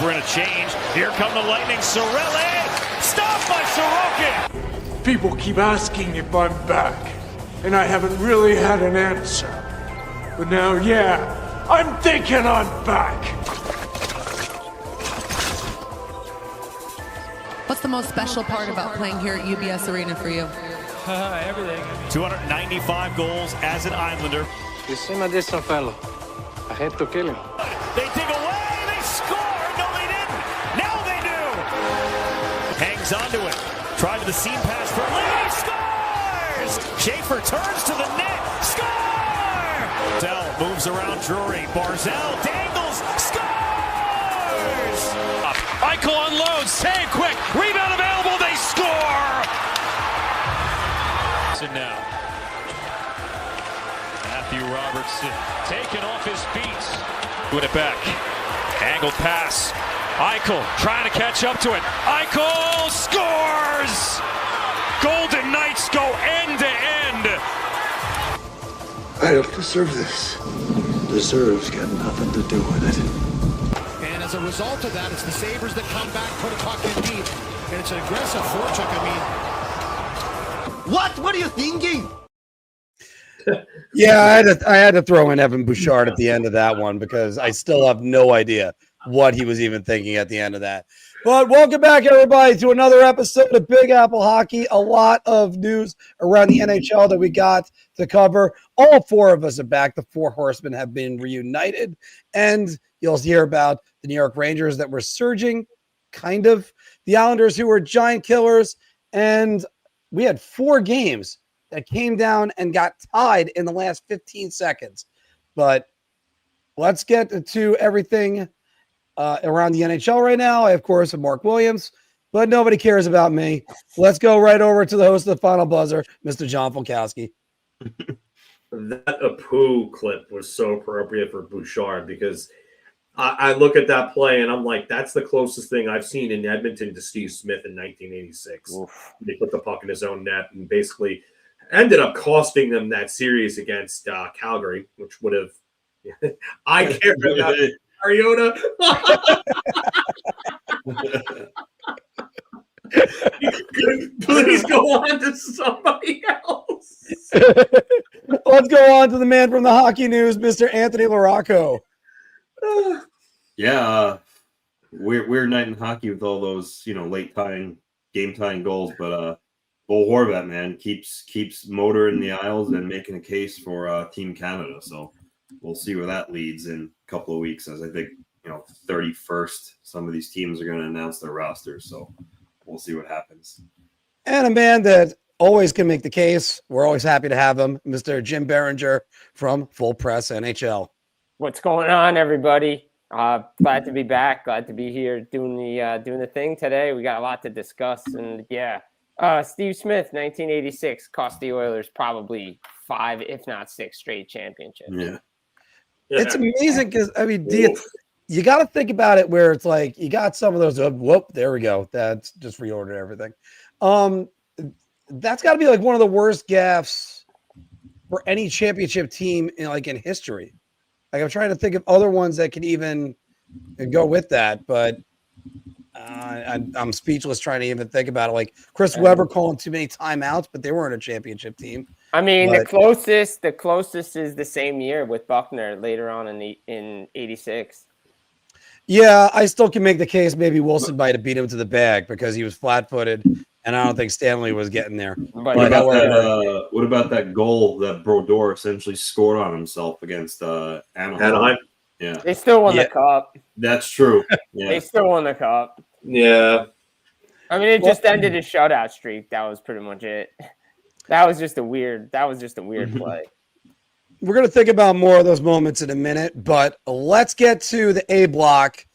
We're in a change. Here come the Lightning. Sorelli! Stopped by Sorokin! People keep asking if I'm back, and I haven't really had an answer. But now, yeah, I'm thinking I'm back. What's the most special part about playing here at UBS Arena for you? Everything. 295 goals as an Islander. You see my distant fellow. I had to kill him. They dig away. They score. No, they didn't. Now they do. Hangs onto it. Tried the seam pass for Lee. Scores. Schaefer turns to the net. Score. Barzell moves around Drury. Barzell dangles. Scores. Eichel unloads. Save quick. Rebound available. They score. And now, Matthew Robertson taken off his feet. Put it back. Angled pass. Eichel trying to catch up to it. Eichel scores! Golden Knights go end to end. I don't deserve this. Deserves got nothing to do with it. And as a result of that, it's the Sabres that come back, put a puck in deep. And it's an aggressive forecheck, I mean. What are you thinking? Yeah, I had to throw in Evan Bouchard at the end of that one because I still have no idea what he was even thinking at the end of that. But welcome back, everybody, to another episode of Big Apple Hockey. A lot of news around the NHL that we got to cover. All four of us are back. The four horsemen have been reunited. And you'll hear about the New York Rangers that were surging, kind of. The Islanders who were giant killers. And we had 4 games that came down and got tied in the last 15 seconds. But let's get to everything around the NHL right now. I, of course, am Mark Williams, but nobody cares about me. Let's go right over to the host of the Final Buzzer, Mr. John Filkowski. That Apu clip was so appropriate for Bouchard because I look at that play and I'm like, that's the closest thing I've seen in Edmonton to Steve Smith in 1986. Oof. They put the puck in his own net and basically ended up costing them that series against Calgary, which would have I care about Mariota. Please go on to somebody else. Let's go on to the man from the hockey news, Mr. Anthony LaRocco. Yeah, weird night in hockey with all those, late game tying goals. But Bull Horvat, man, keeps motoring the aisles and making a case for Team Canada. So we'll see where that leads in a couple of weeks. As I think 31st, some of these teams are going to announce their rosters. So we'll see what happens. And a man that always can make the case. We're always happy to have him, Mr. Jim Behringer from Full Press NHL. What's going on, everybody? Glad to be back. Glad to be here doing the thing today. We got a lot to discuss, and yeah, Steve Smith, 1986, cost the Oilers probably 5, if not 6, straight championships. Yeah. It's amazing because you got to think about it where it's like you got some of those. Whoop, there we go. That's just reordered everything. That's got to be like one of the worst gaffes for any championship team in history. Like I'm trying to think of other ones that could even go with that, but I'm speechless trying to even think about it. Like Chris Webber calling too many timeouts, but they weren't a championship team. I mean, the closest is the same year with Buckner later on in '86. Yeah, I still can make the case maybe Wilson might have beat him to the bag because he was flat-footed, and I don't think Stanley was getting there. What about that goal that Brodeur essentially scored on himself against Anaheim? Yeah, they still won the cup. That's true. Yeah. They still won the cup. Yeah, I mean, it just ended a shutout streak. That was pretty much it. That was just a weird play. We're going to think about more of those moments in a minute, but let's get to the A block,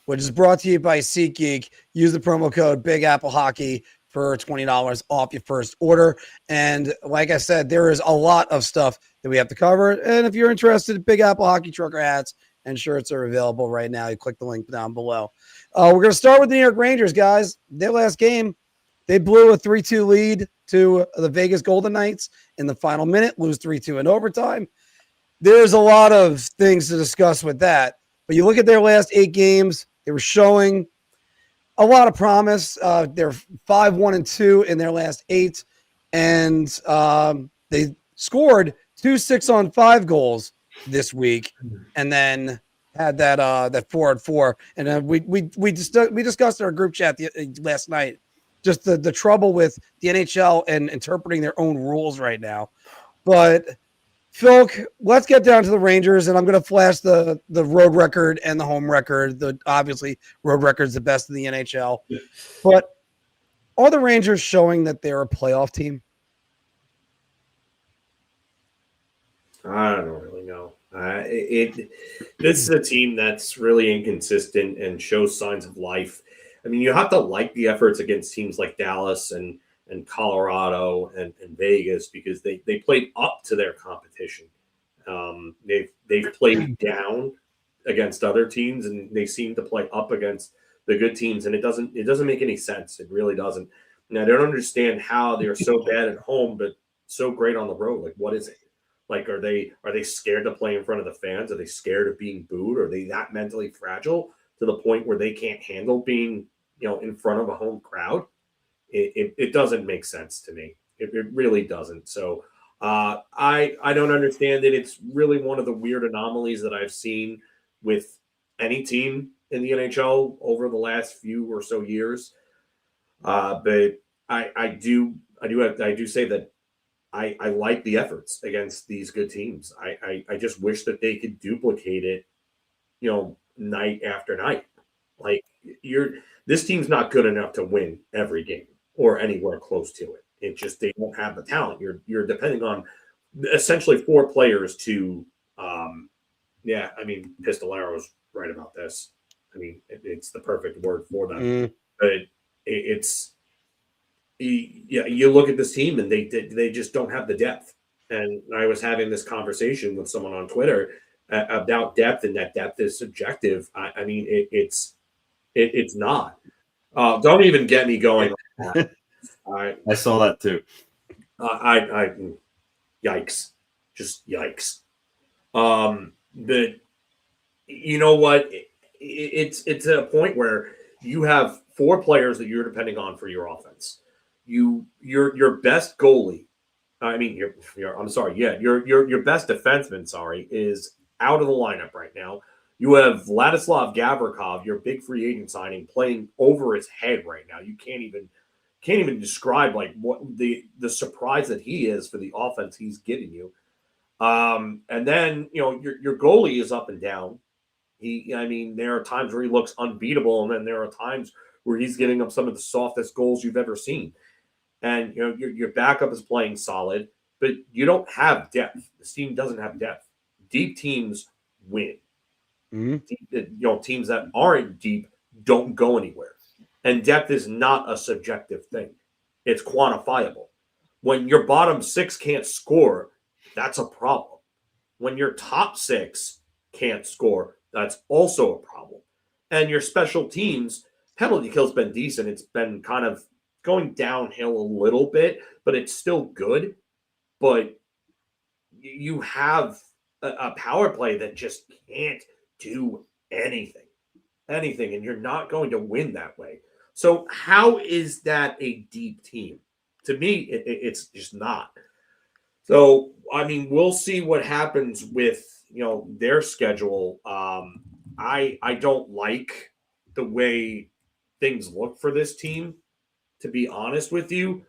which is brought to you by SeatGeek. Use the promo code Big Apple Hockey for $20 off your first order. And like I said, there is a lot of stuff that we have to cover. And if you're interested, Big Apple Hockey trucker hats and shirts are available right now. You click the link down below. We're going to start with the New York Rangers, guys. Their last game, they blew a 3-2 lead to the Vegas Golden Knights in the final minute, lose 3-2 in overtime. There's a lot of things to discuss with that. But you look at their last 8 games, They were showing a lot of promise. They're 5-1-2 in their last 8, and they scored 2 6-on-5 goals this week, and then had that 4-on-4. And we discussed in our group chat last night just the trouble with the NHL and interpreting their own rules right now. But Philk, let's get down to the Rangers, and I'm going to flash the road record and the home record. Obviously, road record's the best in the NHL. But are the Rangers showing that they're a playoff team? I don't really know. This is a team that's really inconsistent and shows signs of life. I mean, you have to like the efforts against teams like Dallas and Colorado and Vegas because they played up to their competition. They've played down against other teams, and they seem to play up against the good teams, and it doesn't make any sense. It really doesn't. And I don't understand how they're so bad at home but so great on the road. Like, what is it? Like, are they scared to play in front of the fans? Are they scared of being booed? Are they that mentally fragile to the point where they can't handle being, in front of a home crowd? It doesn't make sense to me. It really doesn't. So I don't understand it. It's really one of the weird anomalies that I've seen with any team in the NHL over the last few or so years. But I do say that I like the efforts against these good teams. I just wish that they could duplicate it, night after night. Like, this team's not good enough to win every game or anywhere close to it. It just, they don't have the talent. You're depending on essentially 4 players to, Pistolero's right about this. I mean, it's the perfect word for them. But you look at this team and they just don't have the depth. And I was having this conversation with someone on Twitter about depth, and that depth is subjective. I mean, it's not. Don't even get me going. I saw that too. Yikes, just yikes. But you know what? It's a point where you have 4 players that you're depending on for your offense. Your best goalie. Your best defenseman, is out of the lineup right now. You have Vladislav Gavrikov, your big free agent signing, playing over his head right now. You can't even describe like what the surprise that he is for the offense he's giving you. And then your goalie is up and down. There are times where he looks unbeatable, and then there are times where he's giving up some of the softest goals you've ever seen. And your backup is playing solid, but you don't have depth. This team doesn't have depth. Deep teams win. Teams that aren't deep don't go anywhere. And depth is not a subjective thing. It's quantifiable. When your bottom 6 can't score, that's a problem. When your top 6 can't score, that's also a problem. And your special teams, penalty kill's been decent. It's been kind of going downhill a little bit, but it's still good. But you have a power play that just can't do anything, and you're not going to win that way. So how is that a deep team? To me, it's just not. So, we'll see what happens with, their schedule. I don't like the way things look for this team, to be honest with you.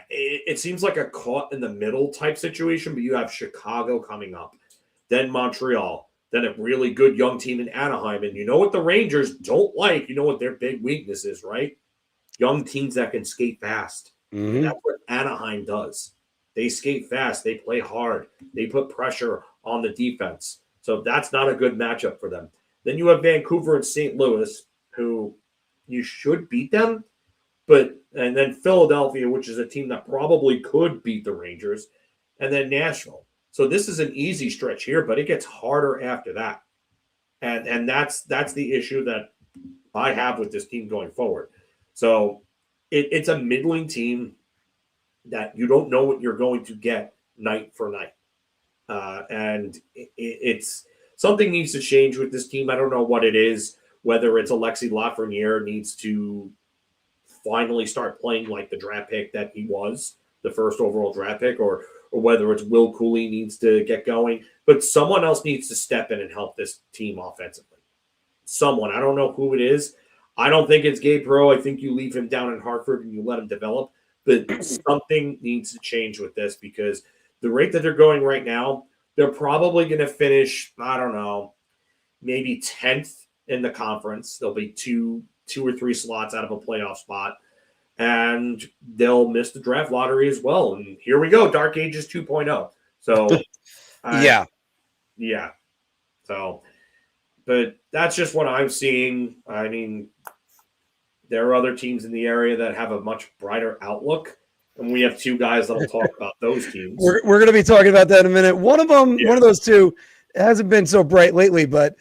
It seems like a caught in the middle type situation, but you have Chicago coming up, then Montreal, then a really good young team in Anaheim. And you know what the Rangers don't like? You know what their big weakness is, right? Young teams that can skate fast. And that's what Anaheim does. They skate fast. They play hard. They put pressure on the defense. So that's not a good matchup for them. Then you have Vancouver and St. Louis, who you should beat them. And then Philadelphia, which is a team that probably could beat the Rangers. And then Nashville. So this is an easy stretch here, but it gets harder after that. And that's the issue that I have with this team going forward. So it's a middling team that you don't know what you're going to get night for night. And it's something needs to change with this team. I don't know what it is. whether it's Alexis Lafreniere needs to finally start playing like the draft pick that he was, the first overall draft pick, or whether it's Will Cooley needs to get going. But someone else needs to step in and help this team offensively. Someone. I don't know who it is. I don't think it's Gabe Perreault. I think you leave him down in Hartford and you let him develop. But something needs to change with this, because the rate that they're going right now, they're probably going to finish, I don't know, maybe 10th in the conference. They'll be two or three slots out of a playoff spot, and they'll miss the draft lottery as well. And here we go, Dark Ages 2.0. So, yeah. So, but that's just what I'm seeing. I mean, there are other teams in the area that have a much brighter outlook, and we have two guys that'll talk about those teams. We're going to be talking about that in a minute. One of them, one of those two, hasn't been so bright lately, but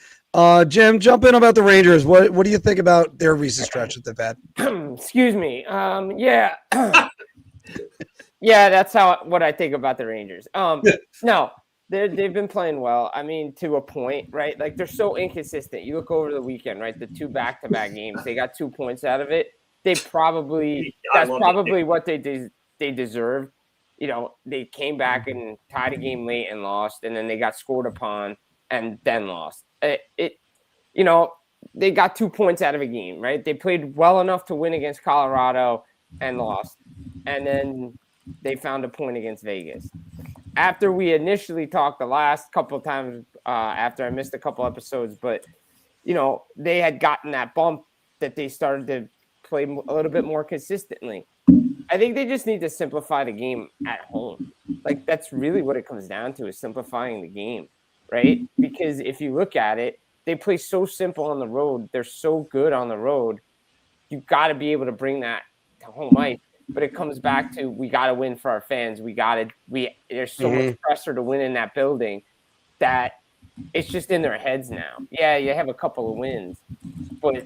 Jim, jump in about the Rangers. What do you think about their recent stretch that they've had? Excuse me. Yeah, that's what I think about the Rangers. No, they've been playing well. I mean, to a point, right? Like, they're so inconsistent. You look over the weekend, right? The 2 back-to-back games, they got 2 points out of it. That's probably what they deserved. You know, they came back and tied a game late and lost, and then they got scored upon and then lost. You know, they got 2 points out of a game, right? They played well enough to win against Colorado and lost, and then they found a point against Vegas. After we initially talked the last couple of times, after I missed a couple episodes, but, you know, they had gotten that bump that they started to play a little bit more consistently. I think they just need to simplify the game at home. Like, that's really what it comes down to, is simplifying the game, right? Because if you look at it, they play so simple on the road. They're so good on the road. You've got to be able to bring that to home ice. But it comes back to, we got to win for our fans. There's so much pressure to win in that building that it's just in their heads now. Yeah, you have a couple of wins, but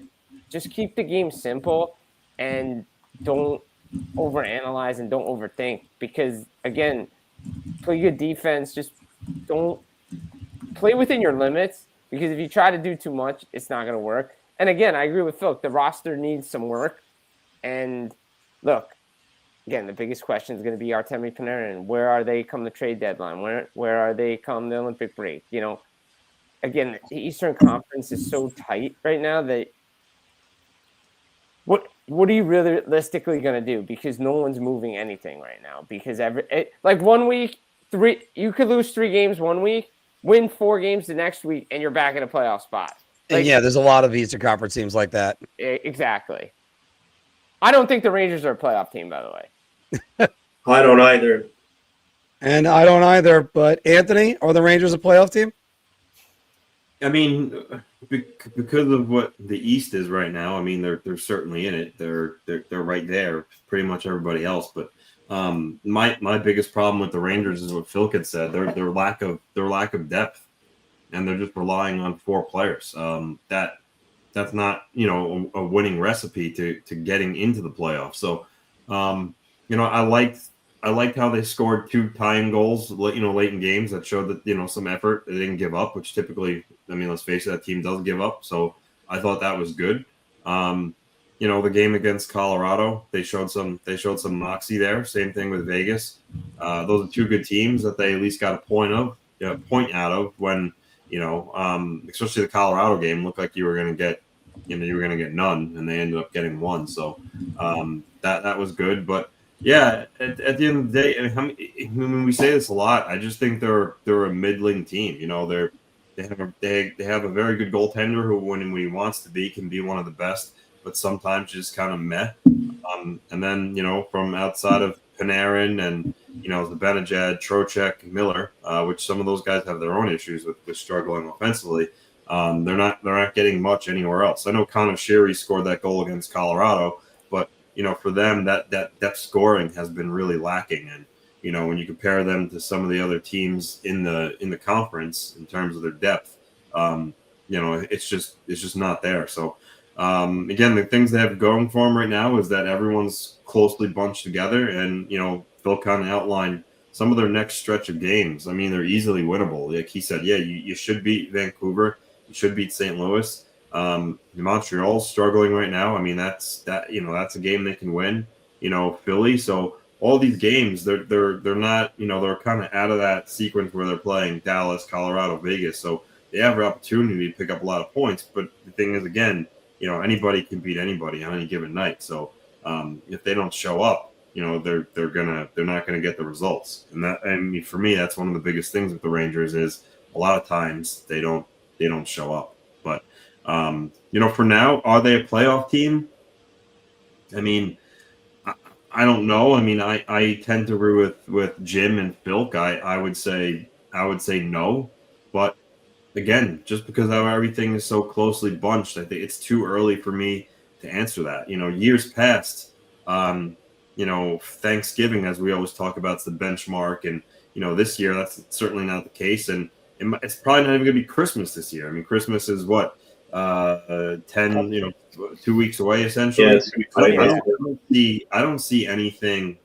just keep the game simple and don't overanalyze and don't overthink, because, again, play good defense. Just don't play within your limits, because if you try to do too much, it's not going to work. And again, I agree with Phil. The roster needs some work. And look, again, the biggest question is going to be Artemi Panarin. Where are they come the trade deadline? Where are they come the Olympic break? You know, again, the Eastern Conference is so tight right now that what are you realistically going to do? Because no one's moving anything right now. Because 1 week, you could lose 3 games 1 week, win 4 games the next week, and you're back in a playoff spot. And there's a lot of Eastern Conference teams like that. Exactly. I don't think the Rangers are a playoff team, by the way. I don't either. And I don't either. But Anthony, are the Rangers a playoff team? I mean, because of what the East is right now, I mean, they're certainly in it. They're right there, pretty much everybody else. But my biggest problem with the Rangers is what Phil had said. Their lack of depth, and they're just relying on 4 players. That's not, you know, a winning recipe to getting into the playoffs. So, you know, I liked how they scored 2 tying goals, you know, late in games that showed that, you know, some effort. They didn't give up, which typically, I mean, let's face it, that team doesn't give up. So I thought that was good. You know, the game against Colorado, they showed some moxie there. Same thing with Vegas. Those are 2 good teams that they at least got a point out of when, you know, especially the Colorado game looked like you were going to get none, and they ended up getting 1. So that was good. But yeah, at the end of the day, I mean, we say this a lot. I just think they're a middling team. You know, they have a very good goaltender who, when he wants to be, can be one of the best, but sometimes just kind of meh. And then, you know, from outside of Panarin and, you know, the Benajad, Trocheck, Miller, which some of those guys have their own issues with struggling offensively. They're not getting much anywhere else. I know Connor Sheary scored that goal against Colorado, but, you know, for them, that depth scoring has been really lacking. And, you know, when you compare them to some of the other teams in the conference in terms of their depth, you know, it's just not there. So, again, the things they have going for them right now is that everyone's closely bunched together, and, you know, Phil kind of outlined some of their next stretch of games. I mean, they're easily winnable. Like he said, yeah, you should beat Vancouver, you should beat St. Louis. Montreal's struggling right now. I mean, that's a game they can win. Philly. So all these games, they're not, they're kind of out of that sequence where they're playing Dallas, Colorado, Vegas. So they have an opportunity to pick up a lot of points. But the thing is, again, anybody can beat anybody on any given night. So if they don't show up, they're not gonna get the results. And for me, that's one of the biggest things with the Rangers is a lot of times they don't show up. But for now, are they a playoff team? I mean, I don't know. I mean, I tend to agree with Jim and Filk. I would say no. But again, just because everything is so closely bunched, I think it's too early for me to answer that. Years past, Thanksgiving, as we always talk about, is the benchmark, and this year that's certainly not the case, and it's probably not even going to be Christmas this year. I mean, Christmas is what 2 weeks away essentially. Yeah, I don't see anything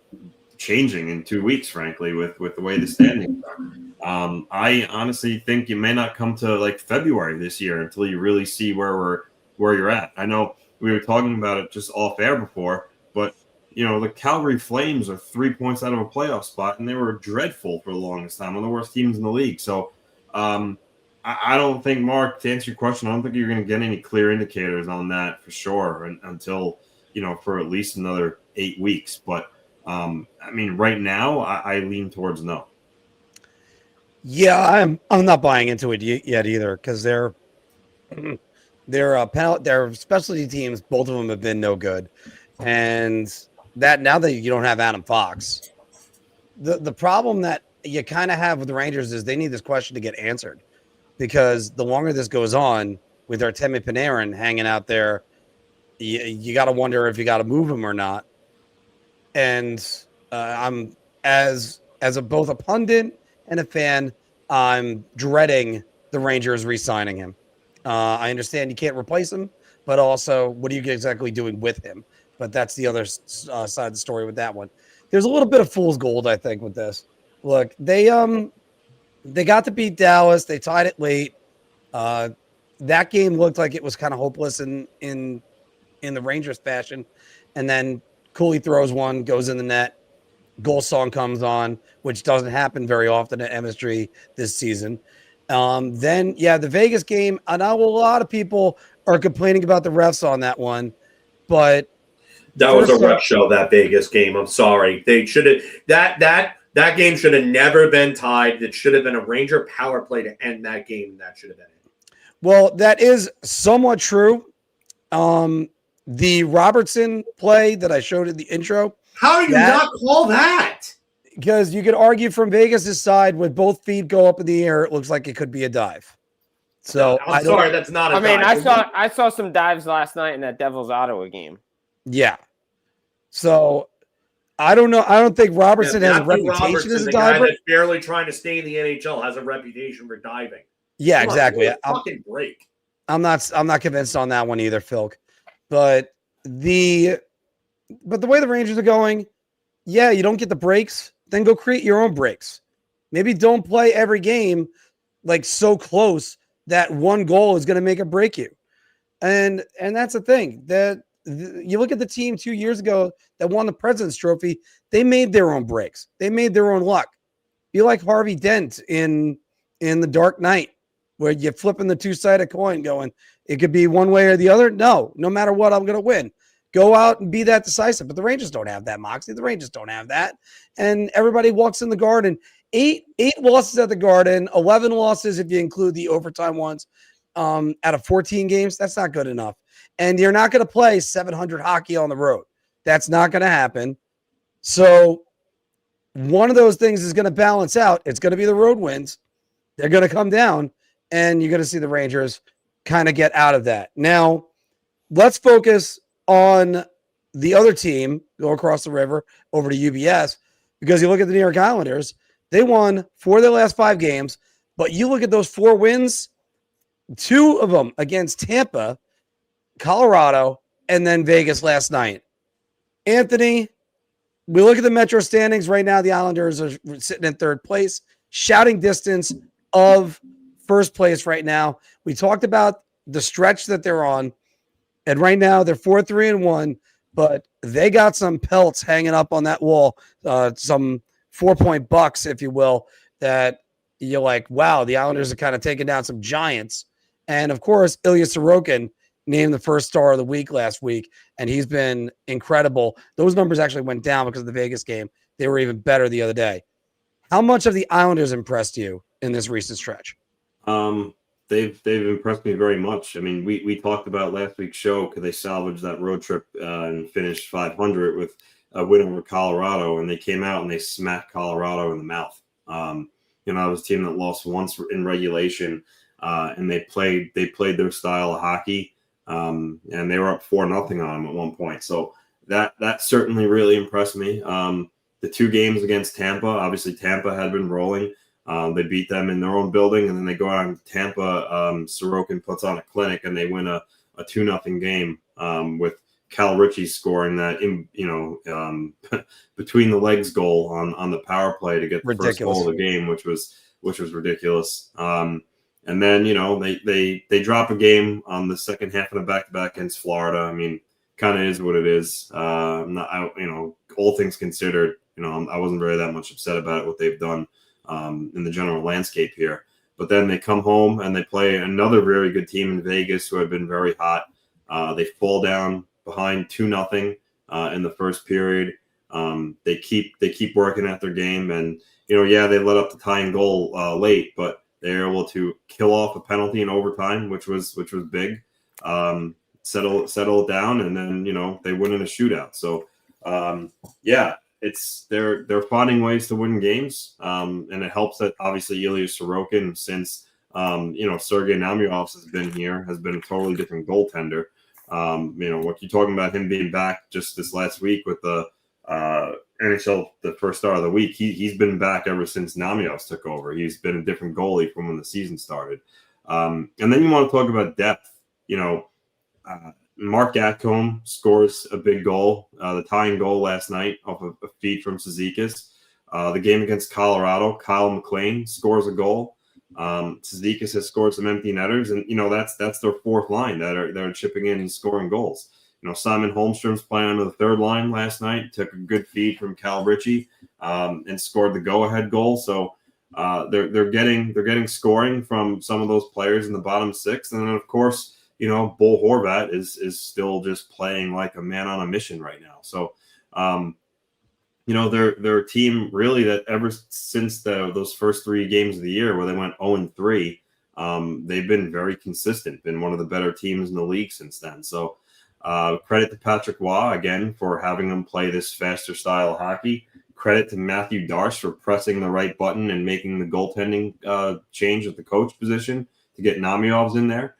changing in 2 weeks, frankly, with the way the standings are. I honestly think you may not come to like February this year until you really see where you're at. I know we were talking about it just off air before, but the Calgary Flames are 3 points out of a playoff spot, and they were dreadful for the longest time, one of the worst teams in the league. So I don't think, Mark, to answer your question, I don't think you're going to get any clear indicators on that for sure until, for at least another 8 weeks. But, I mean, right now, I lean towards no. Yeah, I'm not buying into it yet either, because they're specialty teams. Both of them have been no good. And that now that you don't have Adam Fox, the problem that you kind of have with the Rangers is they need this question to get answered, because the longer this goes on with Artemi Panarin hanging out there, you got to wonder if you got to move him or not. And I'm as both a pundit and a fan, I'm dreading the Rangers re-signing him. I understand you can't replace him, but also what are you exactly doing with him? But that's the other side of the story with that one. There's a little bit of fool's gold, I think, with this. Look, they got to beat Dallas. They tied it late. That game looked like it was kind of hopeless in the Rangers fashion. And then Cooley throws one, goes in the net. Goal song comes on, which doesn't happen very often at MSG this season. Then, the Vegas game, I know a lot of people are complaining about the refs on that one, but that was a ref show, that Vegas game. I'm sorry. They should have that game should have never been tied. It should have been a Ranger power play to end that game. That should have been it. Well, that is somewhat true. The Robertson play that I showed in the intro. How do you not call that? Because you could argue from Vegas' side, with both feet go up in the air, it looks like it could be a dive. So I'm sorry, that's not a dive. I I saw some dives last night in that Devils Ottawa game. Yeah. So I don't know. I don't think Robertson has a reputation as a diver. That's barely trying to stay in the NHL has a reputation for diving. Yeah, exactly. Fucking break. I'm not convinced on that one either, Phil. But the way the Rangers are going, you don't get the breaks, then go create your own breaks. Maybe don't play every game like so close that one goal is going to make or break you. And that's the thing. You look at the team 2 years ago that won the President's Trophy, they made their own breaks. They made their own luck. Be like Harvey Dent in The Dark Knight, where you're flipping the two-sided coin going, it could be one way or the other. No matter what, I'm going to win. Go out and be that decisive. But the Rangers don't have that moxie. The Rangers don't have that. And everybody walks in the Garden. Eight losses at the Garden, 11 losses if you include the overtime ones out of 14 games. That's not good enough. And you're not going to play 700 hockey on the road. That's not going to happen. So one of those things is going to balance out. It's going to be the road wins. They're going to come down, and you're going to see the Rangers kind of get out of that. Now, let's focus on the other team, go across the river over to UBS, because you look at the New York Islanders, they won 4 of their last 5 games, but you look at those 4 wins, 2 of them against Tampa, Colorado, and then Vegas last night. Anthony, we look at the Metro standings right now. The Islanders are sitting in 3rd place, shouting distance of 1st place right now. We talked about the stretch that they're on. And right now they're 4-3-1, but they got some pelts hanging up on that wall, some 4-point bucks, if you will, that you're like, wow, the Islanders are kind of taking down some giants. And of course, Ilya Sorokin named the first star of the week last week, and he's been incredible. Those numbers actually went down because of the Vegas game. They were even better the other day. How much of the Islanders impressed you in this recent stretch? They've impressed me very much. I mean, we talked about last week's show because they salvaged that road trip and finished 500 with a win over Colorado, and they came out and they smacked Colorado in the mouth. It was a team that lost once in regulation, and they played their style of hockey, and they were up 4-0 on them at one point. So that certainly really impressed me. The 2 games against Tampa, obviously Tampa had been rolling. They beat them in their own building, and then they go out to Tampa. Sorokin puts on a clinic, and they win a 2-0 game with Cal Ritchie scoring that between the legs goal on the power play to get the first goal of the game, which was ridiculous. And then they drop a game on the second half of the back-to-back against Florida. I mean, kind of is what it is. All things considered, I wasn't really that much upset about it, what they've done in the general landscape here. But then they come home and they play another very good team in Vegas who have been very hot. They fall down behind 2-0 in the first period. They keep working at their game, and they let up the tying goal late, but they're able to kill off a penalty in overtime, which was big. Settle it down, and then they win in a shootout. So they're finding ways to win games, and it helps that obviously Ilya Sorokin, since Sergei Naumyov has been here, has been a totally different goaltender. What you're talking about him being back just this last week with the NHL, the first star of the week, he's been back ever since Naumyov took over. He's been a different goalie from when the season started. And then you want to talk about depth. Mark Giacomin scores a big goal, the tying goal last night off of a feed from Cizikas. The game against Colorado, Kyle McLean scores a goal. Cizikas has scored some empty netters, and that's their fourth line that are chipping in and scoring goals. Simon Holmstrom's playing on the third line last night, took a good feed from Cal Ritchie, and scored the go-ahead goal. So they're getting scoring from some of those players in the bottom six, and then of course, Bo Horvat is still just playing like a man on a mission right now. So, they're a team really that ever since those first 3 games of the year where they went 0-3, they've been very consistent, been one of the better teams in the league since then. So credit to Patrick Waugh again for having them play this faster style of hockey. Credit to Matthew Darche for pressing the right button and making the goaltending change at the coach position to get Naumyovs in there.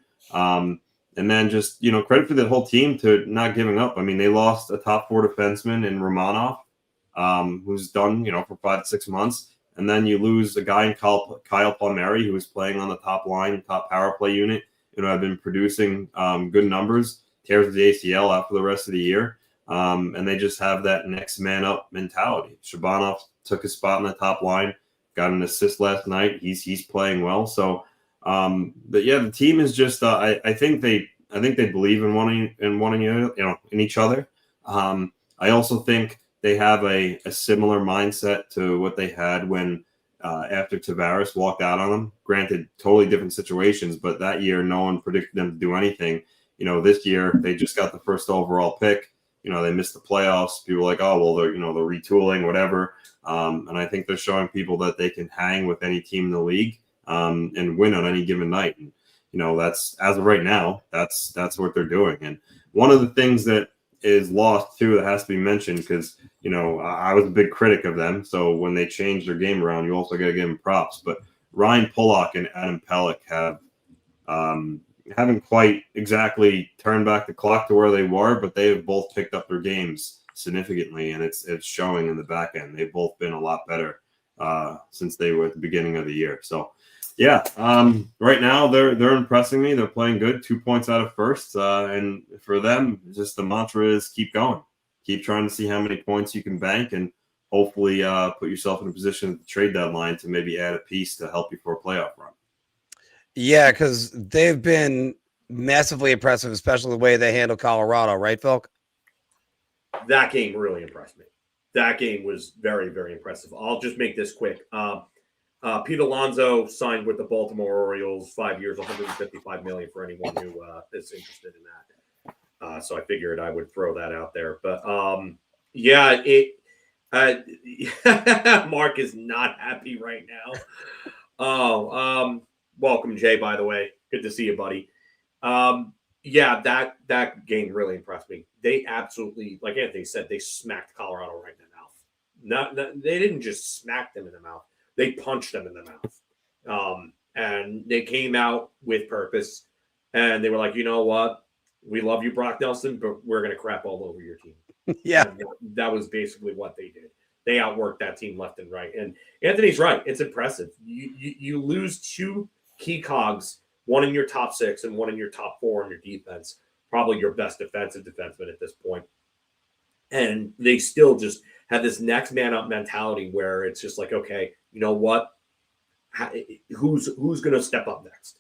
And then just, credit for the whole team to not giving up. I mean, they lost a top 4 defenseman in Romanov, who's done, for 5 to 6 months. And then you lose a guy in Kyle Palmieri, who was playing on the top line, top power play unit, have been producing good numbers, tears the ACL out for the rest of the year. And they just have that next man up mentality. Shabanov took his spot in the top line, got an assist last night. He's playing well. So, but yeah, the team is just. I think they believe in each other. I also think they have a similar mindset to what they had when after Tavares walked out on them. Granted, totally different situations, but that year no one predicted them to do anything. This year they just got the first overall pick. They missed the playoffs. People were like, oh well, they're retooling, whatever. And I think they're showing people that they can hang with any team in the league. And win on any given night. And, that's as of right now, that's what they're doing. And one of the things that is lost too, that has to be mentioned, because, I was a big critic of them. So when they change their game around, you also got to give them props. But Ryan Pulock and Adam Pelech haven't quite exactly turned back the clock to where they were, but they have both picked up their games significantly. And it's showing in the back end. They've both been a lot better since they were at the beginning of the year. So, yeah, right now they're impressing me. They're playing good, 2 points out of first. And for them, just the mantra is keep going. Keep trying to see how many points you can bank and hopefully put yourself in a position at the trade deadline to maybe add a piece to help you for a playoff run. Yeah, because they've been massively impressive, especially the way they handle Colorado, right, Phil? That game really impressed me. That game was very, very impressive. I'll just make this quick. Pete Alonso signed with the Baltimore Orioles, 5 years, $155 million for anyone who is interested in that. So I figured I would throw that out there. But Mark is not happy right now. Welcome, Jay, by the way. Good to see you, buddy. That game really impressed me. They absolutely, like Anthony said, they smacked Colorado right in the mouth. They didn't just smack them in the mouth. They punched them in the mouth. And they came out with purpose. And they were like, you know what? We love you, Brock Nelson, but we're going to crap all over your team. Yeah. That was basically what they did. They outworked that team left and right. And Anthony's right. It's impressive. You lose two key cogs, one in your top 6 and one in your top 4 on your defense, probably your best defensive defenseman at this point. And they still just have this next man up mentality where it's just like, okay, you know what? Who's going to step up next?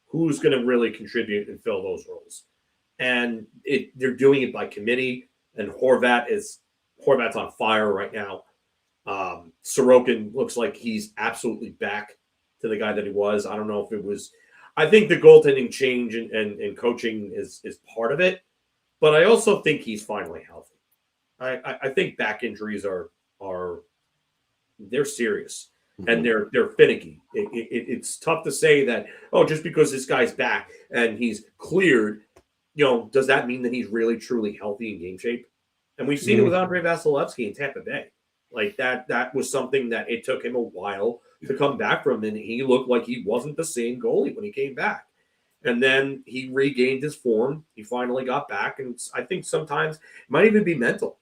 Who's going to really contribute and fill those roles? And they're doing it by committee. And Horvat's on fire right now. Sorokin looks like he's absolutely back to the guy that he was. I don't know if it was. I think the goaltending change and coaching is part of it, but I also think he's finally healthy. I think back injuries are they're serious and they're finicky. It's tough to say that, just because this guy's back and he's cleared, does that mean that he's really truly healthy and game shape? And we've seen it with Andrei Vasilevsky in Tampa Bay. Like that was something that it took him a while to come back from, and he looked like he wasn't the same goalie when he came back. And then he regained his form. He finally got back, and I think sometimes it might even be mental.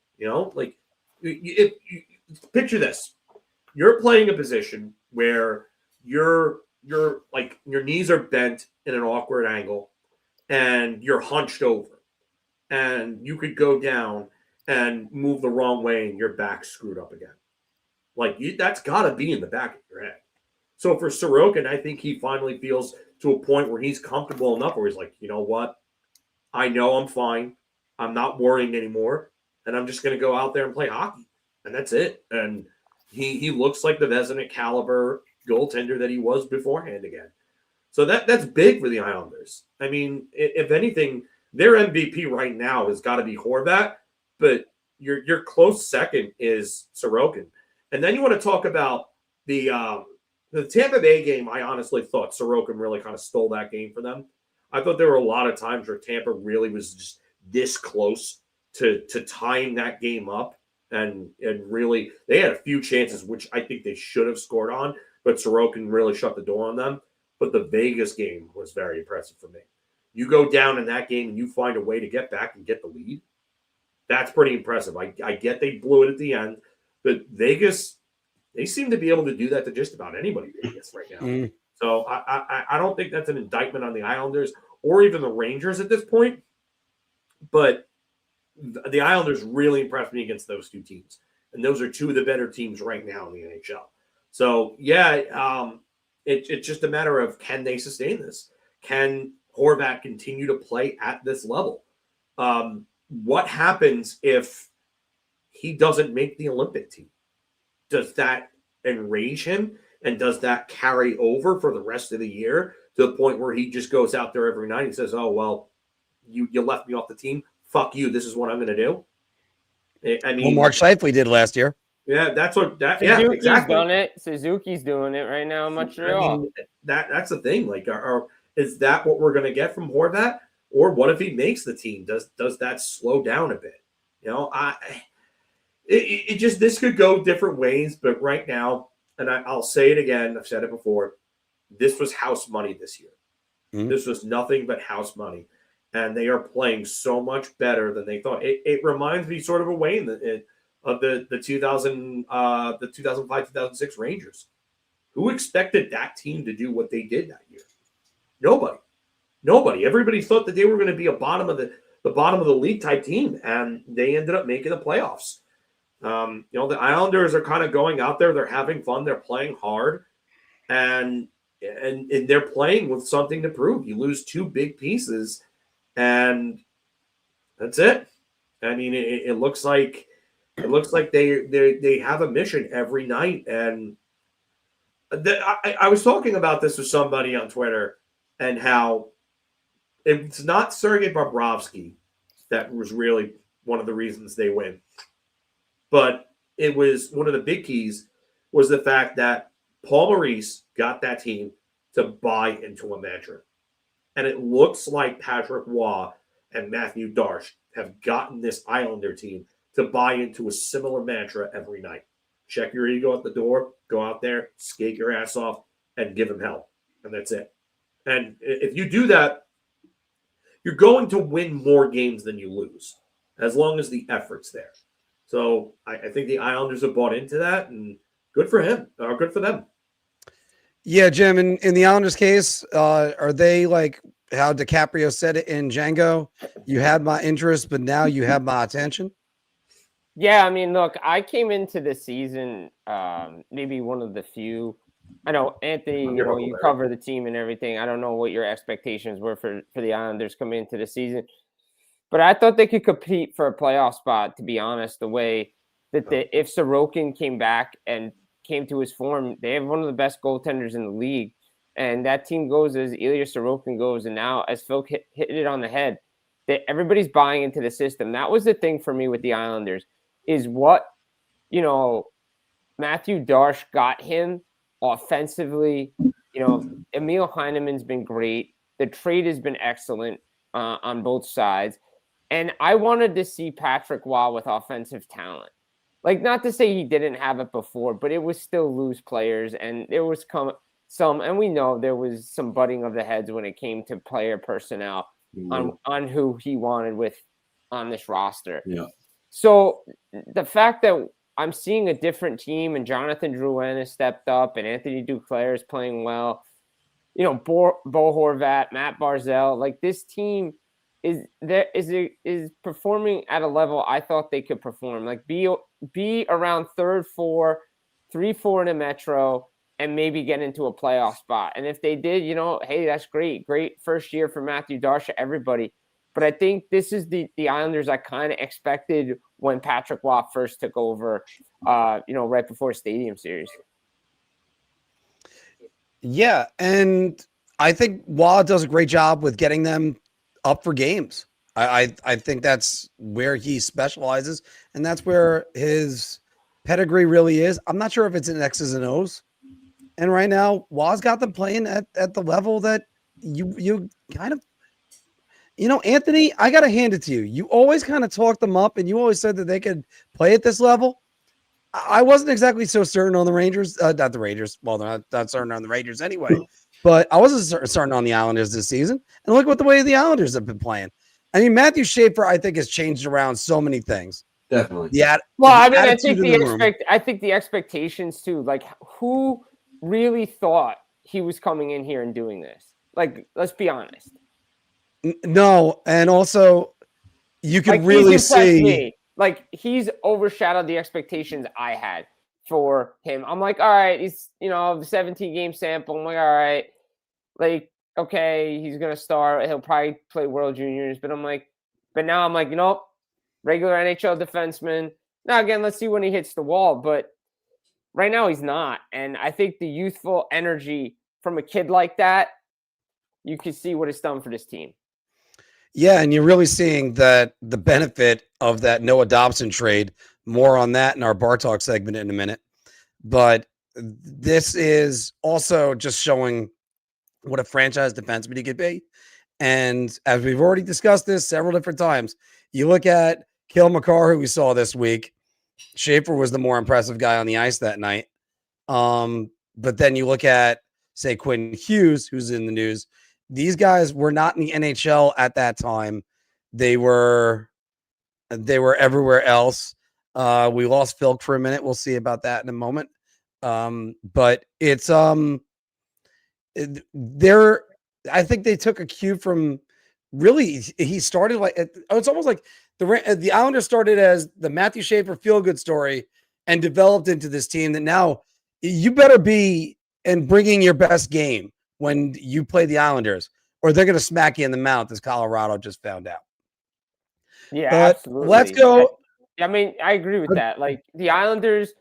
Like if you picture this, you're playing a position where you're like your knees are bent in an awkward angle, and you're hunched over, and you could go down and move the wrong way, and your back's screwed up again. Like that's got to be in the back of your head. So for Sorokin, I think he finally feels to a point where he's comfortable enough where he's like, you know what? I know I'm fine. I'm not worrying anymore. And I'm just going to go out there and play hockey. And that's it. And he looks like the Vezina caliber goaltender that he was beforehand again. So that's big for the Islanders. I mean, if anything, their MVP right now has got to be Horvat, but your close second is Sorokin. And then you want to talk about the Tampa Bay game. I honestly thought Sorokin really kind of stole that game for them. I thought there were a lot of times where Tampa really was just this close to tying that game up. And really, they had a few chances, which I think they should have scored on, but Sorokin really shut the door on them. But the Vegas game was very impressive for me. You go down in that game and you find a way to get back and get the lead. That's pretty impressive. I get they blew it at the end, but Vegas, they seem to be able to do that to just about anybody Vegas right now. So I don't think that's an indictment on the Islanders or even the Rangers at this point. But the Islanders really impressed me against those two teams. And those are two of the better teams right now in the NHL. So, it's just a matter of, can they sustain this? Can Horvat continue to play at this level? What happens if he doesn't make the Olympic team? Does that enrage him? And does that carry over for the rest of the year to the point where he just goes out there every night and says, oh, well, you left me off the team. Fuck you. This is what I'm going to do. I mean, Mark Scheifele did last year. Yeah, that's what that. Suzuki's yeah, exactly. done it. Suzuki's doing it right now in Montreal. I mean, that's the thing. Like, is that what we're going to get from Horvat? Or what if he makes the team? Does that slow down a bit? It just, this could go different ways. But right now, and I'll say it again, I've said it before, this was house money this year. This was nothing but house money. And they are playing so much better than they thought. It reminds me sort of a way of the 2005-2006 Rangers. Who expected that team to do what they did that year? Nobody. Everybody thought that they were going to be a bottom of the league type team, and they ended up making the playoffs. The Islanders are kind of going out there. They're having fun. They're playing hard. And and they're playing with something to prove. You lose two big pieces, and that's it. I mean, it looks like they have a mission every night. And I was talking about this with somebody on Twitter, and how it's not Sergei Bobrovsky that was really one of the reasons they win, but it was one of the big keys was the fact that Paul Maurice got that team to buy into a mantra. And it looks like Patrick Waugh and Matthew Darche have gotten this Islander team to buy into a similar mantra every night. Check your ego at the door, go out there, skate your ass off, and give them hell. And that's it. And if you do that, you're going to win more games than you lose, as long as the effort's there. So I think the Islanders have bought into that, and good for him, or good for them. Yeah, Jim, in the Islanders case, are they like how DiCaprio said it in Django? You had my interest, but now you have my attention? Yeah, I mean, look, I came into the season maybe one of the few. I know, Anthony, you cover the team and everything. I don't know what your expectations were for the Islanders coming into the season. But I thought they could compete for a playoff spot, to be honest, the way that if Sorokin came back and came to his form, they have one of the best goaltenders in the league. And that team goes as Ilya Sorokin goes. And now, as Phil hit it on the head, that everybody's buying into the system. That was the thing for me with the Islanders, is what, Matthew Darche got him offensively. Emil Heineman's been great. The trade has been excellent on both sides. And I wanted to see Patrick Waugh with offensive talent. Like, not to say he didn't have it before, but it was still loose players. And there was and we know there was some butting of the heads when it came to player personnel on who he wanted on this roster. Yeah. So the fact that I'm seeing a different team, and Jonathan Drouin has stepped up, and Anthony Duclair is playing well, Bo Horvat, Matt Barzal, like, this team is performing at a level I thought they could perform. Like, be around 3rd, 3-4 in a Metro, and maybe get into a playoff spot. And if they did, hey, that's great. Great first year for Matthew Darche, everybody. But I think this is the Islanders I kind of expected when Patrick Waugh first took over, right before Stadium Series. Yeah, and I think Waugh does a great job with getting them up for games. I think that's where he specializes, and that's where his pedigree really is. I'm not sure if it's in X's and O's. And right now, Waugh's got them playing at the level that you kind of, Anthony, I got to hand it to you. You always kind of talked them up, and you always said that they could play at this level. I wasn't exactly so certain on the Rangers, not the Rangers. Well, they're not certain on the Rangers anyway, but I wasn't certain on the Islanders this season. And look what the way the Islanders have been playing. I mean, Matthew Schaefer, I think, has changed around so many things. Definitely. Yeah. Well, I mean, I think the expectations too. Like, who really thought he was coming in here and doing this? Like, let's be honest. No, and also you can really see me. Like, he's overshadowed the expectations I had for him. I'm like, all right, he's 17-game sample. I'm like, all right, like, okay, he's gonna start. He'll probably play World Juniors, but now I'm like, regular NHL defenseman. Now again, let's see when he hits the wall. But right now he's not, and I think the youthful energy from a kid like that, you can see what it's done for this team. Yeah, and you're really seeing that the benefit of that Noah Dobson trade. More on that in our Bar Talk segment in a minute. But this is also just showing what a franchise defenseman he could be. And as we've already discussed this several different times, you look at Cale Makar, who we saw this week. Schaefer was the more impressive guy on the ice that night. But then you look at, say, Quinn Hughes, who's in the news. These guys were not in the NHL at that time. They were everywhere else. We lost Filk for a minute. We'll see about that in a moment. But it's I think they took a cue from really. He started like it's almost like the Islanders started as the Matthew Schaefer feel good story and developed into this team that now you better be and bringing your best game when you play the Islanders, or they're going to smack you in the mouth, as Colorado just found out. Yeah, But absolutely. let's go. I mean, I agree with that. Like the Islanders,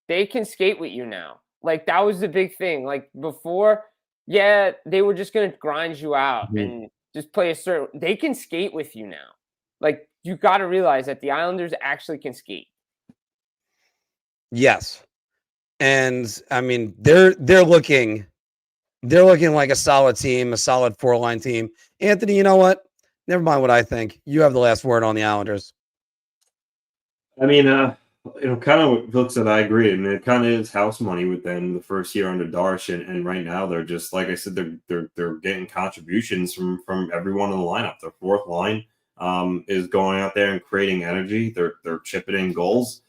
they can skate with you now. Like that was the big thing. Like before, yeah, they were just going to grind you out and just play a certain. They can skate with you now. Like you got to realize that the Islanders actually can skate. Yes. And I mean, they're looking like a solid team, a solid 4-line team. Anthony, you know what? Never mind what I think. You have the last word on the Islanders. I mean, kind of what Vilk said, I agree. I mean, it kind of is house money with them the first year under Darsh, and right now they're just, like I said, they're getting contributions from everyone in the lineup. Their fourth line is going out there and creating energy. They're chipping in goals.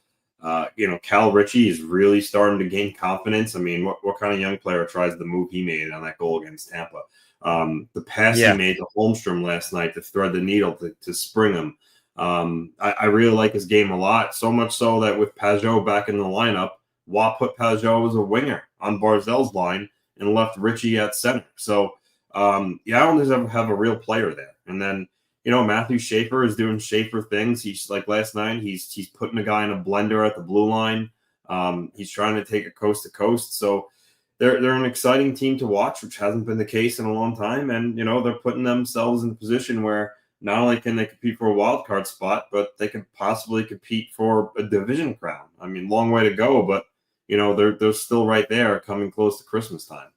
Cal Ritchie is really starting to gain confidence. I mean, what kind of young player tries the move he made on that goal against Tampa? The pass he made to Holmstrom last night to thread the needle to spring him. I really like his game a lot, so much so that with Pajot back in the lineup, Watt put Pajot as a winger on Barzell's line and left Ritchie at center. So the Islanders have a real player there. And then, Matthew Schaefer is doing Schaefer things. He's like last night, he's putting a guy in a blender at the blue line. He's trying to take it coast to coast. So they're an exciting team to watch, which hasn't been the case in a long time. And, they're putting themselves in a position where not only can they compete for a wild card spot, but they could possibly compete for a division crown. I mean, long way to go, but, they're still right there coming close to Christmas time.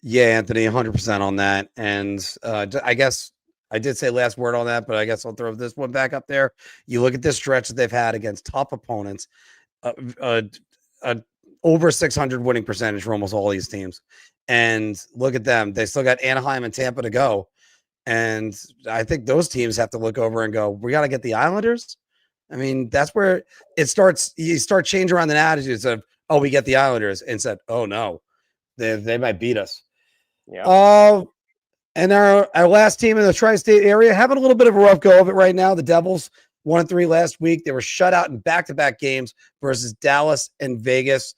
Yeah, Anthony, 100% on that. And I guess I did say last word on that, but I guess I'll throw this one back up there. You look at this stretch that they've had against tough opponents, over 600 winning percentage for almost all these teams. And look at them. They still got Anaheim and Tampa to go. And I think those teams have to look over and go, we got to get the Islanders. I mean, that's where it starts. You start changing around the attitudes of, oh, we get the Islanders, and said, oh, no, they might beat us. Yeah. And our last team in the tri-state area having a little bit of a rough go of it right now. The Devils 1-3 last week. They were shut out in back-to-back games versus Dallas and Vegas.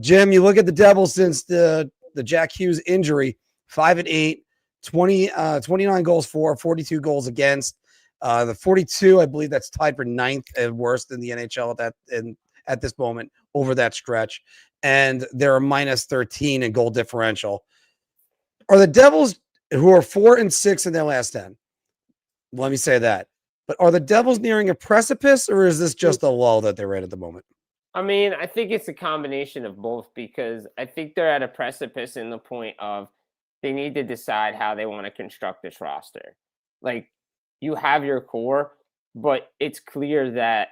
Jim, you look at the Devils since the Jack Hughes injury, 5-8, 29 goals for, 42 goals against. The 42, I believe that's tied for 9th and worst in the NHL at this moment over that stretch. And they're a -13 in goal differential. Are the Devils, who are 4-6 in their last 10? Let me say that. But are the Devils nearing a precipice, or is this just a lull that they're in at the moment? I mean, I think it's a combination of both, because I think they're at a precipice in the point of they need to decide how they want to construct this roster. Like, you have your core, but it's clear that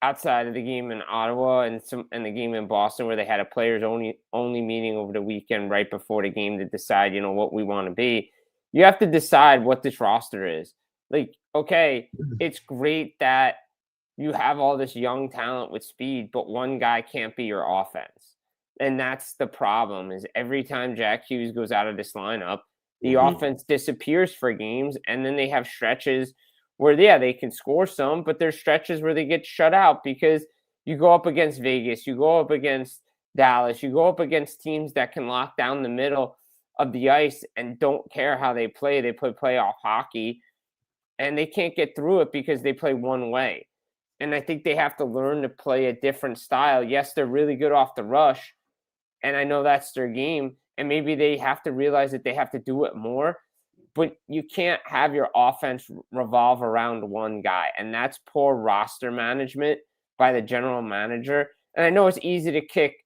outside of the game in Ottawa and the game in Boston, where they had a players only meeting over the weekend right before the game to decide, what we want to be, you have to decide what this roster is. Like, okay, it's great that you have all this young talent with speed, but one guy can't be your offense. And that's the problem, is every time Jack Hughes goes out of this lineup, the offense disappears for games, and then they have stretches where, they can score some, but there's stretches where they get shut out because you go up against Vegas, you go up against Dallas, you go up against teams that can lock down the middle of the ice and don't care how they play. They play playoff hockey, and they can't get through it because they play one way. And I think they have to learn to play a different style. Yes, they're really good off the rush, and I know that's their game, and maybe they have to realize that they have to do it more, but you can't have your offense revolve around one guy, and that's poor roster management by the general manager. And I know it's easy to kick,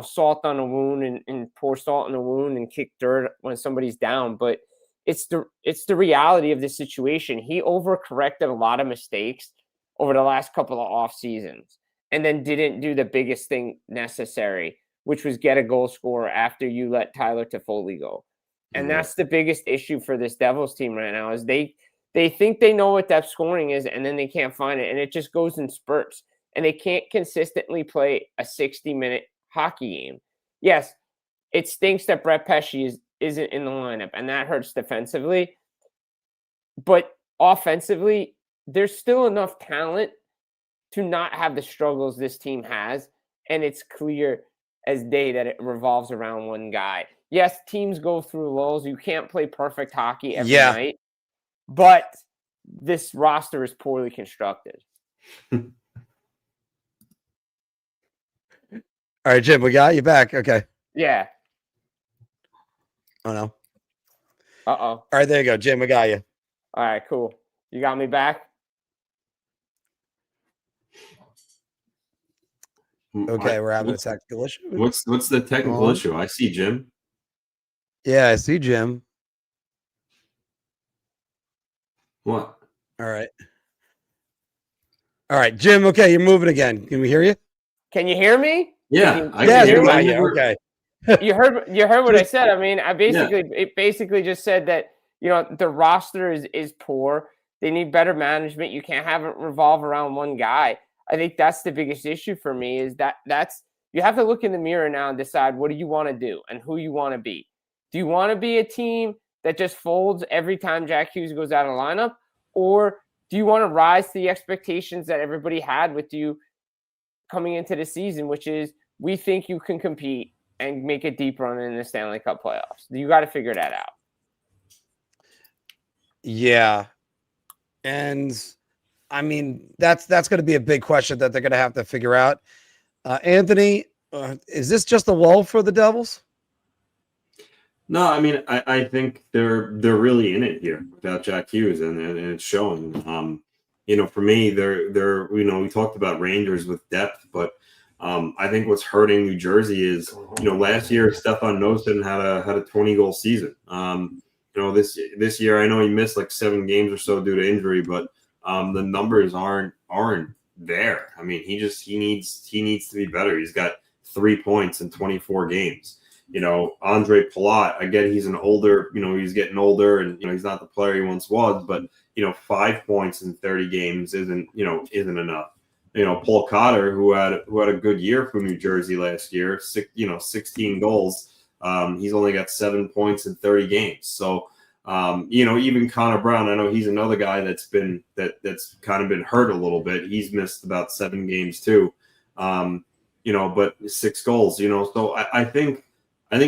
salt on a wound and pour salt in a wound and kick dirt when somebody's down, but it's the reality of the situation. He overcorrected a lot of mistakes over the last couple of off seasons, and then didn't do the biggest thing necessary, which was get a goal scorer after you let Tyler Toffoli go. And that's the biggest issue for this Devils team right now, is they think they know what depth scoring is, and then they can't find it, and it just goes in spurts, and they can't consistently play a 60-minute hockey game. Yes, it stinks that Brett Pesce isn't in the lineup, and that hurts defensively, but offensively, there's still enough talent to not have the struggles this team has, and it's clear as day that it revolves around one guy. Yes, teams go through lulls. You can't play perfect hockey every night, but this roster is poorly constructed. All right, Jim, we got you back. Okay. Yeah. Oh, no. Uh-oh. All right, there you go, Jim. We got you. All right, cool. You got me back? Okay, we're having a technical issue. What's the technical issue? I see Jim. Yeah, I see Jim. What? All right. All right, Jim. Okay, you're moving again. Can we hear you? Can you hear me? Yeah, I can hear you. Okay. You heard what I said. I mean, it basically just said that, you know, the roster is poor. They need better management. You can't have it revolve around one guy. I think that's the biggest issue for me is that's you have to look in the mirror now and decide what do you want to do and who you want to be. Do you want to be a team that just folds every time Jack Hughes goes out of lineup? Or do you want to rise to the expectations that everybody had with you coming into the season, which is we think you can compete and make a deep run in the Stanley Cup playoffs? You got to figure that out. Yeah. And I mean, that's going to be a big question that they're going to have to figure out. Anthony, is this just a lull for the Devils? No, I mean, I think they're really in it here without Jack Hughes, and it's showing. You know, for me, they're you know, we talked about Rangers with depth, but I think what's hurting New Jersey is, you know, last year Stefan Noesen had a 20-goal season. You know, this year I know he missed like 7 games or so due to injury, but the numbers aren't there. I mean, he needs to be better. He's got 3 points in 24 games. You know, Andre Palat, I get he's he's getting older and, you know, he's not the player he once was, but, you know, 5 points in 30 games isn't enough. You know, Paul Cotter, who had a good year for New Jersey last year, 16 goals. He's only got 7 points in 30 games. So, you know, even Connor Brown, I know he's another guy that's kind of been hurt a little bit. He's missed about 7 games too. You know, but 6 goals, you know, so I think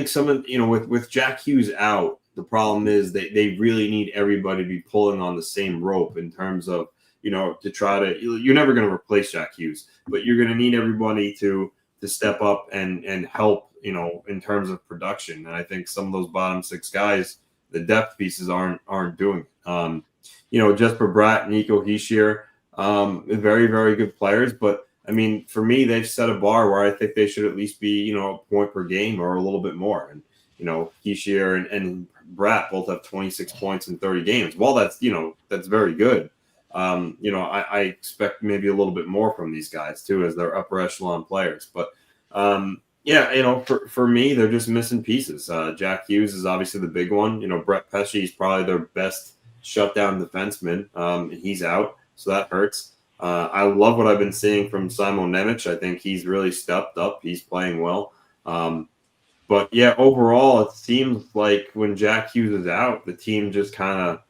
some of, you know, with Jack Hughes out, the problem is they really need everybody to be pulling on the same rope in terms of, you know, to try to, you're never going to replace Jack Hughes, but you're going to need everybody to step up and help, you know, in terms of production. And I think some of those bottom 6 guys, the depth pieces aren't doing. You know, Jesper Bratt, Nico Hischier, very, very good players, but I mean, for me, they've set a bar where I think they should at least be, you know, a point per game or a little bit more. And, you know, Hischier and Bratt both have 26 points in 30 games. Well, that's very good. You know, I expect maybe a little bit more from these guys too, as they're upper echelon players. But yeah, you know, for me, they're just missing pieces. Jack Hughes is obviously the big one. You know, Brett Pesce is probably their best shutdown defenseman. And he's out, so that hurts. I love what I've been seeing from Simon Nemec. I think he's really stepped up. He's playing well. But yeah, overall, it seems like when Jack Hughes is out, the team just kind of,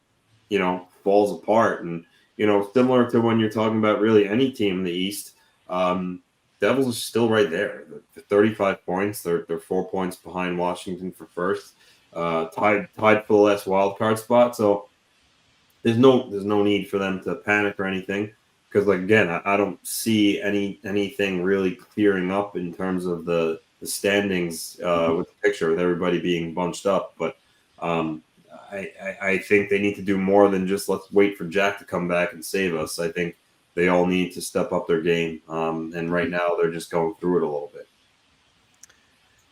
you know, falls apart. And, you know, similar to when you're talking about really any team in the East, Devils are still right there. The 35 points. They're 4 points behind Washington for first, tied for the last wild card spot. So there's no need for them to panic or anything. Because, like, again, I don't see anything really clearing up in terms of the standings with the picture with everybody being bunched up. But I think they need to do more than just let's wait for Jack to come back and save us. I think they all need to step up their game. And right now they're just going through it a little bit.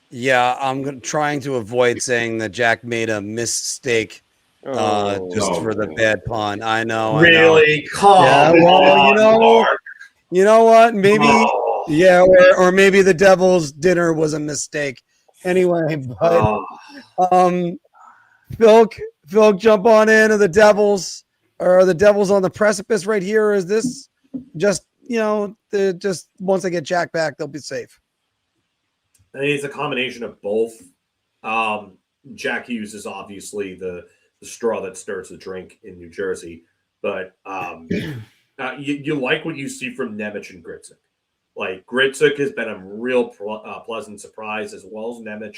Yeah, I'm trying to avoid saying that Jack made a mistake. For the bad pun. I know. Really? Come on, you know what? Maybe, or maybe the Devils' dinner was a mistake. Anyway, but Phil, jump on in. Are the Devils on the precipice right here? Or is this just, you know, just once they get Jack back, they'll be safe? I think it's a combination of both. Jack Hughes is obviously the straw that stirs the drink in New Jersey, but you like what you see from Nemec and Gritsik. Like Gritsuk has been a real pleasant surprise, as well as Nemec.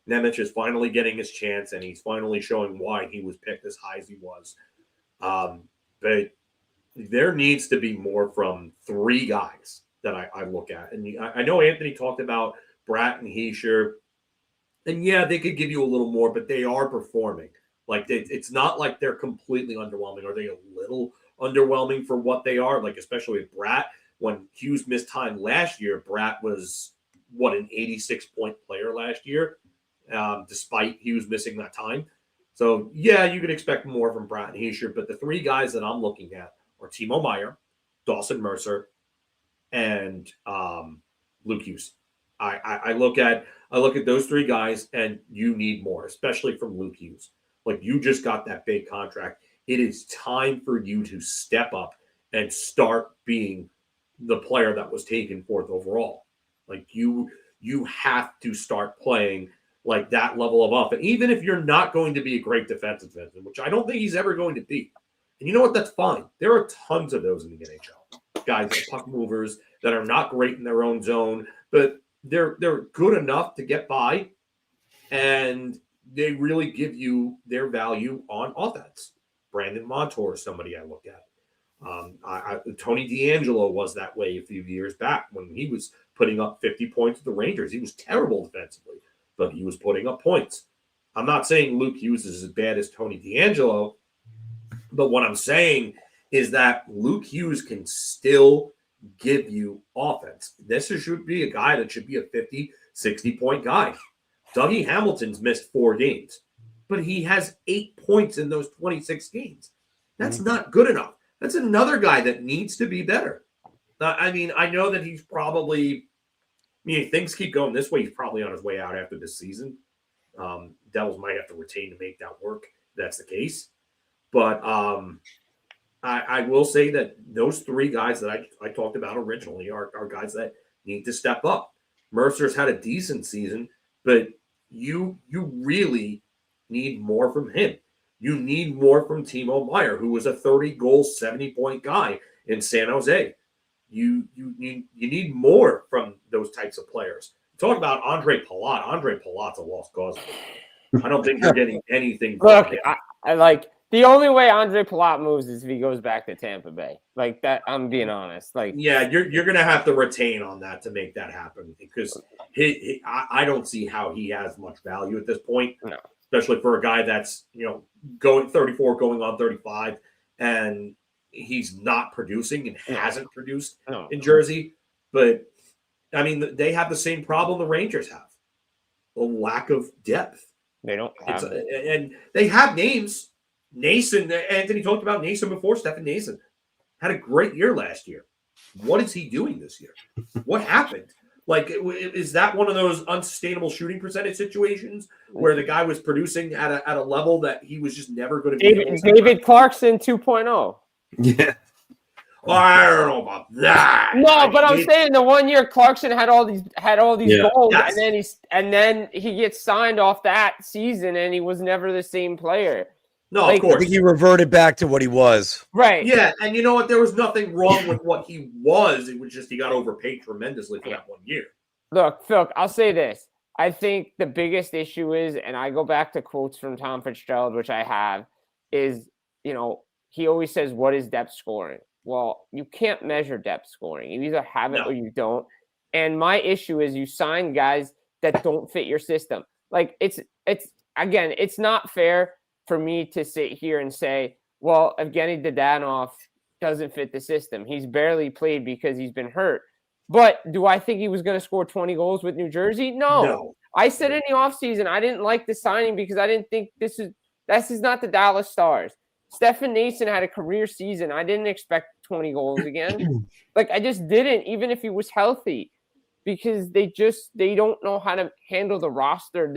Nemec is finally getting his chance, and he's finally showing why he was picked as high as he was. But there needs to be more from three guys that I look at. And I know Anthony talked about Bratt and Hischier. And yeah, they could give you a little more, but they are performing. Like it's not like they're completely underwhelming. Are they a little underwhelming for what they are? Like especially with Bratt, when Hughes missed time last year, Bratt was an 86-point player last year, despite Hughes missing that time. So yeah, you could expect more from Bratt and Hischier, but the three guys that I'm looking at are Timo Meier, Dawson Mercer, and Luke Hughes. I look at those three guys, and you need more, especially from Luke Hughes. Like you just got that big contract. It is time for you to step up and start being the player that was taken fourth overall. Like you have to start playing like that level of offense, even if you're not going to be a great defensive defenseman, which I don't think he's ever going to be. And you know what? That's fine. There are tons of those in the NHL. Guys that are puck movers that are not great in their own zone, but they're good enough to get by, and they really give you their value on offense. Brandon Montour is somebody I look at. Tony DeAngelo was that way a few years back when he was putting up 50 points with the Rangers. He was terrible defensively, but he was putting up points. I'm not saying Luke Hughes is as bad as Tony DeAngelo, but what I'm saying is that Luke Hughes can still give you offense. This should be a guy that should be a 50, 60-point guy. Dougie Hamilton's missed 4 games, but he has 8 points in those 26 games. That's not good enough. That's another guy that needs to be better. I mean, I know that he's probably – if things keep going this way, he's probably on his way out after this season. Devils might have to retain to make that work if that's the case. But I will say that those three guys that I talked about originally are guys that need to step up. Mercer's had a decent season, but you really need more from him. You need more from Timo Meier, who was a 30-goal, 70-point guy in San Jose. You need more from those types of players. Talk about Andre Palat. Andre Palat's a lost cause. I don't think you're getting anything. Look, I like the only way Andre Palat moves is if he goes back to Tampa Bay. Like that, I'm being honest. Like, yeah, you're gonna have to retain on that to make that happen because I don't see how he has much value at this point. No. Especially for a guy that's going 34, going on 35, and he's not producing and hasn't produced in Jersey. But I mean, they have the same problem the Rangers have: a lack of depth. They don't have and they have names. Nason, Anthony talked about Nason before. Stefan Nason had a great year last year. What is he doing this year? What happened? Like, is that one of those unsustainable shooting percentage situations where the guy was producing at a level that he was just never going to be? David Clarkson 2.0. Yeah. Well, I don't know about that. No, but I'm saying the 1 year Clarkson had all these goals, yes. and then he gets signed off that season, and he was never the same player. No, of course. I think he reverted back to what he was. Right. Yeah, and you know what? There was nothing wrong with what he was. It was just he got overpaid tremendously for that 1 year. Look, Phil, I'll say this. I think the biggest issue is, and I go back to quotes from Tom Fitzgerald, which I have, is, he always says, what is depth scoring? Well, you can't measure depth scoring. You either have it or you don't. And my issue is you sign guys that don't fit your system. Like, it's not fair for me to sit here and say, well, Evgeny Dadonov doesn't fit the system. He's barely played because he's been hurt. But do I think he was going to score 20 goals with New Jersey? No. I said in the offseason, I didn't like the signing because I didn't think this is not the Dallas Stars. Stefan Nason had a career season. I didn't expect 20 goals again. Like, I just didn't, even if he was healthy, because they don't know how to handle the roster.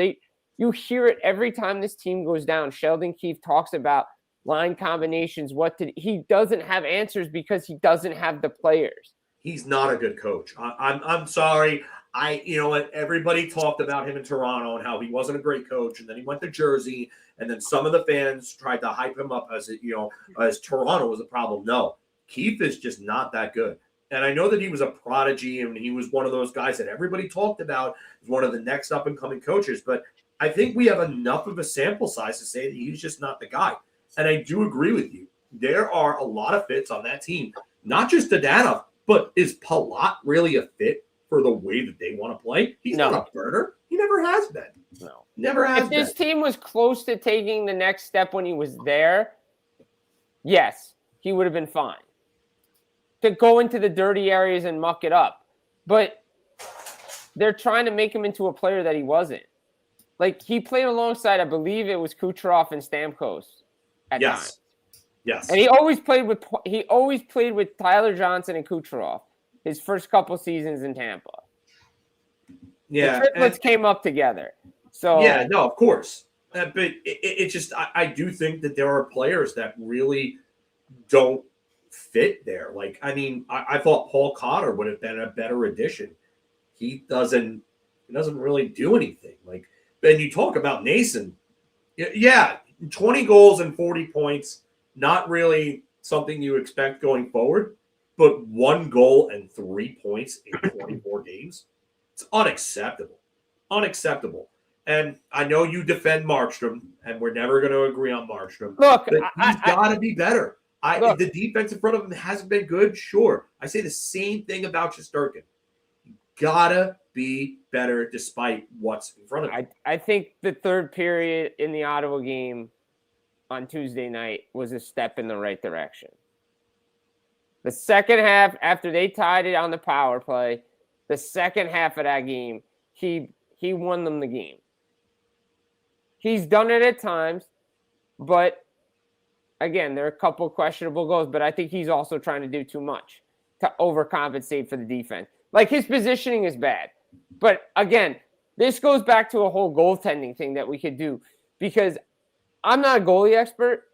You hear it every time this team goes down. Sheldon Keefe talks about line combinations. He doesn't have answers because he doesn't have the players. He's not a good coach. I'm sorry. Everybody talked about him in Toronto and how he wasn't a great coach, and then he went to Jersey, and then some of the fans tried to hype him up as Toronto was a problem. No, Keefe is just not that good. And I know that he was a prodigy and he was one of those guys that everybody talked about as one of the next up-and-coming coaches. But I think we have enough of a sample size to say that he's just not the guy. And I do agree with you. There are a lot of fits on that team. Not just Dadonov, but is Palat really a fit for the way that they want to play? He's not a burner. He never has been. No. Never has been. If this team was close to taking the next step when he was there, yes, he would have been fine. To go into the dirty areas and muck it up. But they're trying to make him into a player that he wasn't. Like, he played alongside, I believe it was Kucherov and Stamkos at times. Yes. And he always played with Tyler Johnson and Kucherov his first couple seasons in Tampa. Yeah. The triplets came up together. So yeah, no, of course. But it just, I do think that there are players that really don't fit there. Like, I mean, I thought Paul Cotter would have been a better addition. He doesn't really do anything. Like, and you talk about Nason. Yeah, 20 goals and 40 points, not really something you expect going forward, but 1 goal and 3 points in 24 games. It's unacceptable. Unacceptable. And I know you defend Markstrom, and we're never going to agree on Markstrom. Look, but he's got to be better. The defense in front of him hasn't been good, sure. I say the same thing about Shesterkin. You gotta be better despite what's in front of him. I think the third period in the Ottawa game on Tuesday night was a step in the right direction. The second half, after they tied it on the power play, the second half of that game, he won them the game. He's done it at times, but again, there are a couple questionable goals, but I think he's also trying to do too much to overcompensate for the defense. Like, his positioning is bad. But again, this goes back to a whole goaltending thing that we could do, because I'm not a goalie expert,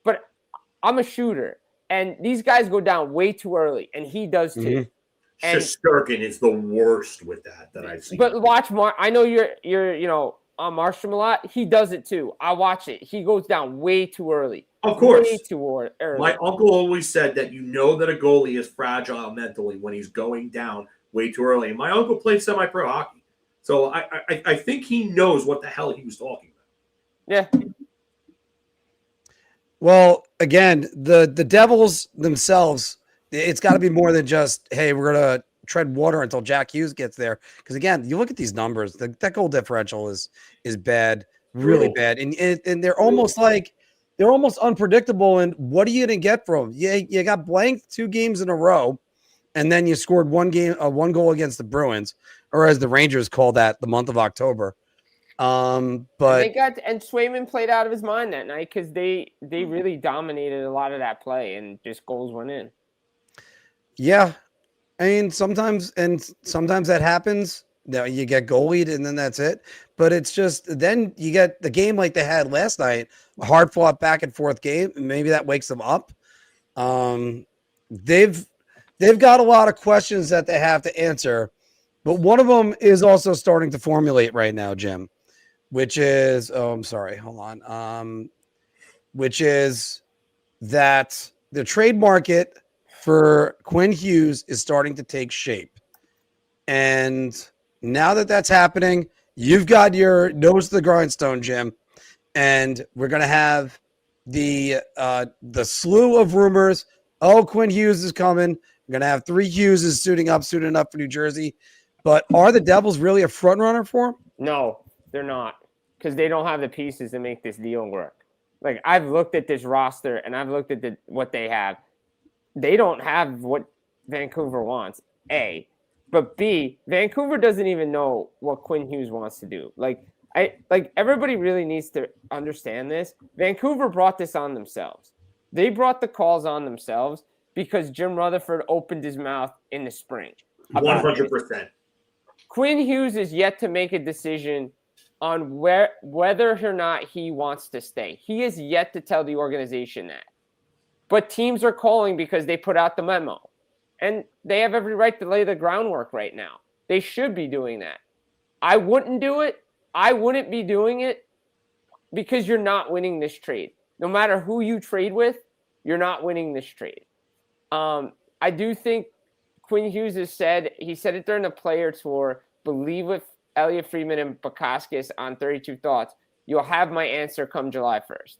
but I'm a shooter. And these guys go down way too early, and he does too. Mm-hmm. And Shesterkin is the worst with that I've seen. But watch I know you're on Marchand a lot. He does it too. I watch it. He goes down way too early. Of course. Way too early. My uncle always said that you know that a goalie is fragile mentally when he's going down way too early. And my uncle played semi-pro hockey. So I think he knows what the hell he was talking about. Yeah. Well, again, the Devils themselves, it's got to be more than just, hey, we're going to tread water until Jack Hughes gets there. Because, again, you look at these numbers, that goal differential is bad, really bad. And they're almost like, they're almost unpredictable. And what are you going to get from them? You got blanked 2 games in a row, and then you scored one goal against the Bruins, or as the Rangers call that, the month of October. But and Swayman played out of his mind that night because they really dominated a lot of that play, and just goals went in. Yeah, I mean sometimes that happens. You get goalied and then that's it. But it's just then you get the game like they had last night, a hard fought back and forth game, and maybe that wakes them up. They've got a lot of questions that they have to answer, but one of them is also starting to formulate right now, Jim. Which is, which is that the trade market for Quinn Hughes is starting to take shape. And now that that's happening, you've got your nose to the grindstone, Jim. And we're going to have the slew of rumors. Oh, Quinn Hughes is coming. We're going to have 3 Hugheses suiting up for New Jersey. But are the Devils really a front runner for him? No. They're not, because they don't have the pieces to make this deal work. Like, I've looked at this roster, and I've looked at what they have. They don't have what Vancouver wants, A. But B, Vancouver doesn't even know what Quinn Hughes wants to do. Everybody really needs to understand this. Vancouver brought this on themselves. They brought the calls on themselves because Jim Rutherford opened his mouth in the spring. 100%. Quinn Hughes is yet to make a decision on whether or not he wants to stay. He is yet to tell the organization that. But teams are calling because they put out the memo. And they have every right to lay the groundwork right now. They should be doing that. I wouldn't do it. I wouldn't be doing it because you're not winning this trade. No matter who you trade with, you're not winning this trade. I do think Quinn Hughes has said, he said it during the player tour, believe with Elliot Friedman and Bukowskis on 32 Thoughts, you'll have my answer come July 1st.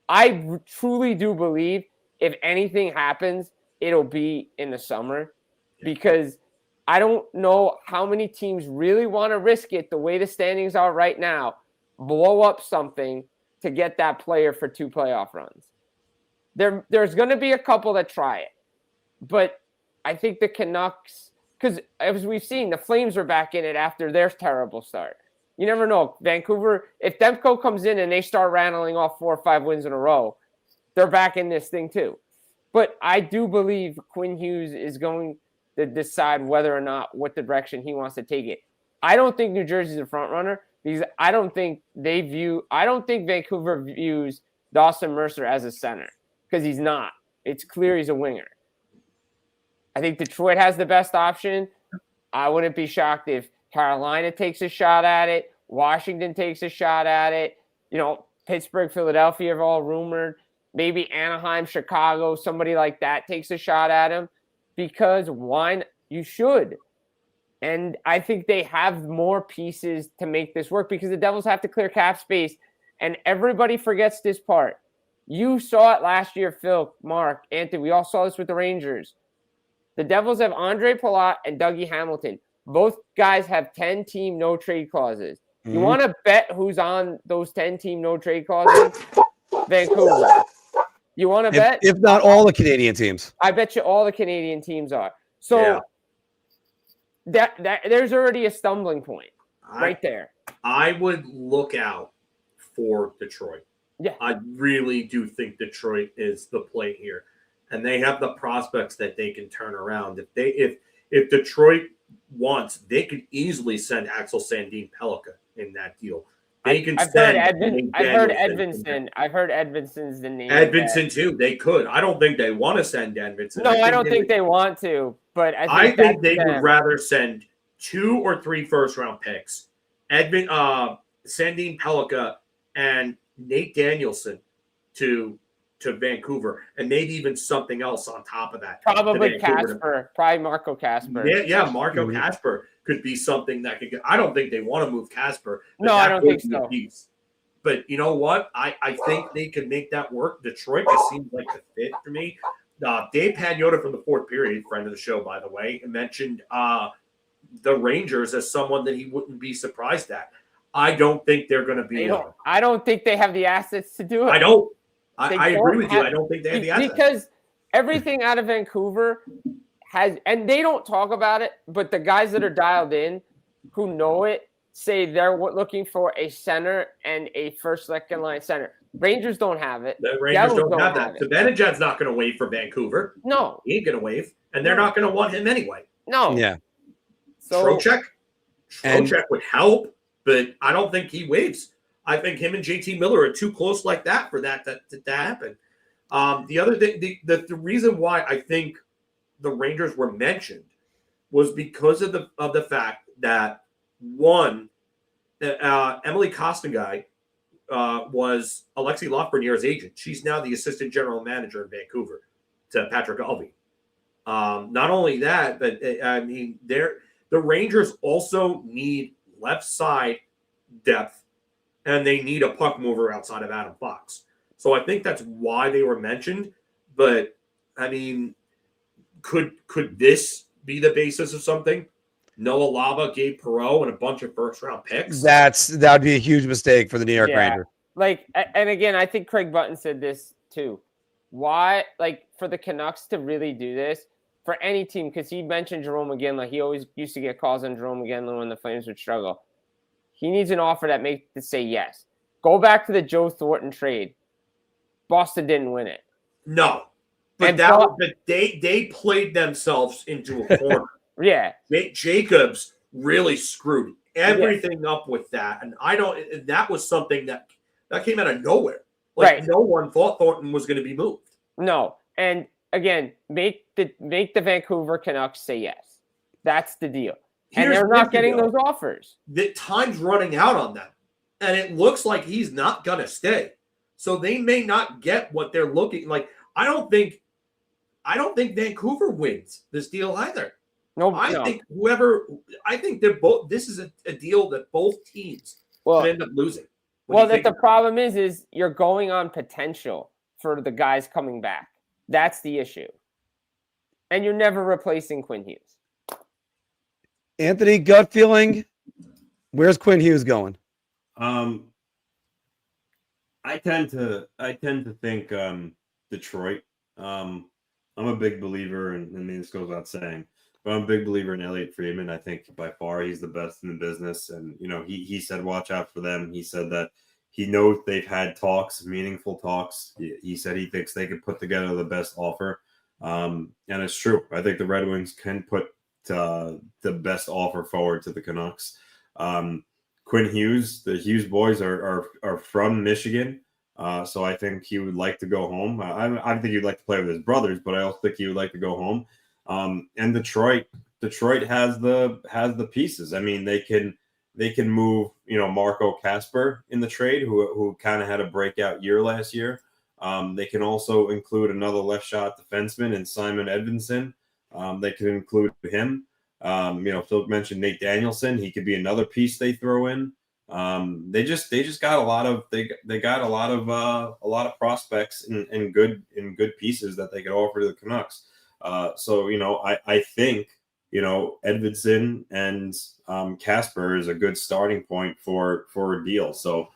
I truly do believe if anything happens, it'll be in the summer, because I don't know how many teams really want to risk it the way the standings are right now, blow up something to get that player for 2 playoff runs. There's going to be a couple that try it, but I think the Canucks, because as we've seen, the Flames are back in it after their terrible start. You never know. Vancouver, if Demko comes in and they start rattling off 4 or 5 wins in a row, they're back in this thing too. But I do believe Quinn Hughes is going to decide whether or not what direction he wants to take it. I don't think New Jersey's a front runner, because I don't think Vancouver views Dawson Mercer as a center, because he's not. It's clear he's a winger. I think Detroit has the best option. I wouldn't be shocked if Carolina takes a shot at it. Washington takes a shot at it. Pittsburgh, Philadelphia are all rumored. Maybe Anaheim, Chicago, somebody like that takes a shot at him, because you should. And I think they have more pieces to make this work, because the Devils have to clear cap space. And everybody forgets this part. You saw it last year, Phil, Mark, Anthony. We all saw this with the Rangers. The Devils have Andre Palat and Dougie Hamilton. Both guys have 10-team no-trade clauses. You want to bet who's on those 10-team no-trade clauses? Vancouver. You want to bet? If not all the Canadian teams. I bet you all the Canadian teams are. So that there's already a stumbling point right there. I would look out for Detroit. Yeah. I really do think Detroit is the play here. And they have the prospects that they can turn around. If Detroit wants, they could easily send Axel Sandin Pellikka in that deal. They can I've heard Edvinsson. I've heard Edvinsson's the name. Edvinsson too. They could. I don't think they want to send Edvinsson. No, I don't think they want to. But I think they would rather send 2 or 3 first-round picks, Sandin Pellikka and Nate Danielson to Vancouver, and maybe even something else on top of that. Probably Casper. Probably Marco Casper. Yeah, Marco Casper could be something that could get. I don't think they want to move Casper. No, I don't think so. But you know what? I think they could make that work. Detroit just seems like a fit for me. Dave Pagnotta from the Fourth Period, friend of the show, by the way, mentioned the Rangers as someone that he wouldn't be surprised at. I don't think they're going to be. I don't think they have the assets to do it. I don't. I agree with you. I don't think they have the assets. Because everything out of Vancouver has, and they don't talk about it, but the guys that are dialed in who know it say they're looking for a center and a first, second line center. Rangers don't have it. The Rangers don't have that. Zibanejad's not going to waive for Vancouver. No. He ain't going to waive, and they're not going to want him anyway. No. Yeah. So Trocheck would help, but I don't think he waives. I think him and JT Miller are too close like that for that to happen. The other thing, the reason why I think the Rangers were mentioned was because of the fact that one, Emily Kostengai was Alexei Lafreniere's agent. She's now the assistant general manager in Vancouver to Patrick Alvey. Not only that, but the Rangers also need left side depth. And they need a puck mover outside of Adam Fox. So I think that's why they were mentioned. But, I mean, could this be the basis of something? Noah Lava, Gabe Perreault, and a bunch of first-round picks? That would be a huge mistake for the New York Rangers. And again, I think Craig Button said this too. Why, for the Canucks to really do this, for any team, because he mentioned Jerome McGinley. He always used to get calls on Jerome McGinley when the Flames would struggle. He needs an offer that makes it say yes. Go back to the Joe Thornton trade. Boston didn't win it. No. But they played themselves into a corner. Yeah. Jacobs really screwed everything up with that. And that was something that came out of nowhere. No one thought Thornton was going to be moved. No. And again, make the Vancouver Canucks say yes. That's the deal. And they're not getting those offers. The time's running out on them. And it looks like he's not going to stay. So they may not get what they're looking like. I don't think I don't think Vancouver wins this deal either. No, I think they're both. This is a deal that both teams could end up losing. The problem is you're going on potential for the guys coming back. That's the issue. And you're never replacing Quinn Hughes. Anthony, gut feeling, where's Quinn Hughes going? I tend to think Detroit. I'm a big believer, and I mean this goes without saying, but I'm a big believer in Elliott Friedman. I think by far he's the best in the business, and he said watch out for them. He said that he knows they've had talks, meaningful talks. He said he thinks they could put together the best offer, and it's true. I think the Red Wings can put the best offer forward to the Canucks. Quinn Hughes, the Hughes boys are from Michigan, so I think he would like to go home. I think he'd like to play with his brothers, but I also think he would like to go home. And Detroit has the pieces. I mean, they can move Marco Kasper in the trade, who kind of had a breakout year last year. They can also include another left shot defenseman in Simon Edvinsson. They could include him. Phil mentioned Nate Danielson. He could be another piece they throw in. They just got a lot of a lot of prospects and good pieces that they could offer to the Canucks. So I think Edvinsson and Kasper is a good starting point for a deal. So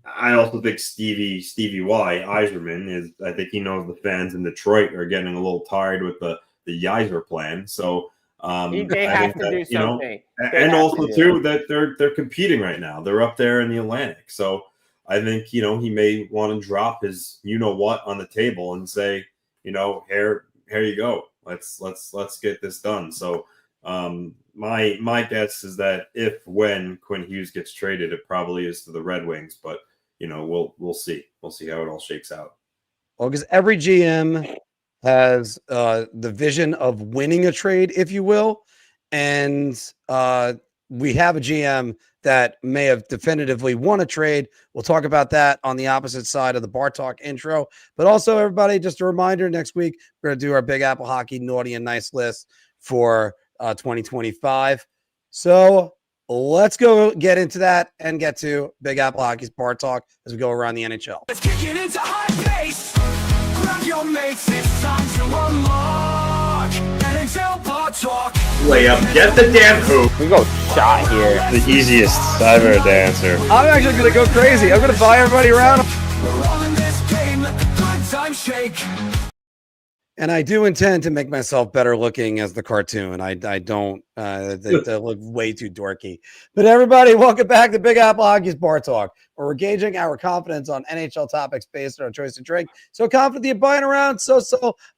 I also think Stevie Y Yzerman I think he knows the fans in Detroit are getting a little tired with the Yzer plan. So they have to do something. And also too that they're competing right now. They're up there in the Atlantic. So I think he may want to drop his what on the table and say, here you go. Let's get this done. So my guess is that when Quinn Hughes gets traded, it probably is to the Red Wings, but we'll see. We'll see how it all shakes out. Well, because every GM has the vision of winning a trade, if you will, and we have a GM that may have definitively won a trade. We'll talk about that on the opposite side of the Bar Talk intro. But also, everybody, just a reminder, next week, we're going to do our Big Apple Hockey Naughty and Nice list for 2025. So let's go get into that and get to Big Apple Hockey's Bar Talk as we go around the NHL. Let's kick it into high pace. Grab your mates, it's time to unlock NHL Bar Talk. Layup, get the damn hoop. We go shot here. The easiest I've ever to answer. I'm actually going to go crazy. I'm going to buy everybody around. We're all in this game, let the good time shake. And I do intend to make myself better looking as the cartoon. I don't. They look way too dorky. But everybody, welcome back to Big Apple Hockey's Bar Talk, where we're gauging our confidence on NHL topics based on our choice to drink. So confident you're buying around. So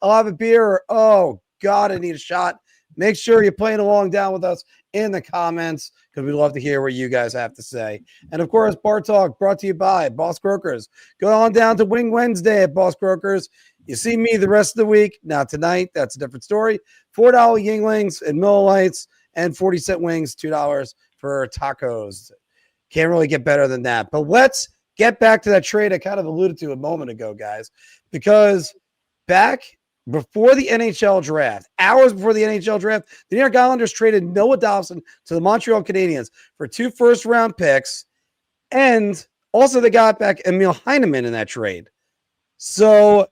I'll have a beer. Or, oh God, I need a shot. Make sure you're playing along down with us in the comments because we'd love to hear what you guys have to say. And of course, Bar Talk brought to you by Boss Krokers. Go on down to Wing Wednesday at Boss Krokers. You see me the rest of the week. Now tonight, that's a different story. $4 Yinglings and Miller Lights and 40-cent wings, $2 for tacos. Can't really get better than that. But let's get back to that trade I kind of alluded to a moment ago, guys, because back before the NHL draft, hours before the NHL draft, the New York Islanders traded Noah Dobson to the Montreal Canadiens for 2 first-round picks, and also they got back Emil Heineman in that trade. So,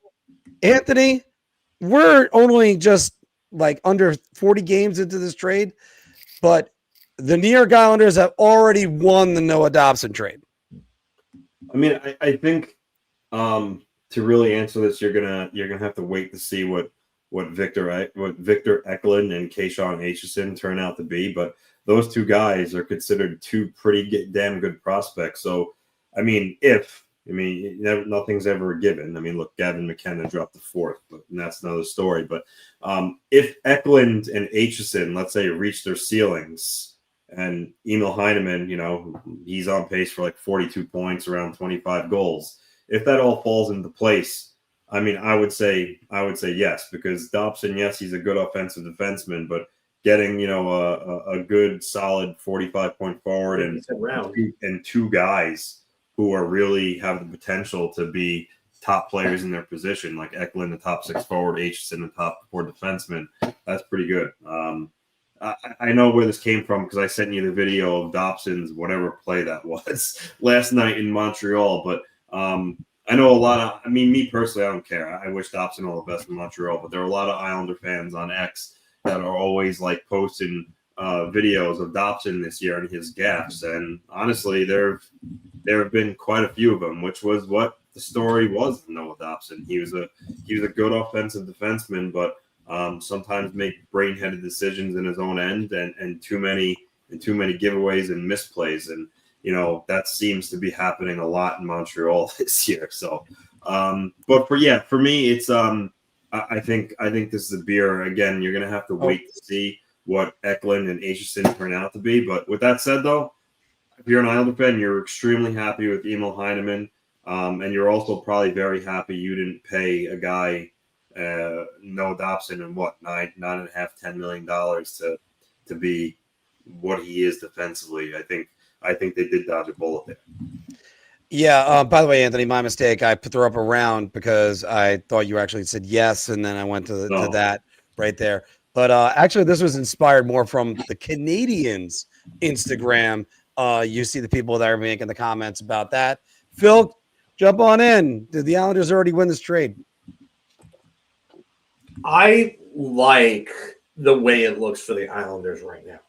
Anthony, we're only just like under 40 games into this trade, but the New York Islanders have already won the Noah Dobson trade. I mean, I think to really answer this, you're gonna have to wait to see what Victor Eklund and Keyshawn Aitchison turn out to be. But those two guys are considered two pretty damn good prospects. So, I mean, nothing's ever a given. I mean, look, Gavin McKenna dropped the 4th, but that's another story. But if Eklund and Aitchison, let's say, reach their ceilings, and Emil Heineman, he's on pace for like 42 points, around 25 goals. If that all falls into place, I mean, I would say yes, because Dobson, yes, he's a good offensive defenseman, but getting a good solid 45-point forward and two guys who are really have the potential to be top players in their position, like Eklund, the top 6 forward, Aitchison, the top 4 defenseman. That's pretty good. I know where this came from because I sent you the video of Dobson's whatever play that was last night in Montreal. But I know a lot of, I mean, me personally, I don't care. I wish Dobson all the best in Montreal, but there are a lot of Islander fans on X that are always like posting videos of Dobson this year and his gaffes. And honestly, there have been quite a few of them, which was what the story was of Noah Dobson. He was a good offensive defenseman, but sometimes make brain-headed decisions in his own end and too many giveaways and misplays. And, that seems to be happening a lot in Montreal this year. So, but for me, it's, I think this is a beer. Again, you're going to have to wait to see what Eklund and Aitchison turn out to be. But with that said, though, if you're an Islander fan, you're extremely happy with Emil Heineman. And you're also probably very happy you didn't pay a guy, Noah Dobson, and what, $9.5, $10 million to be what he is defensively. I think they did dodge a bullet there. Yeah. By the way, Anthony, my mistake. I threw up a round because I thought you actually said yes, and then I went to that right there. But actually, this was inspired more from the Canadiens' Instagram. You see the people that are making the comments about that. Phil, jump on in. Did the Islanders already win this trade? I like the way it looks for the Islanders right now,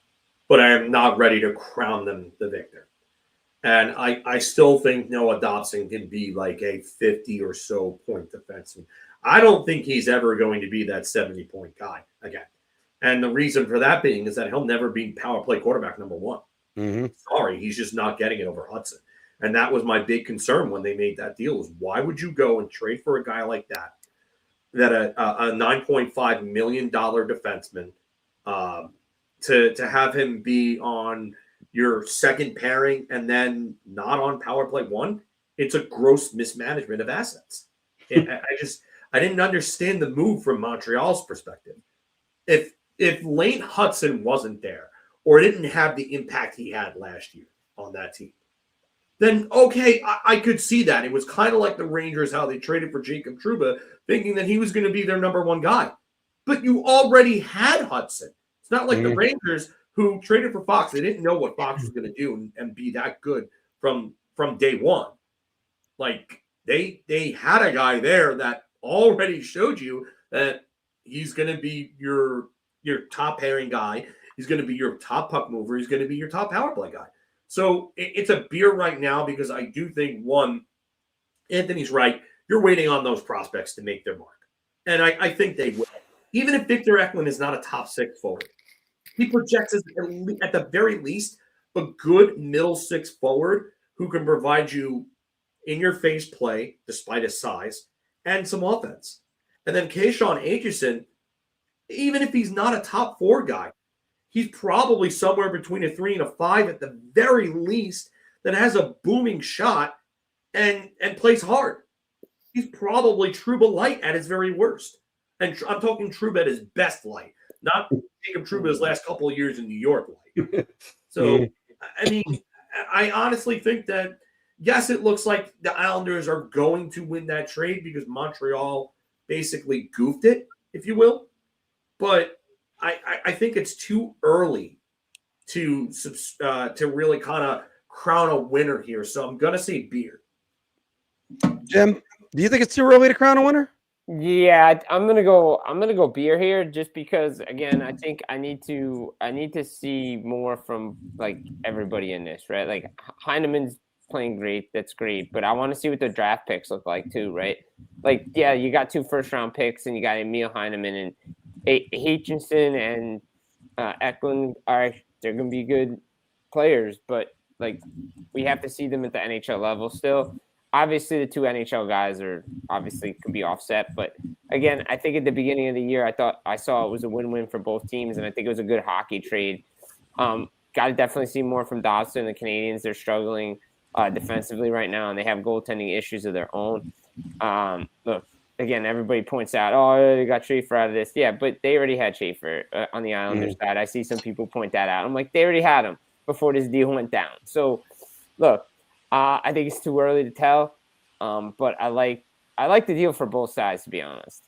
but I am not ready to crown them the victor. And I still think Noah Dobson can be like a 50 or so point defenseman. I don't think he's ever going to be that 70-point guy again. And the reason for that being is that he'll never be power play quarterback number 1. Mm-hmm. Sorry, he's just not getting it over Hudson. And that was my big concern when they made that deal is why would you go and trade for a guy like that a $9.5 million defenseman to have him be on your second pairing and then not on power play 1? It's a gross mismanagement of assets. I didn't understand the move from Montreal's perspective. If Lane Hudson wasn't there or didn't have the impact he had last year on that team, then okay, I could see that. It was kind of like the Rangers, how they traded for Jacob Trouba, thinking that he was going to be their number 1 guy. But you already had Hudson. It's not like the Rangers who traded for Fox. They didn't know what Fox was going to do and be that good from day one. Like they had a guy there that already showed you that he's going to be your top pairing guy. He's going to be your top puck mover. He's going to be your top power play guy. So it's a beer right now because I do think, one, Anthony's right. You're waiting on those prospects to make their mark. And I think they will. Even if Victor Eklund is not a top 6 forward, he projects as at the very least a good middle 6 forward who can provide you in-your-face play despite his size and some offense. And then Kayshawn Aitchison, even if he's not a top 4 guy, he's probably somewhere between a 3 and a 5 at the very least that has a booming shot and plays hard. He's probably Trouba light at his very worst. And I'm talking Trouba at his best light, not Jacob Trouba's last couple of years in New York light. So, I mean, I honestly think that, yes, it looks like the Islanders are going to win that trade because Montreal basically goofed it, if you will. But I think it's too early to really kind of crown a winner here. So I'm going to say beer. Jim, do you think it's too early to crown a winner? Yeah, I'm gonna go beer here just because, again, I think I need to see more from like everybody in this, right? Like Heineman's playing great, that's great, but I want to see what the draft picks look like too, right? Like, yeah, you got 2 first-round picks and you got Emil Heineman and Aitchison and Eklund. They're gonna be good players, but like we have to see them at the NHL level still. Obviously, the 2 NHL guys are obviously could be offset, but again, I think at the beginning of the year, I saw it was a win-win for both teams, and I think it was a good hockey trade. Got to definitely see more from Dobson. The Canadiens, they're struggling defensively right now, and they have goaltending issues of their own. Look, again, everybody points out, oh, they got Schaefer out of this. Yeah, but they already had Schaefer on the Islanders side. I see some people point that out. I'm like, they already had him before this deal went down. So, look, I think it's too early to tell, but I like I like the deal for both sides, to be honest.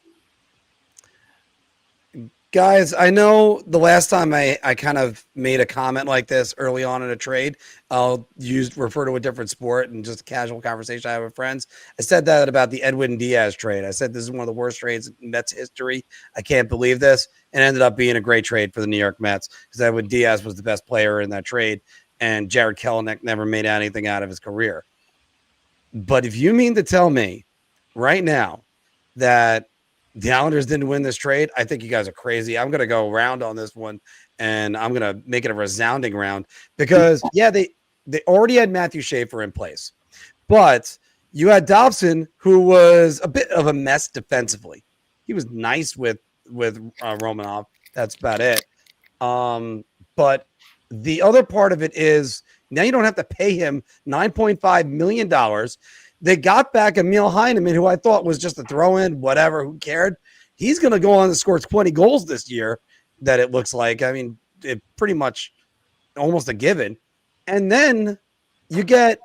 Guys, I know the last time I kind of made a comment like this early on in a trade, I'll refer to a different sport and just a casual conversation I have with friends. I said that about the Edwin Diaz trade. I said this is one of the worst trades in Mets history. I can't believe this. And ended up being a great trade for the New York Mets because Edwin Diaz was the best player in that trade. And Jared Kelenic never made anything out of his career. But if you mean to tell me right now that the Islanders didn't win this trade, I think you guys are crazy. I'm going to go round on this one, and I'm going to make it a resounding round because, yeah, they already had Matthew Schaefer in place. But you had Dobson, who was a bit of a mess defensively. He was nice with Romanov. That's about it. But the other part of it is now you don't have to pay him $9.5 million. They got back Emil Heineman, who I thought was just a throw-in, whatever, who cared? He's going to go on to score 20 goals this year, that it looks like. I mean, it pretty much almost a given. And then you get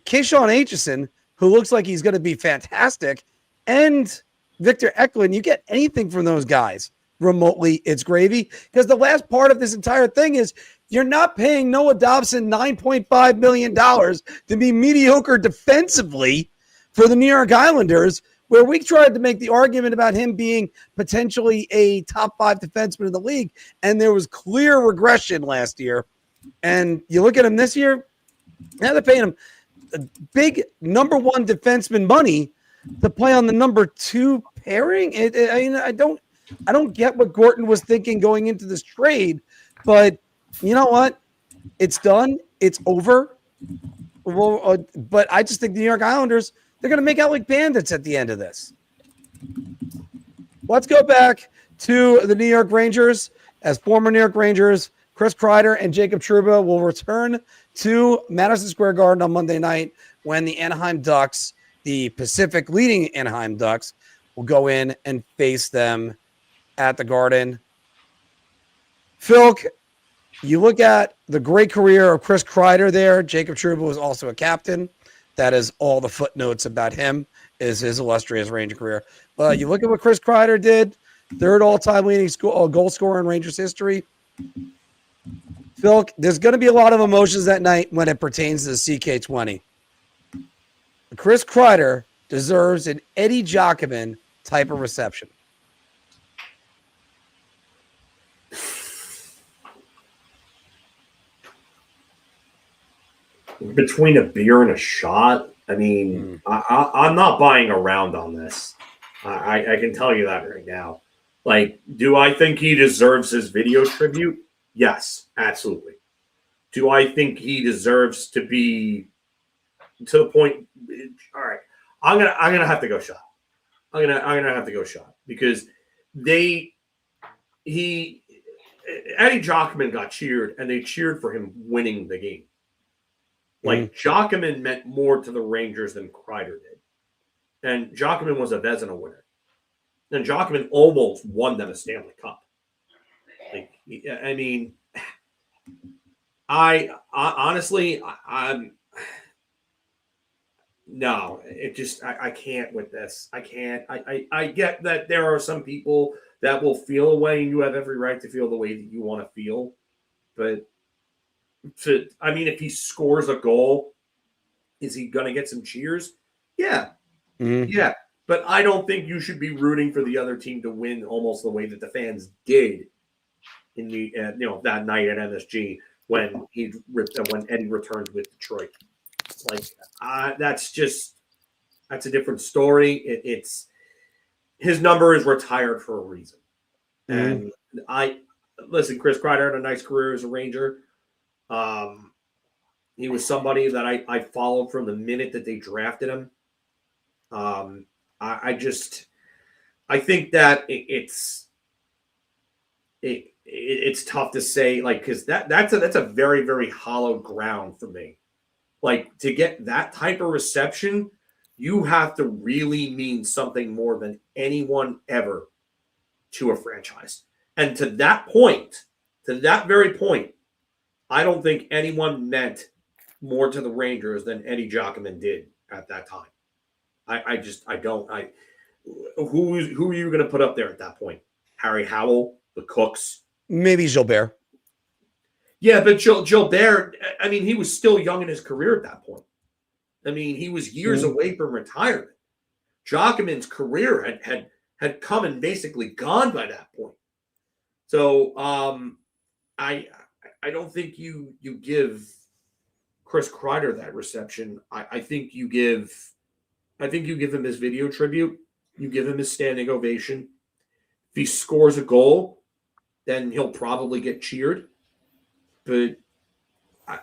Keyshawn Aitchison, who looks like he's going to be fantastic, and Victor Eklund. You get anything from those guys remotely, it's gravy. Because the last part of this entire thing is you're not paying Noah Dobson $9.5 million to be mediocre defensively for the New York Islanders, where we tried to make the argument about him being potentially a top 5 defenseman in the league, and there was clear regression last year. And you look at him this year, now they're paying him a big number 1 defenseman money to play on the number 2 pairing. I don't get what Gorton was thinking going into this trade, but you know what? It's done. It's over. Well, but I just think the New York Islanders, they're going to make out like bandits at the end of this. Let's go back to the New York Rangers. As former New York Rangers, Chris Kreider and Jacob Trouba will return to Madison Square Garden on Monday night when the Anaheim Ducks, the Pacific leading Anaheim Ducks, will go in and face them at the Garden. Filk, you look at the great career of Chris Kreider there. Jacob Trouba was also a captain. That is all the footnotes about him, is his illustrious Ranger career. But you look at what Chris Kreider did, third all-time leading goal scorer in Rangers history. Filk, there's going to be a lot of emotions that night when it pertains to the CK20. Chris Kreider deserves an Eddie Giacomin type of reception. Between a beer and a shot, I mean, I'm not buying around on this. I can tell you that right now. Like, do I think he deserves his video tribute? Yes, absolutely. Do I think he deserves to be to the point? All right, I'm gonna have to go shot. I'm gonna have to go shot because Eddie Giacomin got cheered and they cheered for him winning the game. Like, Giacomin meant more to the Rangers than Kreider did. And Giacomin was a Vezina winner. And Giacomin almost won them a Stanley Cup. Like, I mean, I honestly, no, it just, I can't with this. I can't. I get that there are some people that will feel a way, and you have every right to feel the way that you want to feel. But if he scores a goal, is he going to get some cheers? Yeah. Yeah. But I don't think you should be rooting for the other team to win almost the way that the fans did in the that night at MSG when Eddie returned with Detroit. Like, that's a different story. It's his number is retired for a reason. And Chris Kreider had a nice career as a Ranger. He was somebody that I followed from the minute that they drafted him. I think that it's tough to say, like, because that's a very, very hollow ground for me. Like, to get that type of reception, you have to really mean something more than anyone ever to a franchise. And to that very point, I don't think anyone meant more to the Rangers than Eddie Giacomin did at that time. I don't. Who are you going to put up there at that point? Harry Howell, the Cooks, maybe Gilbert. Yeah, but Gilbert, I mean, he was still young in his career at that point. I mean, he was years away from retirement. Giacomin's career had come and basically gone by that point. So I don't think you give Chris Kreider that reception. I think you give him his video tribute. You give him his standing ovation. If he scores a goal, then he'll probably get cheered. But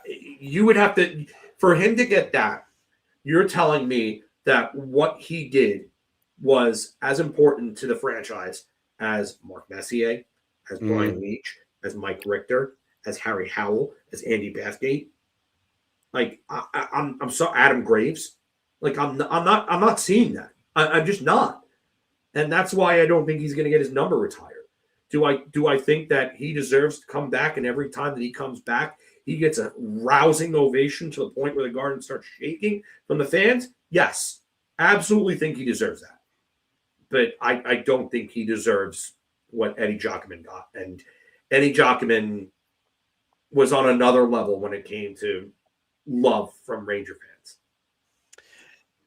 you would have to, for him to get that, you're telling me that what he did was as important to the franchise as Mark Messier, as Brian Leach, as Mike Richter, as Harry Howell, as Andy Bathgate. Like I'm so Adam Graves. Like I'm not seeing that. I'm just not. And that's why I don't think he's going to get his number retired. Do I think that he deserves to come back, and every time that he comes back, he gets a rousing ovation to the point where the Garden starts shaking from the fans? Yes, absolutely think he deserves that. But I don't think he deserves what Eddie Giacomin got. And Eddie Giacomin was on another level when it came to love from Ranger fans.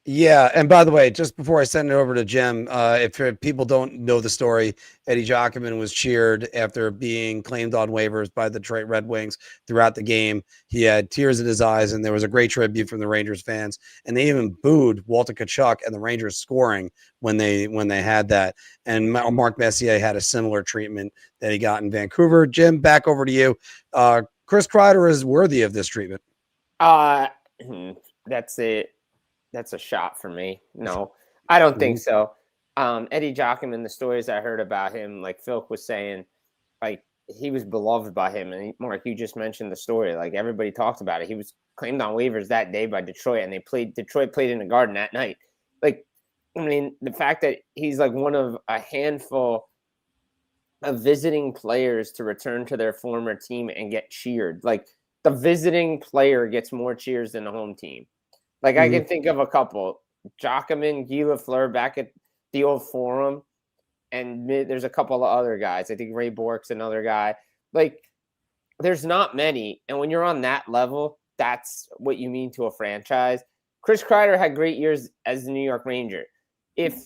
Yeah, and by the way, just before I send it over to Jim, if people don't know the story, Eddie Giacomin was cheered after being claimed on waivers by the Detroit Red Wings throughout the game. He had tears in his eyes, and there was a great tribute from the Rangers fans, and they even booed Walter Tkachuk and the Rangers scoring when they had that. And Mark Messier had a similar treatment that he got in Vancouver. Jim, back over to you. Chris Kreider is worthy of this treatment. That's a shot for me. No, I don't think so. Eddie Giacomin, the stories I heard about him, like Filk was saying, like he was beloved by him. And Mark, you just mentioned the story. Like everybody talked about it. He was claimed on waivers that day by Detroit, and Detroit played in the Garden that night. Like, I mean, the fact that he's like one of a handful of visiting players to return to their former team and get cheered. Like the visiting player gets more cheers than the home team. Like, I can think of a couple. Giacomin, Guy Lafleur back at the old Forum, and there's a couple of other guys. I think Ray Bork's another guy. Like, there's not many. And when you're on that level, that's what you mean to a franchise. Chris Kreider had great years as the New York Ranger. If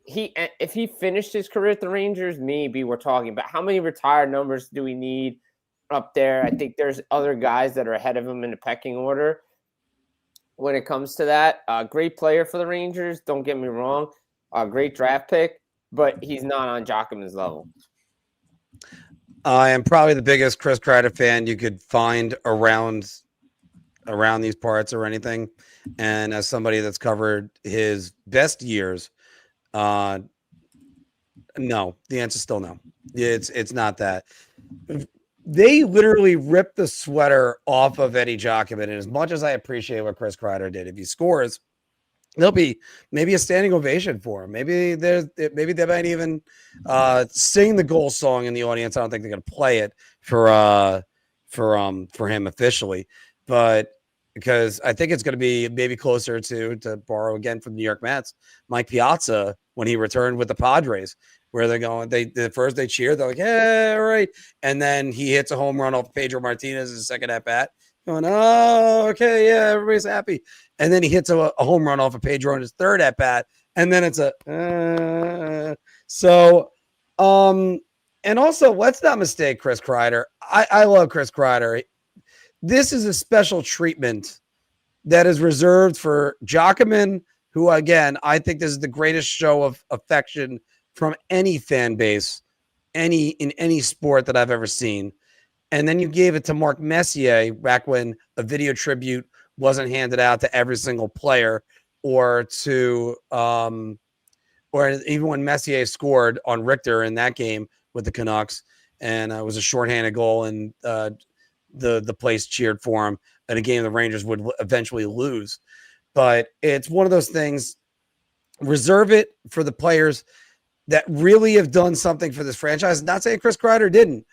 he finished his career at the Rangers, maybe we're talking. But how many retired numbers do we need up there? I think there's other guys that are ahead of him in the pecking order. When it comes to that, great player for the Rangers. Don't get me wrong, great draft pick, but he's not on Giacomin's level. I am probably the biggest Chris Kreider fan you could find around these parts or anything. And as somebody that's covered his best years, no, the answer is still no. It's not that. They literally ripped the sweater off of Eddie Giacomin. And as much as I appreciate what Chris Kreider did, if he scores, there'll be maybe a standing ovation for him. Maybe they might even sing the goal song in the audience. I don't think they're going to play it for him officially, but because I think it's going to be maybe closer to borrow again from New York Mets, Mike Piazza when he returned with the Padres. Where they're going, first they cheer, they're like, yeah, all right. And then he hits a home run off Pedro Martinez's second at bat, going, oh, okay, yeah, everybody's happy. And then he hits a home run off of Pedro in his third at bat, and then it's and also let's not mistake Chris Kreider. I love Chris Kreider. This is a special treatment that is reserved for Giacomin, who again, I think this is the greatest show of affection from any fan base, in any sport that I've ever seen. And then you gave it to Mark Messier back when a video tribute wasn't handed out to every single player, or even when Messier scored on Richter in that game with the Canucks, and it was a shorthanded goal, and the place cheered for him in a game the Rangers would eventually lose. But it's one of those things, reserve it for the players that really have done something for this franchise. Not saying Chris Kreider didn't,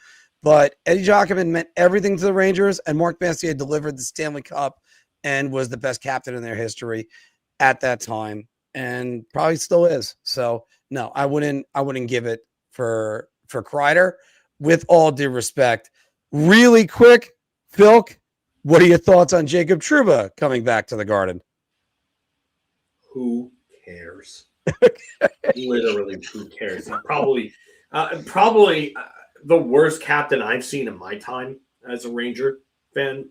but Eddie Giacomin meant everything to the Rangers, and Mark Messier delivered the Stanley Cup and was the best captain in their history at that time. and probably still is. So no, I wouldn't give it for Kreider, with all due respect. Really quick, Filk, what are your thoughts on Jacob Trouba coming back to the Garden? Who cares? Literally, who cares? Probably the worst captain I've seen in my time as a Ranger fan.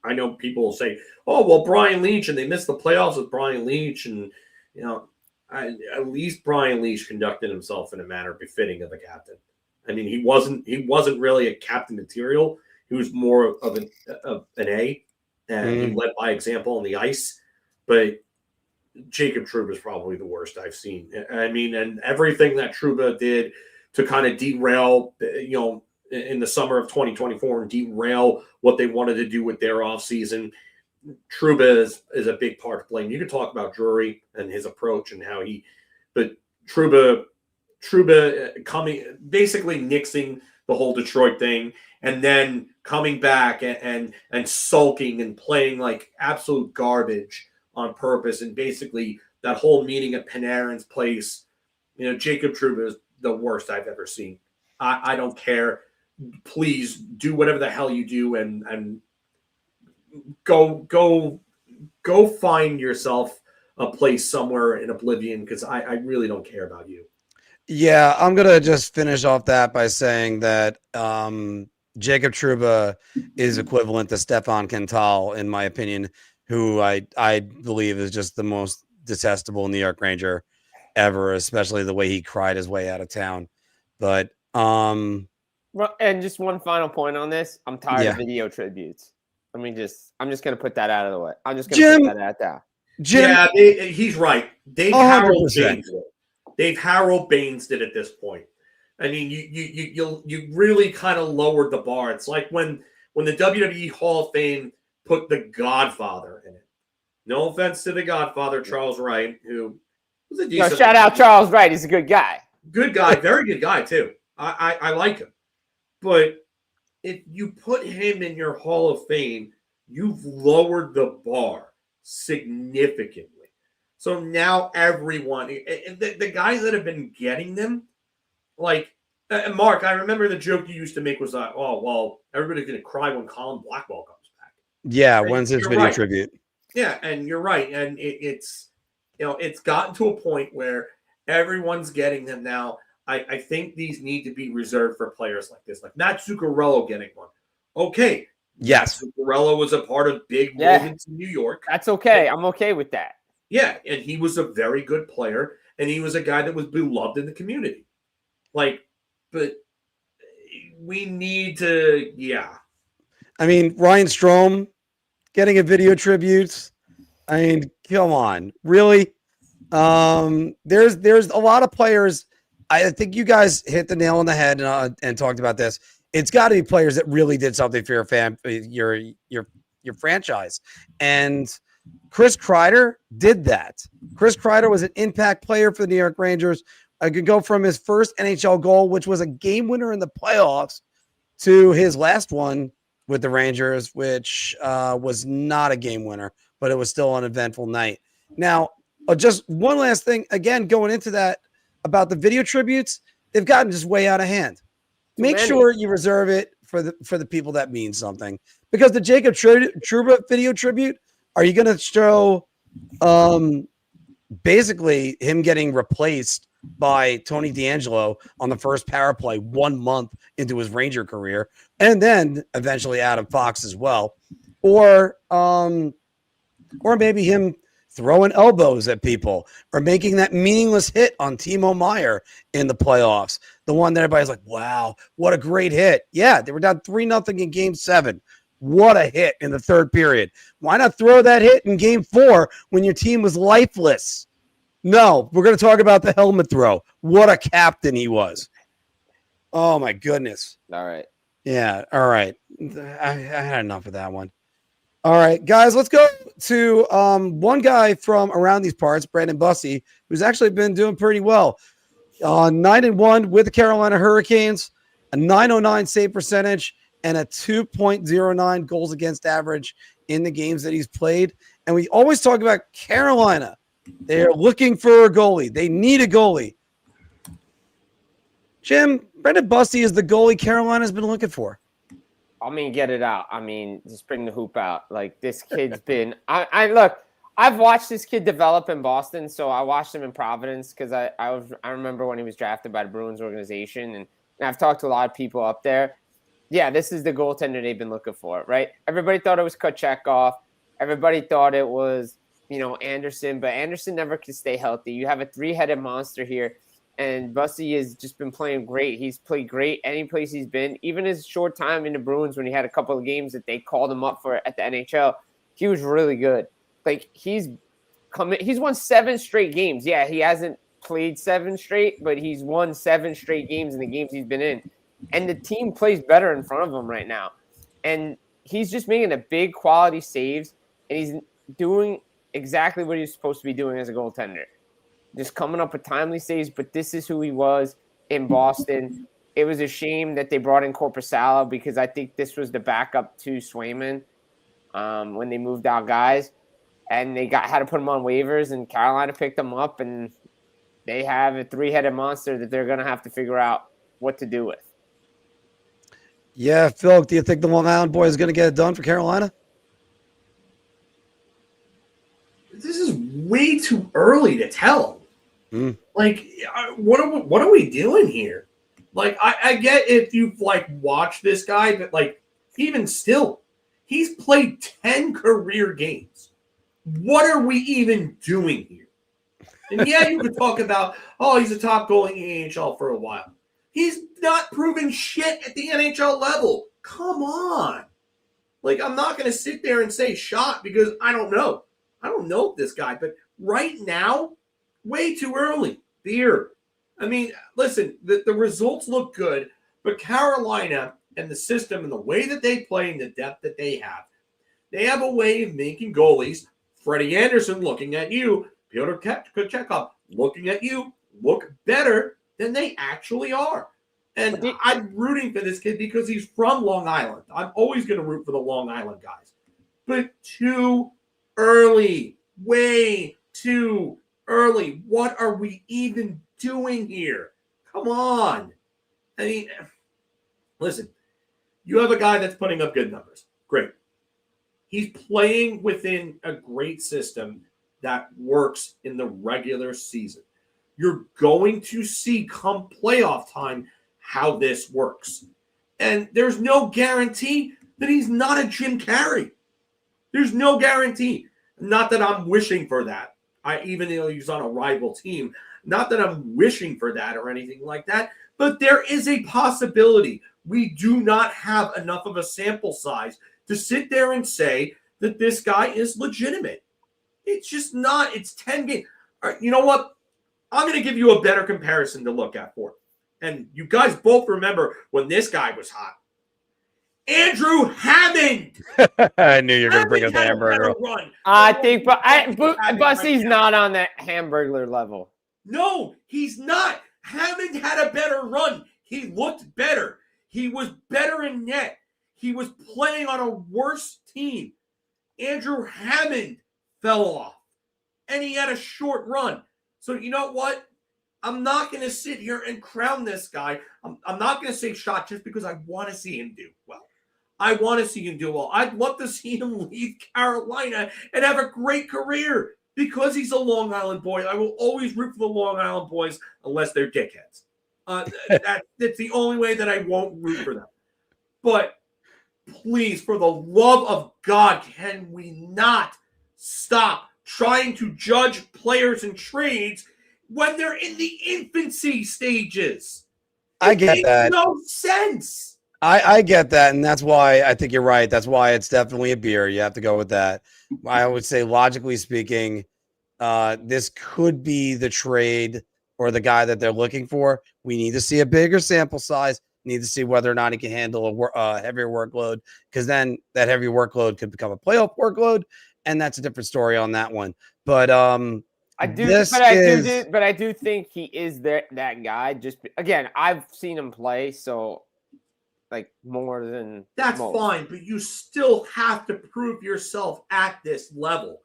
I know people will say, "Oh, well, Brian Leetch," and they missed the playoffs with Brian Leetch, and at least Brian Leetch conducted himself in a manner befitting of a captain. I mean, he wasn't really a captain material. He was more of an A, and he led by example on the ice. But Jacob Trouba is probably the worst I've seen. I mean, and everything that Trouba did to kind of derail, in the summer of 2024 and derail what they wanted to do with their offseason, Trouba is a big part of blame. You could talk about Drury and his approach and how but Trouba coming, basically nixing the whole Detroit thing, and then coming back and sulking and playing like absolute garbage on purpose, and basically that whole meeting at Panarin's place. Jacob Trouba is the worst I've ever seen. I don't care. Please do whatever the hell you do and go find yourself a place somewhere in oblivion, because I really don't care about you. Yeah, I'm going to just finish off that by saying that Jacob Trouba is equivalent to Stefan Quintal, in my opinion, who I believe is just the most detestable New York Ranger ever, especially the way he cried his way out of town. But and just one final point on this. I'm tired of video tributes. I'm just going to put that out of the way. I'm just going to put that out there. Jim, yeah, he's right. Dave Harold Baines did at this point. I mean, you really kind of lowered the bar. It's like when the WWE Hall of Fame put The Godfather in it. No offense to The Godfather, Charles Wright, who was a decent. Shout out Charles Wright. He's a good guy. Good guy, very good guy too. I like him. But if you put him in your Hall of Fame, you've lowered the bar significantly. So now everyone, the guys that have been getting them, like Mark, I remember the joke you used to make was that, oh, well, everybody's going to cry when Colin Blackwell comes back. Yeah, when's his video tribute? Yeah, and you're right. And it's gotten to a point where everyone's getting them now. I think these need to be reserved for players like this, like Matt Zuccarello getting one. Okay. Yes. Zuccarello was a part of big moments in New York. That's okay. I'm okay with that. Yeah, and he was a very good player, and he was a guy that was beloved in the community. But we need to, I mean, Ryan Strome getting a video tribute. I mean, come on, really? There's a lot of players. I think you guys hit the nail on the head and talked about this. It's got to be players that really did something for your franchise, and Chris Kreider did that. Chris Kreider was an impact player for the New York Rangers. I could go from his first NHL goal, which was a game winner in the playoffs, to his last one with the Rangers, which was not a game winner, but it was still an eventful night. Now, just one last thing, again, going into that about the video tributes, they've gotten just way out of hand. Make sure you reserve it for the people that mean something, because the Jacob Trouba video tribute, are you going to show basically him getting replaced by Tony DeAngelo on the first power play 1 month into his Ranger career, and then eventually Adam Fox as well, or maybe him throwing elbows at people or making that meaningless hit on Timo Meier in the playoffs, the one that everybody's like, wow, what a great hit. Yeah, they were down 3-0 in Game 7. What a hit in the third period. Why not throw that hit in Game 4 when your team was lifeless? No, we're going to talk about the helmet throw. What a captain he was. Oh, my goodness. All right. Yeah, all right. I had enough of that one. All right, guys, let's go to one guy from around these parts, Brandon Bussi, who's actually been doing pretty well. 9-1 with the Carolina Hurricanes, a .909 save percentage, and a 2.09 goals against average in the games that he's played. And we always talk about Carolina They're looking for a goalie. They need a goalie. Jim, Brendan Bussi is the goalie Carolina's been looking for. I mean, get it out. I mean, just bring the hoop out. Like, this kid's been I look, I've watched this kid develop in Boston, so I watched him in Providence because I remember when he was drafted by the Bruins organization, and I've talked to a lot of people up there. Yeah, this is the goaltender they've been looking for, right? Everybody thought it was Tkachuk. Everybody thought it was, Anderson, but Anderson never could stay healthy. You have a three-headed monster here, and Bussi has just been playing great. He's played great any place he's been. Even his short time in the Bruins when he had a couple of games that they called him up for at the NHL, he was really good. Like, he's won 7 straight games. Yeah, he hasn't played 7 straight, but he's won 7 straight games in the games he's been in. And the team plays better in front of him right now. And he's just making a big quality saves, and he's doing exactly what he's supposed to be doing as a goaltender. Just coming up with timely saves, but this is who he was in Boston. It was a shame that they brought in Korpisalo because I think this was the backup to Swayman when they moved out guys. And they had to put him on waivers, and Carolina picked him up, and they have a 3-headed monster that they're going to have to figure out what to do with. Yeah, Phil, do you think the Long Island boy is going to get it done for Carolina? This is way too early to tell. Like, what are we doing here? Like, I get if you've watched this guy, but even still, he's played 10 career games. What are we even doing here? And yeah, you could talk about, he's a top goalie in the NHL for a while. He's not proving shit at the NHL level. Come on. I'm not going to sit there and say shot because I don't know. I don't know this guy, but right now, way too early. Beer. I mean, listen, the results look good, but Carolina and the system and the way that they play and the depth that they have a way of making goalies, Freddie Anderson looking at you, Pyotr Tkachuk looking at you, look better than they actually are. And I'm rooting for this kid because he's from Long Island. I'm always going to root for the Long Island guys. But too early. Way too early. What are we even doing here? Come on. I mean, listen, you have a guy that's putting up good numbers. Great. He's playing within a great system that works in the regular season. You're going to see come playoff time how this works. And there's no guarantee that he's not a Jim Carrey. There's no guarantee. Not that I'm wishing for that. Even though he's on a rival team, not that I'm wishing for that or anything like that, but there is a possibility. We do not have enough of a sample size to sit there and say that this guy is legitimate. It's just not. It's 10 games. All right, you know what? I'm going to give you a better comparison to look at for it. And you guys both remember when this guy was hot. Andrew Hammond. I knew you were going to bring up the hamburger. I think, but Bussi's not on that hamburger level. No, he's not. Hammond had a better run. He looked better. He was better in net. He was playing on a worse team. Andrew Hammond fell off, and he had a short run. So you know what? I'm not going to sit here and crown this guy. I'm not going to say shot just because I want to see him do well. I want to see him do well. I'd love to see him leave Carolina and have a great career because he's a Long Island boy. I will always root for the Long Island boys unless they're dickheads. That's the only way that I won't root for them. But please, for the love of God, can we not stop trying to judge players and trades when they're in the infancy stages? I get that. No sense. I get that, and that's why I think you're right. That's why it's definitely a beer. You have to go with that. I would say, logically speaking, this could be the trade or the guy that they're looking for. We need to see a bigger sample size. Need to see whether or not he can handle a heavier workload, because then that heavy workload could become a playoff workload, and that's a different story on that one. But I do think he is that guy. Just again, I've seen him play, so more than that's most. Fine, but you still have to prove yourself at this level.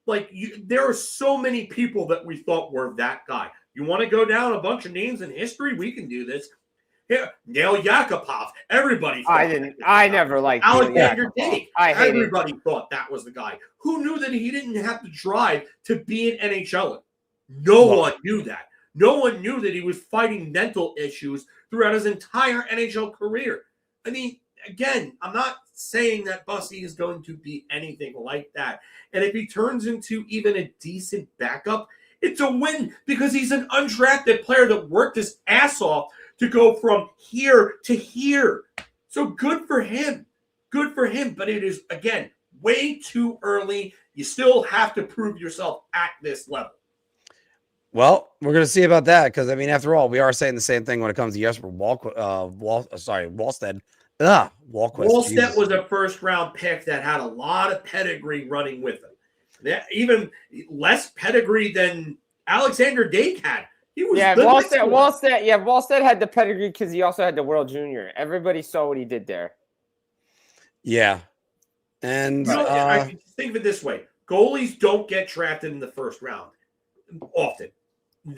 there are so many people that we thought were that guy. You want to go down a bunch of names in history? We can do this. Here, Nail Yakupov. Everybody thought I never liked Alexander Dake. Everybody Everybody thought that was the guy. Who knew that he didn't have to drive to be an NHLer? No one knew that. No one knew that he was fighting mental issues throughout his entire NHL career. I mean, again, I'm not saying that Bussi is going to be anything like that. And if he turns into even a decent backup, it's a win because he's an undrafted player that worked his ass off to go from here to here. So good for him. Good for him. But it is, again, way too early. You still have to prove yourself at this level. Well, we're going to see about that because, I mean, after all, we are saying the same thing when it comes to Jesper Wallstedt. Wallstedt was a first-round pick that had a lot of pedigree running with him. That even less pedigree than Alexander Dake had. He was Wallstedt had the pedigree because he also had the World Junior. Everybody saw what he did there. Yeah. And I think of it this way. Goalies don't get drafted in the first round often. I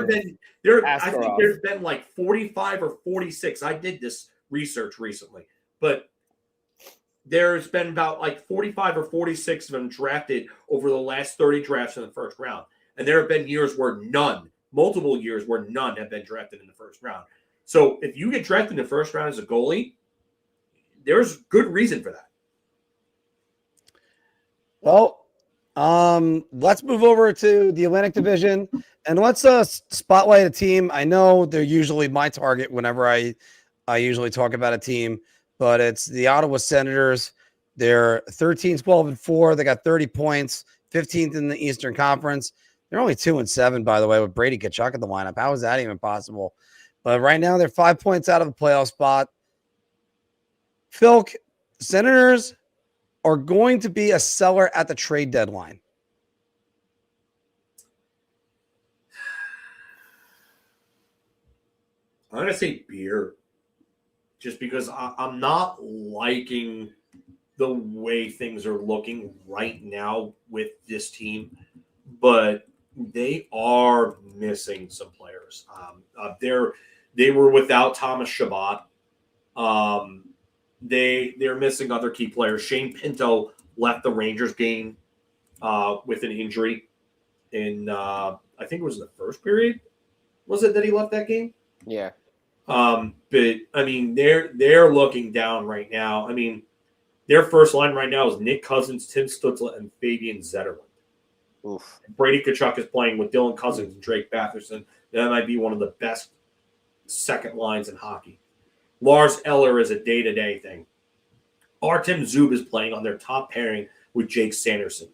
think there's been like 45 or 46. I did this research recently, but there's been about like 45 or 46 of them drafted over the last 30 drafts in the first round. And there have been years where multiple years where none have been drafted in the first round. So if you get drafted in the first round as a goalie, there's good reason for that. Well, let's move over to the Atlantic Division and let's spotlight a team. I know they're usually my target whenever I usually talk about a team, but it's the Ottawa Senators. They're 13-12-4. They got 30 points, 15th in the Eastern Conference. They're only 2-7, by the way, with Brady Tkachuk in the lineup. How is that even possible? But right now they're 5 points out of the playoff spot. Filk, Senators are going to be a seller at the trade deadline. I'm going to say beer, just because I'm not liking the way things are looking right now with this team, but they are missing some players. They were without Thomas Chabot. They're missing other key players. Shane Pinto left the Rangers game with an injury in I think it was in the first period. Was it that he left that game? Yeah. But I mean, they're looking down right now. I mean, their first line right now is Nick Cousins, Tim Stützle, and Fabian Zetterlund. Oof. Brady Tkachuk is playing with Dylan Cousins and Drake Batherson. That might be one of the best second lines in hockey. Lars Eller is a day-to-day thing. Artem Zub is playing on their top pairing with Jake Sanderson.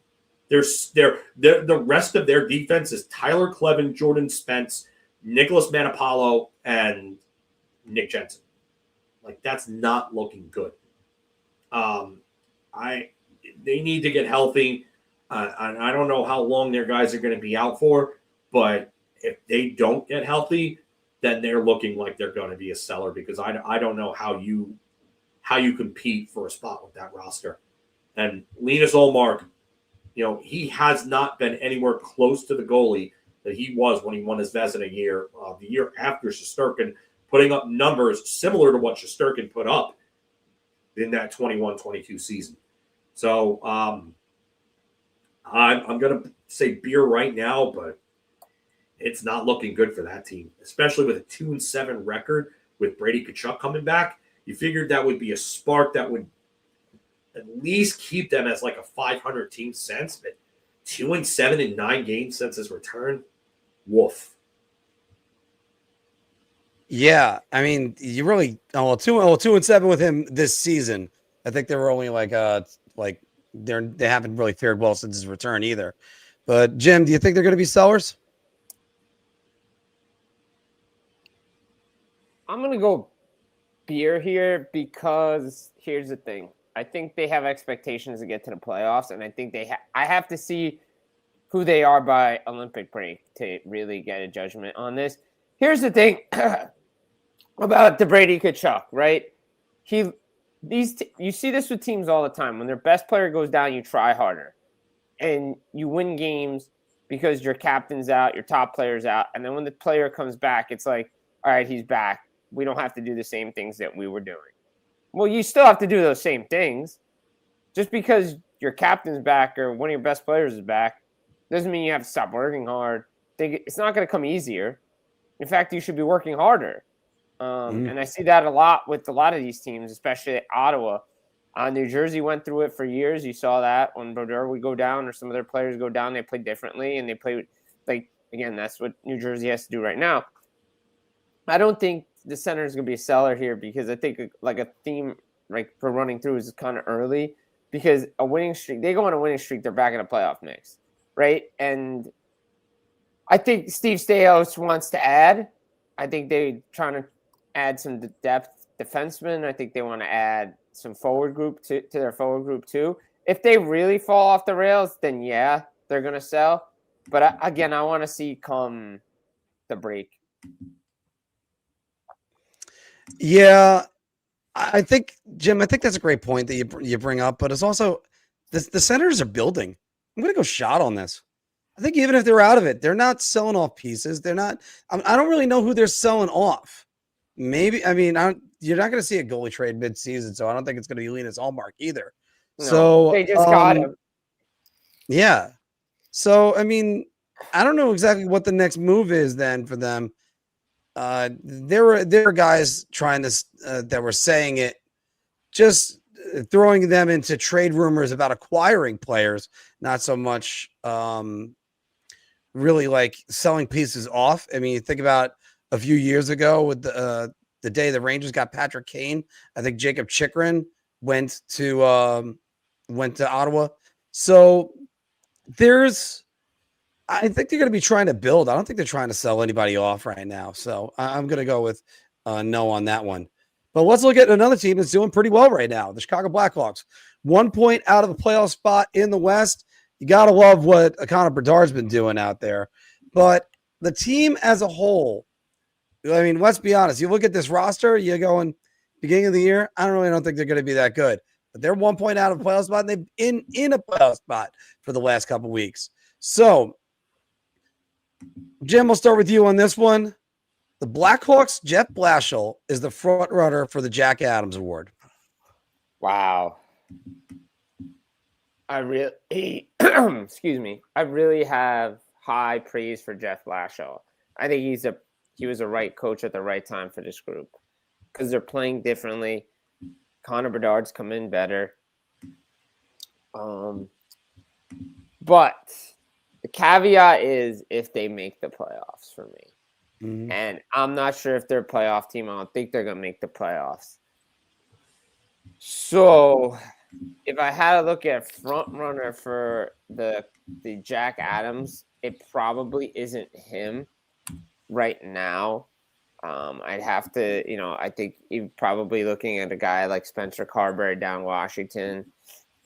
The rest of their defense is Tyler Kleven, Jordan Spence, Nicholas Manapalo, and Nick Jensen. Like, that's not looking good. They need to get healthy. I don't know how long their guys are going to be out for, but if they don't get healthy, then they're looking like they're going to be a seller because I don't know how you compete for a spot with that roster. And Linus Ullmark, he has not been anywhere close to the goalie that he was when he won his Vezina the year after Shesterkin, putting up numbers similar to what Shesterkin put up in that 21-22 season. So I'm going to say beer right now, but it's not looking good for that team, especially with a 2-7 record with Brady Tkachuk coming back. You figured that would be a spark that would at least keep them as like a 500 team sense, but 2-7 in 9 games since his return, woof. Yeah, I mean, you really 2-7 with him this season. I think they were only they haven't really fared well since his return either. But Jim, do you think they're going to be sellers? I'm going to go beer here because here's the thing. I think they have expectations to get to the playoffs, and I think I have to see who they are by Olympic break to really get a judgment on this. Here's the thing about the Brady Tkachuk, right? You see this with teams all the time. When their best player goes down, you try harder. and you win games because your captain's out, your top player's out, and then when the player comes back, it's like, all right, he's back. We don't have to do the same things that we were doing. Well, you still have to do those same things. Just because your captain's back or one of your best players is back doesn't mean you have to stop working hard. It's not going to come easier. In fact, you should be working harder. And I see that a lot with a lot of these teams, especially Ottawa. New Jersey went through it for years. You saw that when Brodeur would go down or some of their players go down, they play differently, and they play again, that's what New Jersey has to do right now. I don't think the center is going to be a seller here because I think like a theme for running through is kind of early because a winning streak, they go on a winning streak, they're back in a playoff mix, right? And I think Steve Staios wants to add. I think they're trying to add some depth defensemen. I think they want to add some forward group to their forward group too. If they really fall off the rails, then yeah, they're going to sell. But again, I want to see come the break. Yeah, I think, Jim, I think that's a great point that you bring up, but it's also the Senators are building. I'm going to go shot on this. I think even if they're out of it, they're not selling off pieces. They're not. I don't really know who they're selling off. Maybe, I mean, you're not going to see a goalie trade mid-season, so I don't think it's going to be Linus Allmark either. No, so they just got him. Yeah. So, I mean, I don't know exactly what the next move is then for them. There were guys trying to that were saying it, just throwing them into trade rumors about acquiring players, not so much really like selling pieces off. I mean, you think about a few years ago with the day the Rangers got Patrick Kane. I think Jacob Chikrin went to Ottawa. So I think they're going to be trying to build. I don't think they're trying to sell anybody off right now. So I'm going to go with no on that one. But let's look at another team that's doing pretty well right now, the Chicago Blackhawks. 1 point out of the playoff spot in the West. You got to love what Connor Bedard's been doing out there. But the team as a whole, I mean, let's be honest. You look at this roster, you're going beginning of the year, I don't think they're going to be that good. But they're 1 point out of the playoff spot, and they've been in a playoff spot for the last couple of weeks. So, Jim, we'll start with you on this one. The Blackhawks, Jeff Blashill, is the front runner for the Jack Adams Award. Wow. I really, excuse me. I really have high praise for Jeff Blashill. I think he was a right coach at the right time for this group because they're playing differently. Connor Bedard's come in better. But the caveat is if they make the playoffs for me. Mm-hmm. And I'm not sure if they're a playoff team. I don't think they're going to make the playoffs. So if I had to look at front runner for the Jack Adams, it probably isn't him right now. I'd have to, I think you're probably looking at a guy like Spencer Carberry down Washington,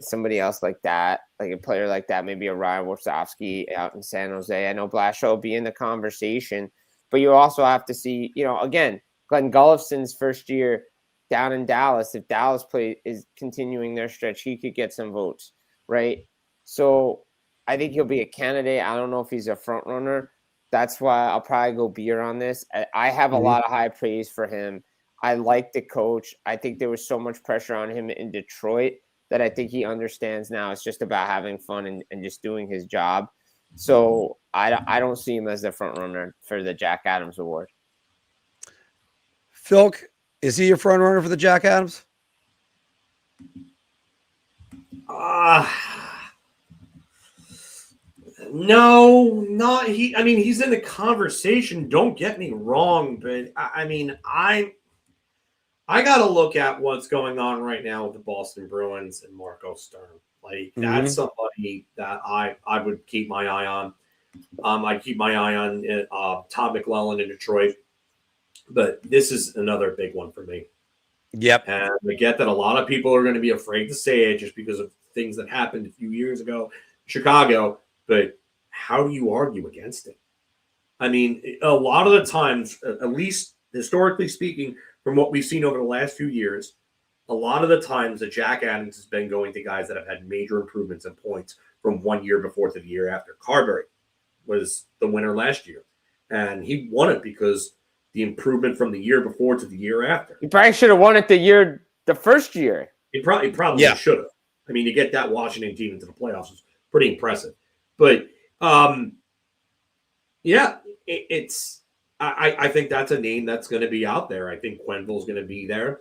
somebody else like that, like a player like that, maybe a Ryan Wolfsowski out in San Jose. I know Blashill will be in the conversation, but you also have to see, again, Glenn Gullifson's first year down in Dallas. If Dallas is continuing their stretch, he could get some votes, right? So I think he'll be a candidate. I don't know if he's a front runner. That's why I'll probably go beer on this. I have a lot of high praise for him. I like the coach. I think there was so much pressure on him in Detroit that I think he understands now. It's just about having fun and just doing his job. So I don't see him as the front runner for the Jack Adams Award. Filk, is he your front runner for the Jack Adams? No, not he. I mean, he's in the conversation. Don't get me wrong, but I got to look at what's going on right now with the Boston Bruins and Marco Sturm. Like that's somebody that I would keep my eye on. I'd keep my eye on Todd McClellan in Detroit, but this is another big one for me. Yep. And I get that a lot of people are going to be afraid to say it just because of things that happened a few years ago in Chicago. But how do you argue against it? I mean, a lot of the times, at least historically speaking, from what we've seen over the last few years, a lot of the times that Jack Adams has been going to guys that have had major improvements in points from 1 year before to the year after. Carberry was the winner last year, and he won it because the improvement from the year before to the year after. He probably should have won it the first year. He probably should have. I mean, to get that Washington team into the playoffs was pretty impressive. But I think that's a name that's going to be out there. I think Quenneville's going to be there.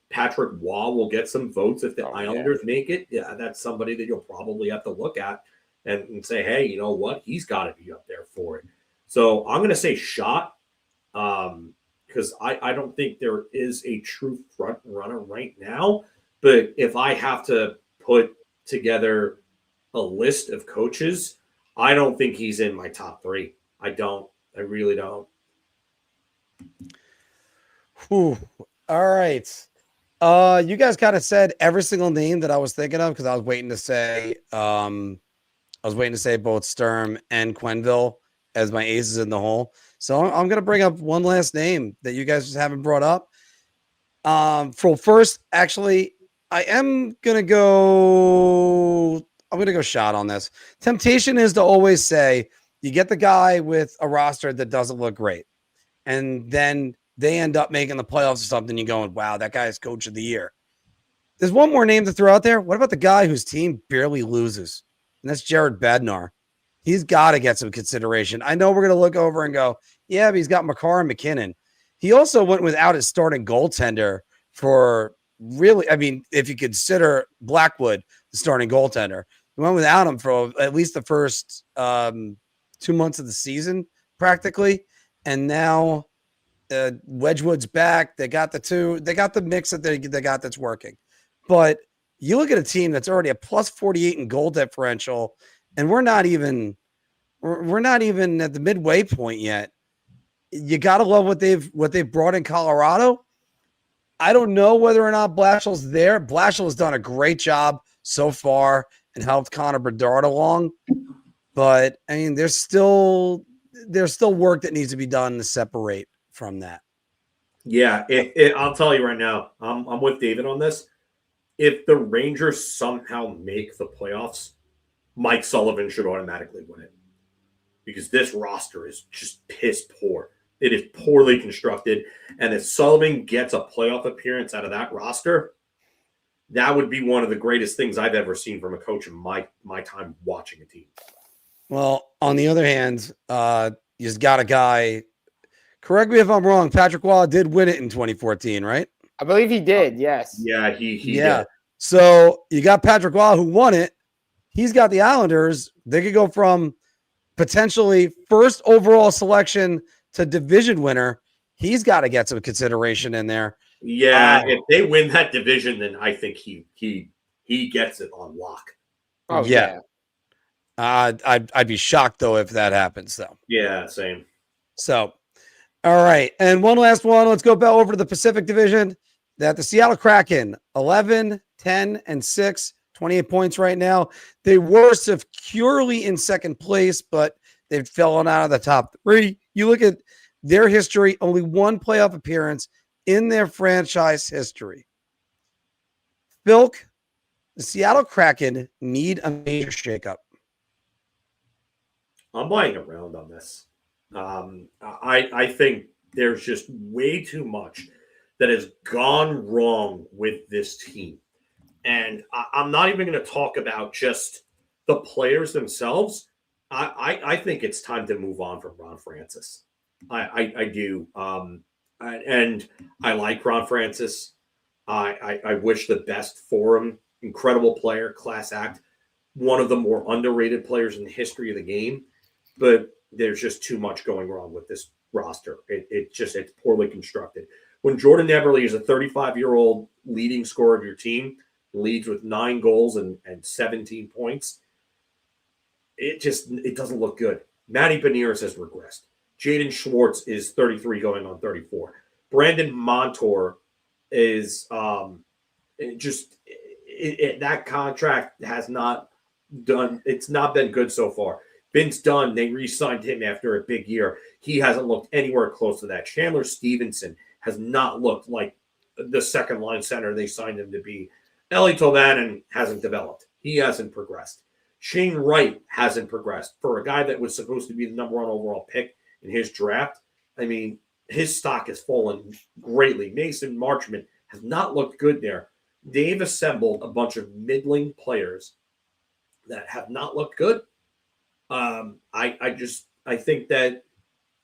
Patrick Waugh will get some votes if the Islanders make it. Yeah, that's somebody that you'll probably have to look at and say, hey, you know what? He's got to be up there for it. So I'm going to say Shot because I don't think there is a true front runner right now. But if I have to put together a list of coaches, I don't think he's in my top 3. I don't. I really don't. Whew. All right. You guys kind of said every single name that I was thinking of because I was waiting to say both Sturm and Quenneville as my aces in the hole. So I'm going to bring up one last name that you guys just haven't brought up. For first, actually, I'm going to go Shot on this. Temptation is to always say you get the guy with a roster that doesn't look great, and then they end up making the playoffs or something. You're going, wow, that guy is coach of the year. There's one more name to throw out there. What about the guy whose team barely loses? And that's Jared Bednar. He's got to get some consideration. I know we're going to look over and go, yeah, but he's got Makar and McKinnon. He also went without his starting goaltender for really, I mean, if you consider Blackwood the starting goaltender, he went without him for at least the first 2 months of the season, practically. And now Wedgwood's back. They got the mix that they got that's working. But you look at a team that's already a plus 48 in goal differential, and we're not even at the midway point yet. You got to love what they've brought in Colorado. I don't know whether or not Blashill's there. Blashill has done a great job so far and helped Connor Bedard along. But I mean, there's still work that needs to be done to separate from that. Yeah, I'll tell you right now, I'm with David on this. If the Rangers somehow make the playoffs, Mike Sullivan should automatically win it because this roster is just piss poor. It is poorly constructed, and if Sullivan gets a playoff appearance out of that roster, that would be one of the greatest things I've ever seen from a coach in my time watching a team. Well, on the other hand, you've got a guy. Correct me if I'm wrong. Patrick Waugh did win it in 2014, right? I believe he did. Yes. Yeah, he did. So you got Patrick Waugh who won it. He's got the Islanders. They could go from potentially first overall selection to division winner. He's got to get some consideration in there. Yeah, if they win that division, then I think he gets it on lock. Oh yeah. I'd be shocked though if that happens though. Yeah, same. So, all right, and one last one. Let's go back over to the Pacific Division. That the Seattle Kraken 11, 10, and 6, 28 points right now. They were securely in second place, but they've fallen out of the top 3. You look at their history, only one playoff appearance in their franchise history. Filk, the Seattle Kraken need a major shakeup. I'm buying around on this. I think there's just way too much that has gone wrong with this team. And I'm not even going to talk about just the players themselves. I think it's time to move on from Ron Francis. I do. And I like Ron Francis. I wish the best for him. Incredible player, class act. One of the more underrated players in the history of the game. But there's just too much going wrong with this roster. It's poorly constructed. When Jordan Eberle is a 35-year-old leading scorer of your team, leads with 9 goals and 17 points, it doesn't look good. Matty Beniers has regressed. Jaden Schwartz is 33 going on 34. Brandon Montour is that contract has not done. It's not been good so far. Vince Dunn, they re-signed him after a big year. He hasn't looked anywhere close to that. Chandler Stevenson has not looked like the second line center they signed him to be. Ellie Tolvanen hasn't developed. He hasn't progressed. Shane Wright hasn't progressed. For a guy that was supposed to be the number 1 overall pick in his draft, I mean, his stock has fallen greatly. Mason Marchand has not looked good there. They've assembled a bunch of middling players that have not looked good. I think that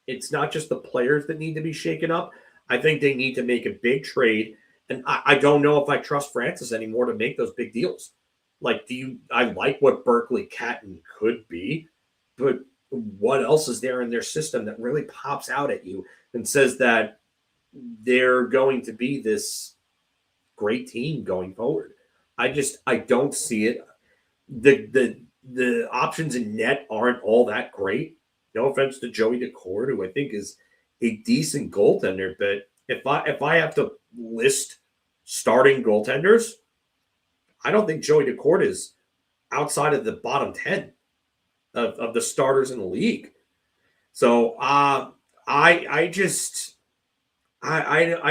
it's not just the players that need to be shaken up. I think they need to make a big trade. And I don't know if I trust Francis anymore to make those big deals. Like, I like what Berkeley Catton could be, but what else is there in their system that really pops out at you and says that they're going to be this great team going forward? I don't see it. The options in net aren't all that great. No offense to Joey Daccord, who I think is a decent goaltender, but if I have to list starting goaltenders, I don't think Joey Daccord is outside of the bottom 10 of the starters in the league. So I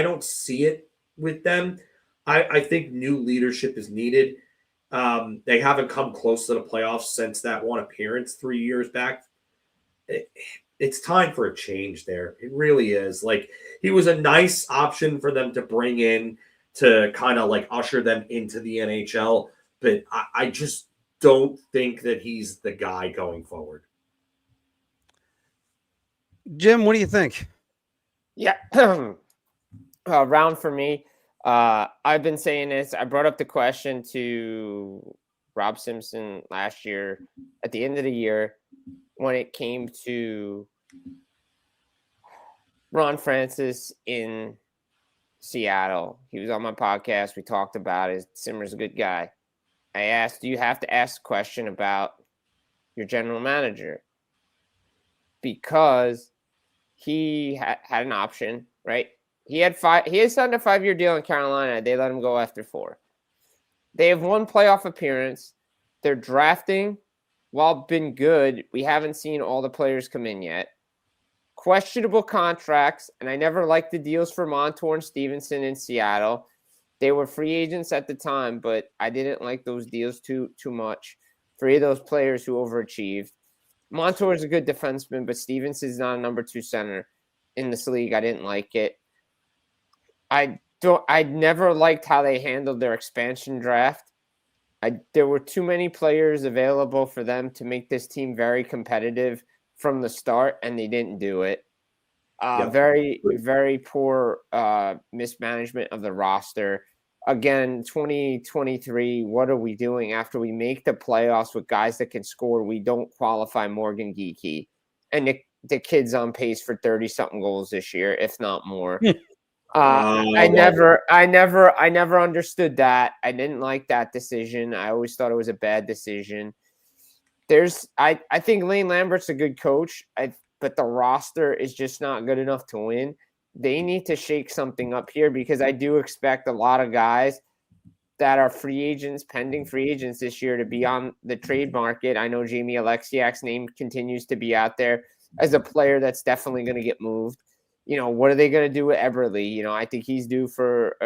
don't see it with them. I think new leadership is needed. They haven't come close to the playoffs since that one appearance 3 years back. It's time for a change there. It really is. Like, he was a nice option for them to bring in to kind of like usher them into the NHL, but I just don't think that he's the guy going forward. Jim, what do you think? Yeah. Round for me. I've been saying this. I brought up the question to Rob Simpson last year at the end of the year when it came to Ron Francis in Seattle. He was on my podcast. We talked about it. Simmer's a good guy. I asked, do you have to ask a question about your general manager? Because he had an option, right? He had signed a 5-year deal in Carolina. They let him go after 4. They have 1 playoff appearance. They're drafting. While been good, we haven't seen all the players come in yet. Questionable contracts, and I never liked the deals for Montour and Stevenson in Seattle. They were free agents at the time, but I didn't like those deals too much. 3 of those players who overachieved. Montour is a good defenseman, but Stevenson is not a number 2 center in this league. I didn't like it. I never liked how they handled their expansion draft. There were too many players available for them to make this team very competitive from the start, and they didn't do it. Very, very poor mismanagement of the roster. Again, 2023, what are we doing after we make the playoffs with guys that can score? We don't qualify Morgan Geekie. And the kid's on pace for 30-something goals this year, if not more. I never understood that. I didn't like that decision. I always thought it was a bad decision. I think Lane Lambert's a good coach, but the roster is just not good enough to win. They need to shake something up here because I do expect a lot of guys that are free agents, pending free agents this year to be on the trade market. I know Jamie Alexiak's name continues to be out there as a player that's definitely going to get moved. What are they going to do with Eberle? I think he's due for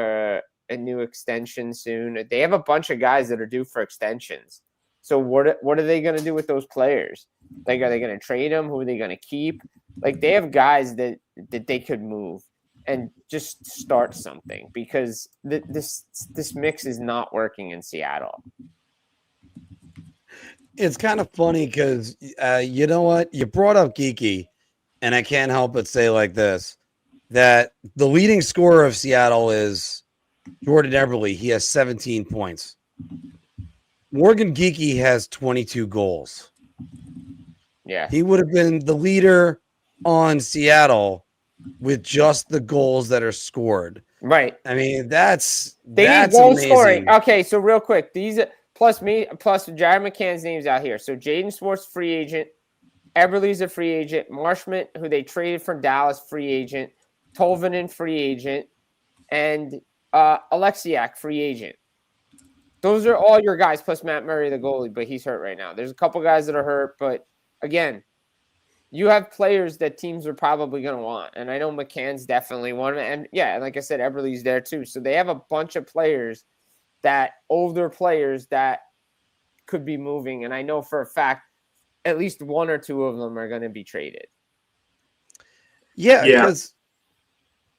a new extension soon. They have a bunch of guys that are due for extensions. So what are they going to do with those players? Like, are they going to trade them? Who are they going to keep? Like, they have guys that they could move and just start something because this mix is not working in Seattle. It's kind of funny because you know what? You brought up Geekie, and I can't help but say like this, that the leading scorer of Seattle is Jordan Eberle. He has 17 points. Morgan Geekie has 22 goals. Yeah. He would have been the leader on Seattle with just the goals that are scored. Right. I mean, that's need goal amazing. Scoring. Okay, so real quick, these plus Jared McCann's name's out here. So Jaden Swartz, free agent. Eberle's a free agent. Marchand, who they traded from Dallas, free agent. Tolvanen, free agent. And Alexiak, free agent. Those are all your guys, plus Matt Murray, the goalie, but he's hurt right now. There's a couple guys that are hurt, but again, you have players that teams are probably going to want. And I know McCann's definitely one. And yeah, like I said, Eberle's there too. So they have a bunch of players older players that could be moving, and I know for a fact at least one or two of them are going to be traded. Yeah, because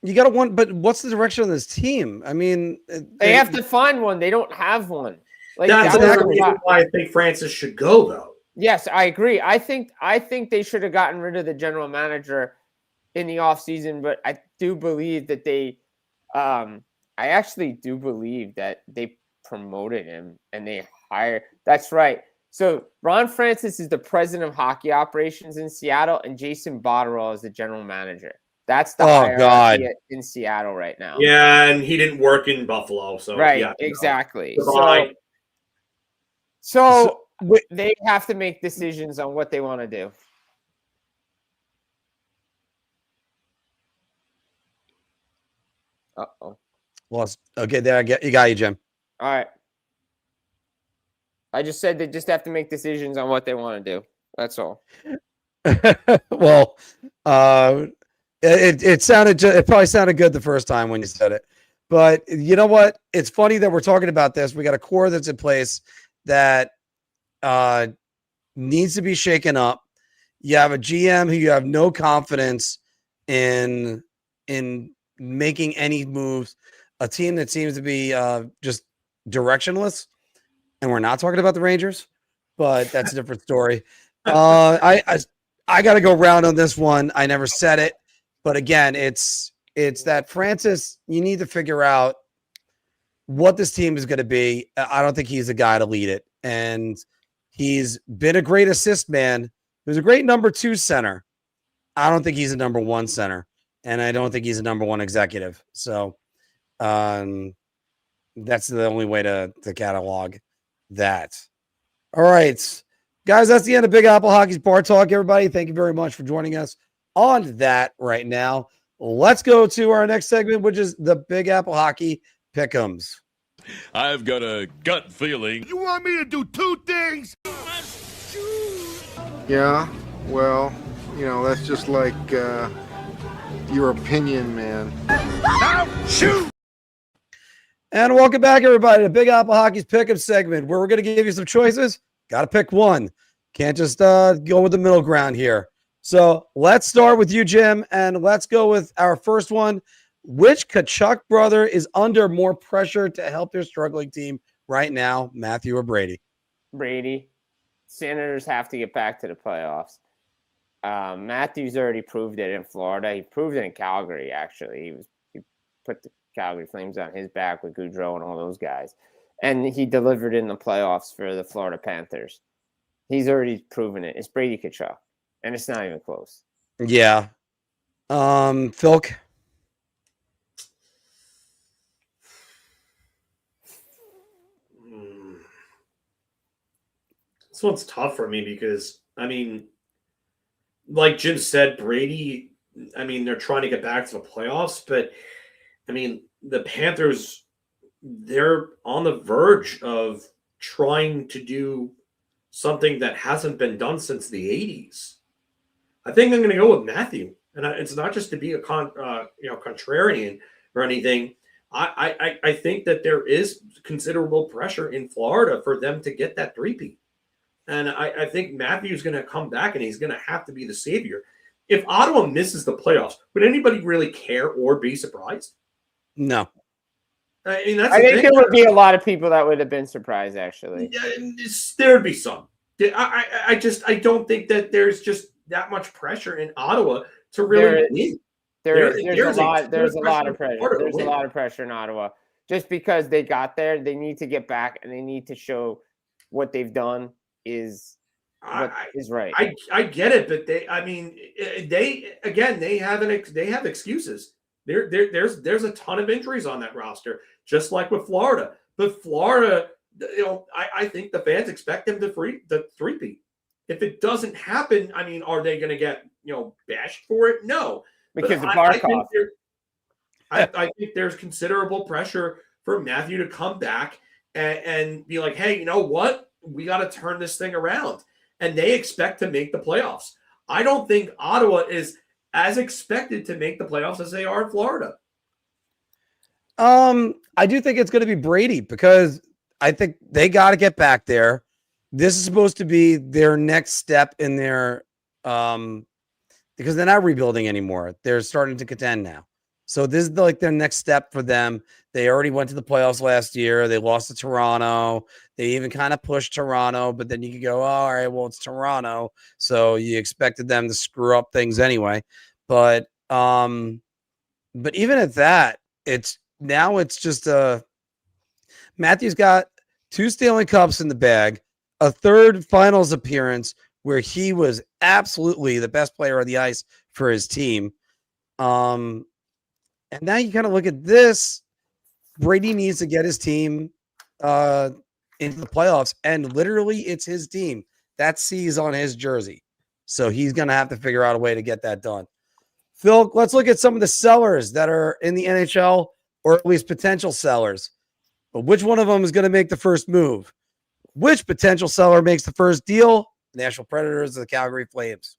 you got to want. But what's the direction of this team? I mean, they have to find one. They don't have one. Like, that's the reason why I think Francis should go, though. Yes, I agree. I think they should have gotten rid of the general manager in the offseason, but I do believe that I actually do believe that they promoted him and they hired. That's right. So Ron Francis is the president of hockey operations in Seattle, and Jason Botterill is the general manager. That's the hierarchy in Seattle right now. Yeah, and he didn't work in Buffalo, so right, yeah, exactly. No. So they have to make decisions on what they want to do. Uh-oh. Lost. Okay, there you got you, Jim. All right. I just said they just have to make decisions on what they want to do. That's all. Well, it probably sounded good the first time when you said it, but you know what? It's funny that we're talking about this. We got a core that's in place that needs to be shaken up. You have a GM who you have no confidence in making any moves. A team that seems to be just directionless. And we're not talking about the Rangers, but that's a different story. I got to go round on this one. I never said it, but again, it's that Francis, you need to figure out what this team is going to be. I don't think he's the guy to lead it. And he's been a great assist man. He was a great number 2 center. I don't think he's a number 1 center. And I don't think he's a number 1 executive. So that's the only way to catalog that. All right, guys, that's the end of Big Apple Hockey's Bar Talk, everybody. Thank you very much for joining us on that right now. Let's go to our next segment, which is the Big Apple Hockey Pick Ems. I've got a gut feeling. You want me to do 2 things? Yeah, well, that's just like your opinion, man. Now shoot! And welcome back, everybody, to Big Apple Hockey's Pick'em segment, where we're going to give you some choices. Got to pick one. Can't just go with the middle ground here. So let's start with you, Jim, and let's go with our first one. Which Tkachuk brother is under more pressure to help their struggling team right now, Matthew or Brady? Brady. Senators have to get back to the playoffs. Matthew's already proved it in Florida. He proved it in Calgary, actually. He put the Calgary Flames on his back with Goudreau and all those guys. And he delivered in the playoffs for the Florida Panthers. He's already proven it. It's Brady Tkachuk. And it's not even close. Yeah. Filk? This one's tough for me because, like Jim said, Brady, they're trying to get back to the playoffs, but, the Panthers, they're on the verge of trying to do something that hasn't been done since the 80s. I think I'm going to go with Matthew. And it's not just to be a contrarian or anything. I think that there is considerable pressure in Florida for them to get that three-peat. And I think Matthew's going to come back and he's going to have to be the savior. If Ottawa misses the playoffs, would anybody really care or be surprised? No. I think there would be a lot of people that would have been surprised, actually. There would be some. I don't think that there's just that much pressure in Ottawa to really win. There's a lot of pressure. There's a lot of pressure in Ottawa. Just because they got there, they need to get back and they need to show what they've done is right. I get it, but they have excuses. There's a ton of injuries on that roster, just like with Florida. But Florida, I think the fans expect them to three-peat. If it doesn't happen, are they going to get bashed for it? No, because of Barkov. I think there's considerable pressure for Matthew to come back and be like, hey, you know what? We got to turn this thing around. And they expect to make the playoffs. I don't think Ottawa is as expected to make the playoffs as they are in Florida. I do think it's going to be Brady because I think they got to get back there. This is supposed to be their next step in their because they're not rebuilding anymore. They're starting to contend now. So this is like their next step for them. They already went to the playoffs last year. They lost to Toronto. They even kind of pushed Toronto, but then you could go, oh, all right, well, it's Toronto. So you expected them to screw up things anyway. But even at that, it's just Matthews got 2 Stanley Cups in the bag, a 3rd finals appearance where he was absolutely the best player on the ice for his team. And now you kind of look at this. Brady needs to get his team into the playoffs, and literally it's his team. That C is on his jersey. So he's going to have to figure out a way to get that done. Phil, let's look at some of the sellers that are in the NHL, or at least potential sellers. But which one of them is going to make the first move? Which potential seller makes the first deal? Nashville Predators or the Calgary Flames?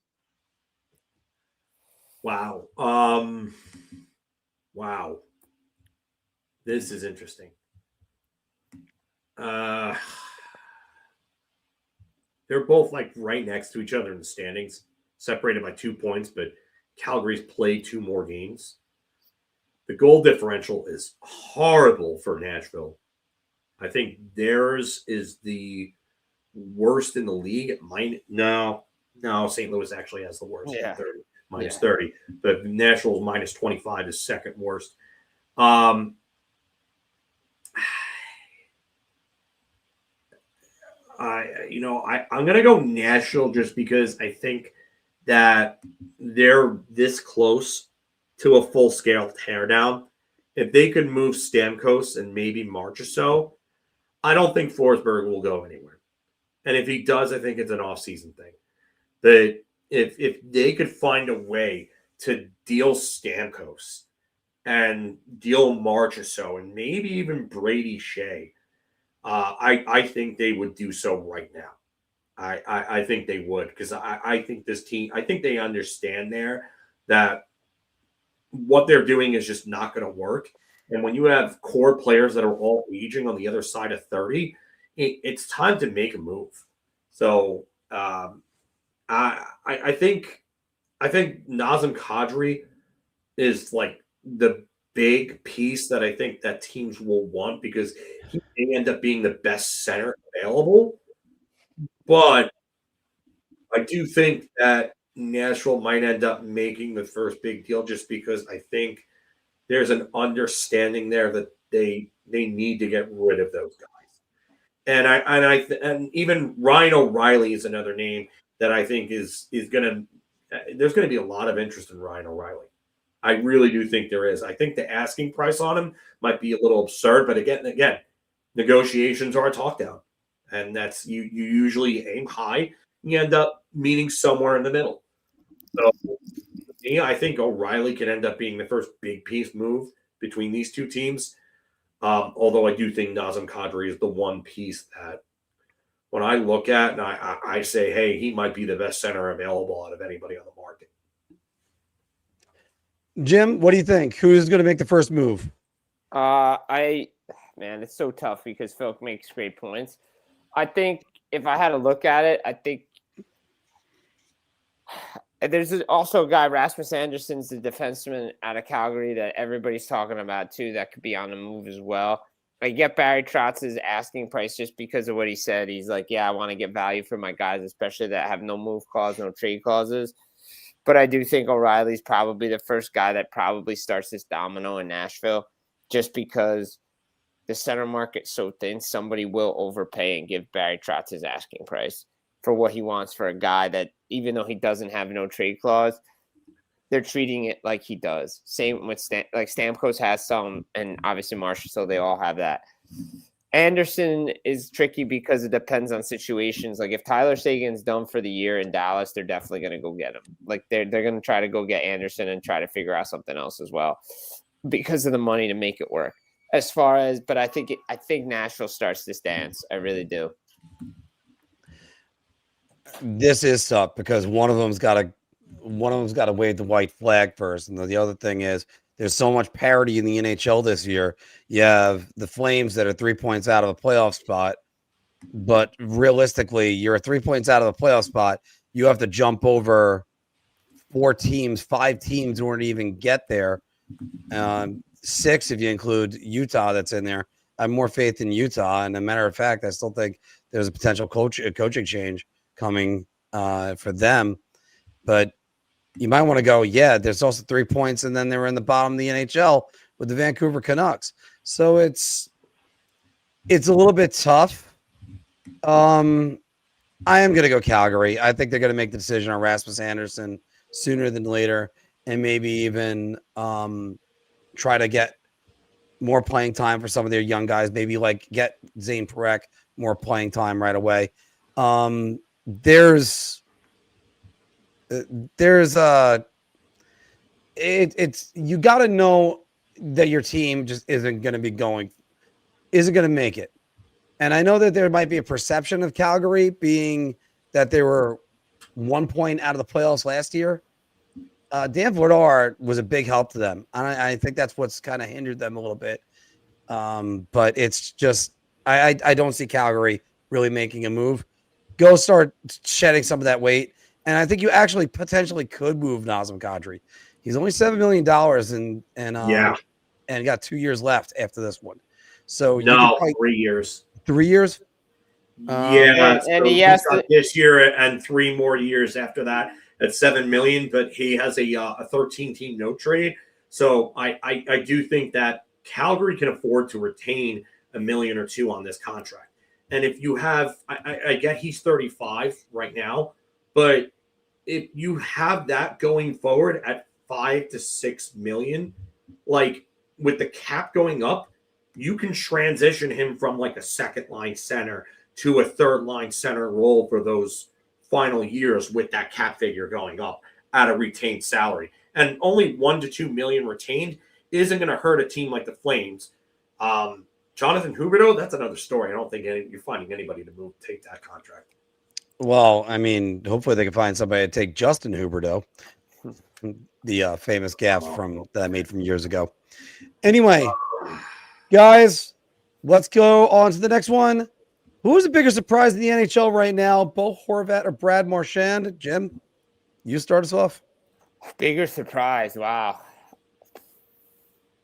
Wow. Wow. This is interesting. They're both like right next to each other in the standings, separated by 2 points, but Calgary's played 2 more games. The goal differential is horrible for Nashville. I think theirs is the worst in the league. No, St. Louis actually has the worst. Yeah. 30, minus 30. But Nashville's minus 25 is second worst. I'm going to go Nashville just because I think that they're this close to a full-scale teardown. If they could move Stamkos and maybe March or so, I don't think Forsberg will go anywhere. And if he does, I think it's an off-season thing. But if they could find a way to deal Stamkos and deal March or so, and maybe even Brady Shea, I think they would do so right now. I think they would, because I think this team, I think they understand there that what they're doing is just not going to work. And when you have core players that are all aging on the other side of 30, it's time to make a move. So I think Nazem Kadri is like the big piece that I think that teams will want, because he may end up being the best center available. But I do think that Nashville might end up making the first big deal, just because I think there's an understanding there that they need to get rid of those guys. And even Ryan O'Reilly is another name that I think is going to – there's going to be a lot of interest in Ryan O'Reilly. I really do think there is. I think the asking price on him might be a little absurd, but again, negotiations are a talk down. And that's you usually aim high, you end up meeting somewhere in the middle. So I think O'Reilly can end up being the first big piece move between these two teams. Although I do think Nazem Kadri is the one piece that when I look at and I say, hey, he might be the best center available out of anybody on the market. Jim, what do you think? Who's going to make the first move? Man, it's so tough because Phil makes great points. I think if I had to look at it, I think there's also a guy, Rasmus Anderson's the defenseman out of Calgary that everybody's talking about too, that could be on the move as well. I get Barry Trotz's asking price just because of what he said. He's like, yeah, I want to get value for my guys, especially that have no move clause, no trade clauses. But I do think O'Reilly's probably the first guy that probably starts this domino in Nashville, just because the center market's so thin, somebody will overpay and give Barry Trotz his asking price for what he wants for a guy that, even though he doesn't have no trade clause, they're treating it like he does. Same with Stamkos has some, and obviously Marchand, so they all have that. Anderson is tricky because it depends on situations. Like if Tyler Seguin's done for the year in Dallas, they're definitely going to go get him. Like they're going to try to go get Anderson and try to figure out something else as well because of the money to make it work. But I think Nashville starts this dance. I really do. This is tough because one of them's got to wave the white flag first, and the other thing is there's so much parity in the NHL this year. You have the Flames that are 3 points out of a playoff spot, But realistically, you're 3 points out of the playoff spot. You have to jump over 5 teams who won't even get there. 6 if you include Utah that's in there. I have more faith in Utah. And a matter of fact, I still think there's a potential coaching change coming for them. But you might want to go, there's also 3 points, and then they were in the bottom of the NHL with the Vancouver Canucks. So it's a little bit tough. I am going to go Calgary. I think they're going to make the decision on Rasmus Andersson sooner than later, and maybe even try to get more playing time for some of their young guys. Maybe like get Zane Parekh more playing time right away. You got to know that your team just isn't going to make it. And I know that there might be a perception of Calgary being that they were 1 point out of the playoffs last year. Dan Vladar was a big help to them. I think that's what's kind of hindered them a little bit. But it's just, I don't see Calgary really making a move. Go start shedding some of that weight. And I think you actually potentially could move Nazem Kadri. He's only $7 million and got 2 years left after this one. So 3 years. 3 years? And he has this year and 3 more years after that at $7 million. But he has a 13-team no trade. So I do think that Calgary can afford to retain $1 million or $2 million on this contract. And if you have, I get he's 35 right now, but if you have that going forward at $5 to $6 million, like with the cap going up, you can transition him from like a second line center to a third line center role for those final years with that cap figure going up at a retained salary. And only $1 to $2 million retained isn't going to hurt a team like the Flames. Jonathan Huberdeau, that's another story. I don't think you're finding anybody to take that contract. Well, I mean, hopefully they can find somebody to take Justin Huberdeau, the famous gaffe that I made from years ago. Anyway, guys, let's go on to the next one. Who's the bigger surprise in the NHL right now, Bo Horvat or Brad Marchand? Jim, you start us off. Bigger surprise, wow.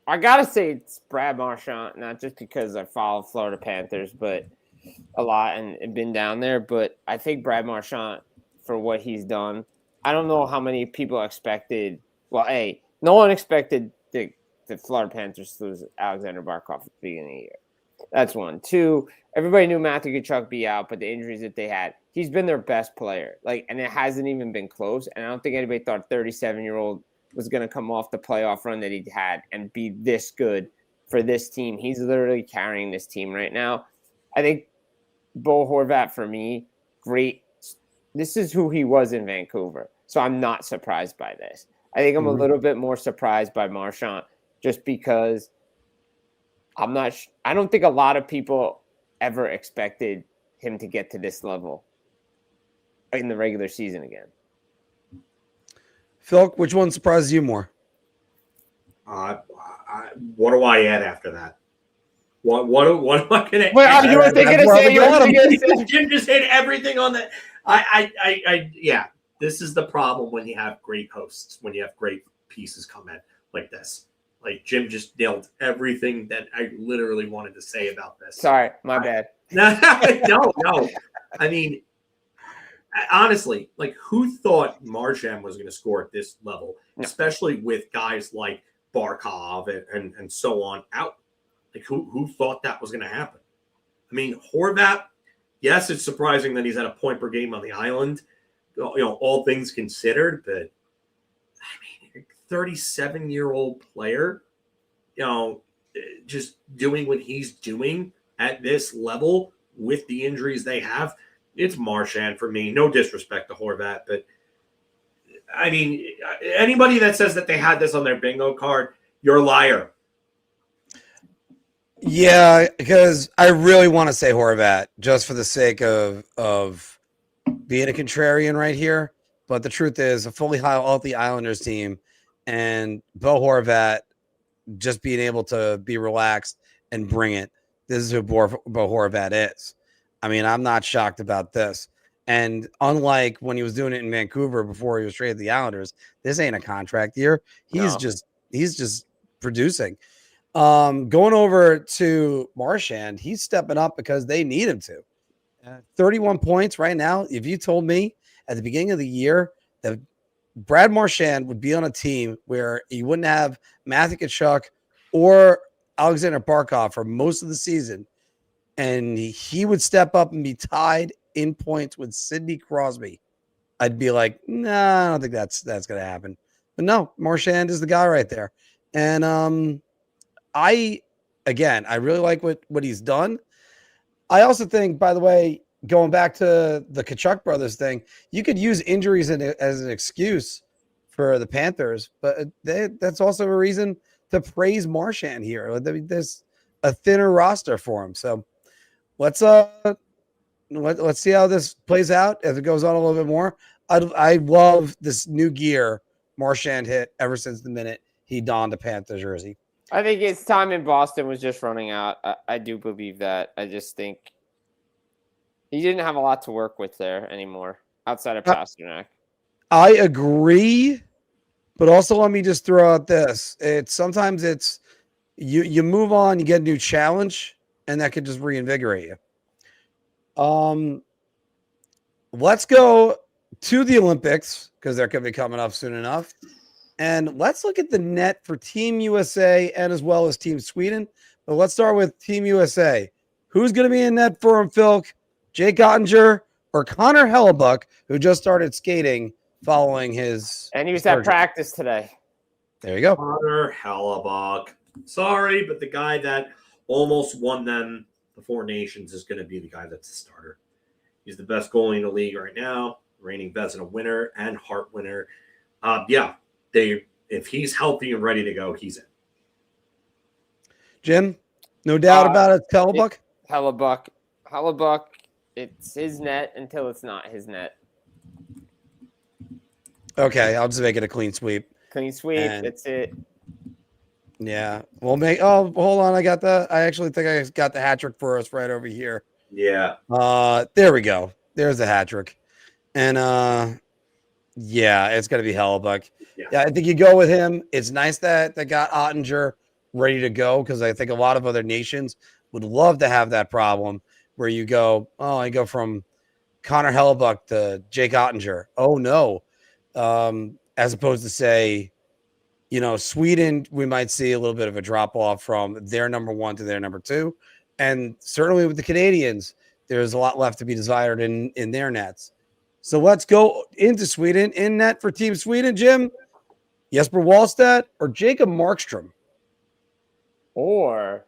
I gotta say it's Brad Marchand, not just because I follow Florida Panthers, but a lot and been down there. But I think Brad Marchand, for what he's done, I don't know how many people expected. Well, no one expected the Florida Panthers to lose Alexander Barkov at the beginning of the year. That's one. 2, everybody knew Matthew Tkachuk be out, but the injuries that they had, he's been their best player. And it hasn't even been close. And I don't think anybody thought 37-year-old was going to come off the playoff run that he had and be this good for this team. He's literally carrying this team right now. I think Bo Horvat, for me, great. This is who he was in Vancouver. So I'm not surprised by this. I think I'm a little bit more surprised by Marchand just because I don't think a lot of people ever expected him to get to this level in the regular season again. Phil, which one surprises you more? What do I add after that? What am I going to? Well, you were thinking to say Jim just hit everything on the. Yeah. This is the problem when you have great hosts, when you have great pieces come in like this. Like Jim just nailed everything that I literally wanted to say about this. Sorry, my bad. No. I mean, honestly, like who thought Marchand was going to score at this level, especially with guys like Barkov and so on out? Like who thought that was going to happen? I mean, Horvat, yes, it's surprising that he's at a point per game on the island, all things considered, but I mean, 37-year-old player, just doing what he's doing at this level with the injuries they have, it's Marchand for me. No disrespect to Horvat, but I mean, anybody that says that they had this on their bingo card, you're a liar. Yeah, because I really want to say Horvat just for the sake of being a contrarian right here. But the truth is, a fully healthy Islanders team and Bo Horvat just being able to be relaxed and bring it. This is who Bo Horvat is. I mean, I'm not shocked about this. And unlike when he was doing it in Vancouver before he was traded to the Islanders, this ain't a contract year. He's just producing. Going over to Marchand, he's stepping up because they need him to. 31 points right now. If you told me at the beginning of the year that Brad Marchand would be on a team where you wouldn't have Matthew Tkachuk or Alexander Barkov for most of the season, and he would step up and be tied in points with Sidney Crosby, I'd be like, nah, I don't think that's going to happen. But no, Marchand is the guy right there. And I really like what he's done. I also think, by the way, going back to the Tkachuk brothers thing, you could use injuries as an excuse for the Panthers, but that's also a reason to praise Marchand here. There's a thinner roster for him. So let's see how this plays out as it goes on a little bit more. I love this new gear Marchand hit ever since the minute he donned a Panther jersey. I think his time in Boston was just running out. I do believe that. I just think he didn't have a lot to work with there anymore outside of Pasternak. I agree, but also let me just throw out this. Sometimes you move on, you get a new challenge, and that could just reinvigorate you. Let's go to the Olympics because they're going to be coming up soon enough. And let's look at the net for Team USA and as well as Team Sweden. But let's start with Team USA. Who's going to be in net for him, Filk? Jake Ottinger or Connor Hellebuck, who just started skating following his... And he was at practice today. There you go. Connor Hellebuck. Sorry, but the guy that almost won them the Four Nations is going to be the guy that's the starter. He's the best goalie in the league right now, reigning Vezina winner and Hart winner. If he's healthy and ready to go, he's in. Jim, no doubt about it. Hellebuck? Hellebuck, it's his net until it's not his net. Okay, I'll just make it a clean sweep. Clean sweep, that's it. Yeah. Hold on. I actually think I got the hat trick for us right over here. Yeah. There we go. There's the hat trick. And it's going to be Hellebuck. Yeah, I think you go with him. It's nice that they got Ottinger ready to go because I think a lot of other nations would love to have that problem where you go, I go from Connor Hellebuck to Jake Ottinger. Oh, no. As opposed to say, Sweden, we might see a little bit of a drop off from their number one to their number two. And certainly with the Canadiens, there's a lot left to be desired in their nets. So let's go into Sweden. In net for Team Sweden, Jim, Jesper Wallstedt or Jacob Markstrom? Or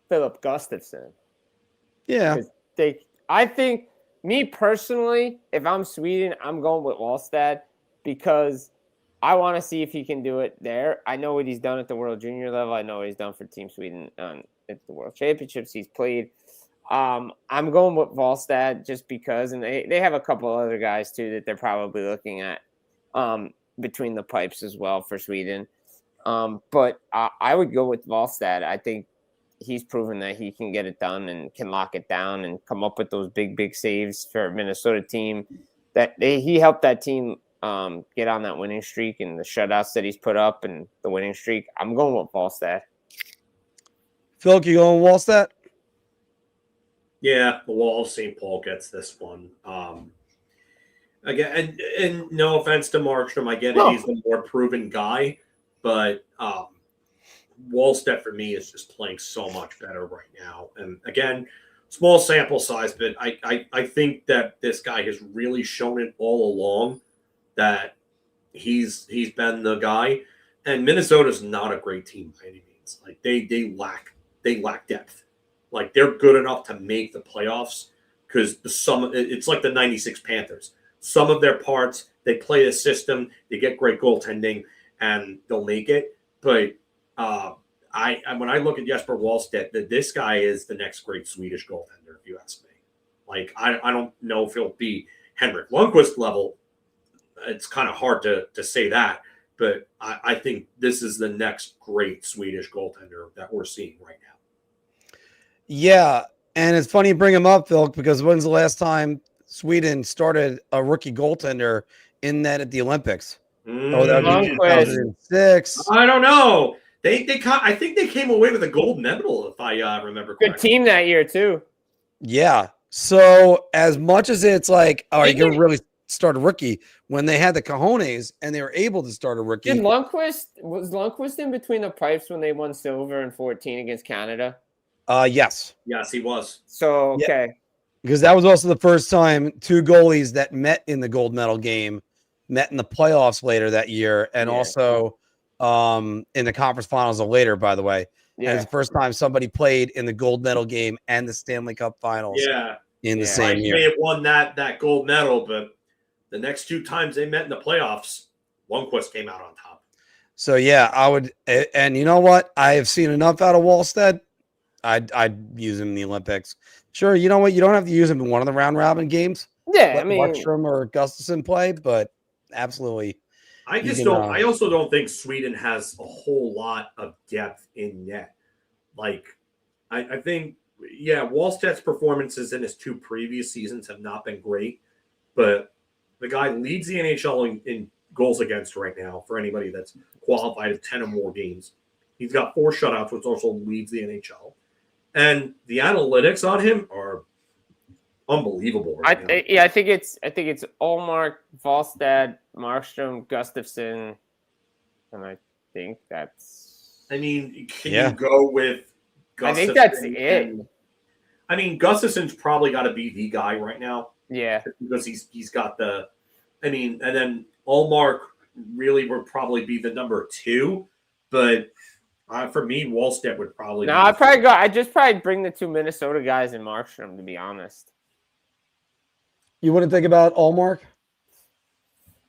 Philip Gustafsson. Yeah. I think, me personally, if I'm Sweden, I'm going with Wallstedt because I want to see if he can do it there. I know what he's done at the World Junior level. I know what he's done for Team Sweden at the World Championships he's played. I'm going with Wallstedt just because, and they have a couple other guys too that they're probably looking at between the pipes as well for Sweden. But I would go with Wallstedt. I think he's proven that he can get it done and can lock it down and come up with those big saves for a Minnesota team. He helped that team get on that winning streak and the shutouts that he's put up and the winning streak. I'm going with Wallstedt. Phil, you going with Wallstedt? Yeah, the Wall of St. Paul gets this one. Again, and no offense to Markstrom, I get it. He's the more proven guy, but Wallstedt for me is just playing so much better right now. And again, small sample size, but I think that this guy has really shown it all along that he's been the guy. And Minnesota's not a great team by any means. Like they lack depth. Like they're good enough to make the playoffs because it's like the 96 Panthers. Some of their parts, they play the system, they get great goaltending, and they'll make it. But when I look at Jesper Wallstedt, this guy is the next great Swedish goaltender, if you ask me. Like I don't know if he'll be Henrik Lundqvist level. It's kind of hard to say that, but I think this is the next great Swedish goaltender that we're seeing right now. Yeah, And it's funny you bring him up, Phil, because when's the last time Sweden started a rookie goaltender in that at the Olympics? Oh, that was 2006. I don't know. I think they came away with a gold medal, if I remember correctly. Good team that year too. Yeah. So as much as it's like, oh, you can really start a rookie, when they had the cojones and they were able to start a rookie. Was Lundqvist in between the pipes when they won silver in 14 against Canada? Yes. Yes, he was. So okay. Yeah. Because that was also the first time two goalies that met in the gold medal game met in the playoffs later that year, and also in the conference finals later, by the way. Yeah. And it's the first time somebody played in the gold medal game and the Stanley Cup finals in the same year. They may have won that gold medal, but the next two times they met in the playoffs, Lundqvist came out on top. So, yeah, I would – and you know what? I have seen enough out of Wallstead. I'd use him in the Olympics. Sure, you know what? You don't have to use him in one of the round-robin games. Yeah, Let Markstrom or Gustafsson play, but absolutely. I also don't think Sweden has a whole lot of depth in net. Like, I think, Wallsted's performances in his two previous seasons have not been great, but the guy leads the NHL in goals against right now for anybody that's qualified of 10 or more games. He's got 4 shutouts, which also leads the NHL. And the analytics on him are unbelievable right now. I think it's Ullmark, Wallstedt, Markstrom, Gustafsson, and I think that's. I mean, can you go with Gustafsson? I think that's it. I mean, Gustafsson's probably got to be the guy right now. Yeah, because he's got the. I mean, and then Ullmark really would probably be the number 2, but. For me, Wallstedt would probably. No, I'd just probably bring the 2 Minnesota guys in Markstrom, to be honest. You wouldn't think about Ullmark?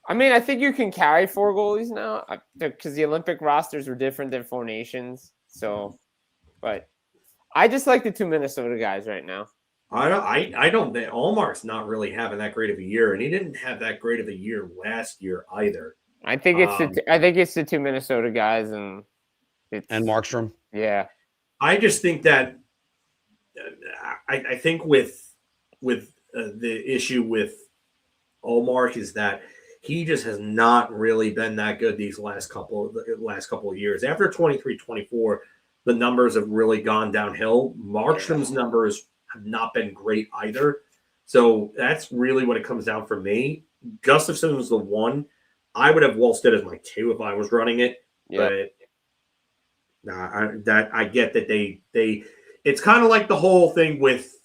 I mean, I think you can carry 4 goalies now because the Olympic rosters were different than 4 nations. So, but I just like the 2 Minnesota guys right now. I don't think Ullmark's not really having that great of a year, and he didn't have that great of a year last year either. I think it's the 2 Minnesota guys and Markstrom. Yeah, I just think that I think with the issue with Ullmark is that he just has not really been that good these last couple of years. After 23-24, the numbers have really gone downhill. Markstrom's numbers have not been great either. So that's really what it comes down for me. Gustafsson was the one. I would have Wallstedt as my 2 if I was running it, but. I get that they it's kind of like the whole thing with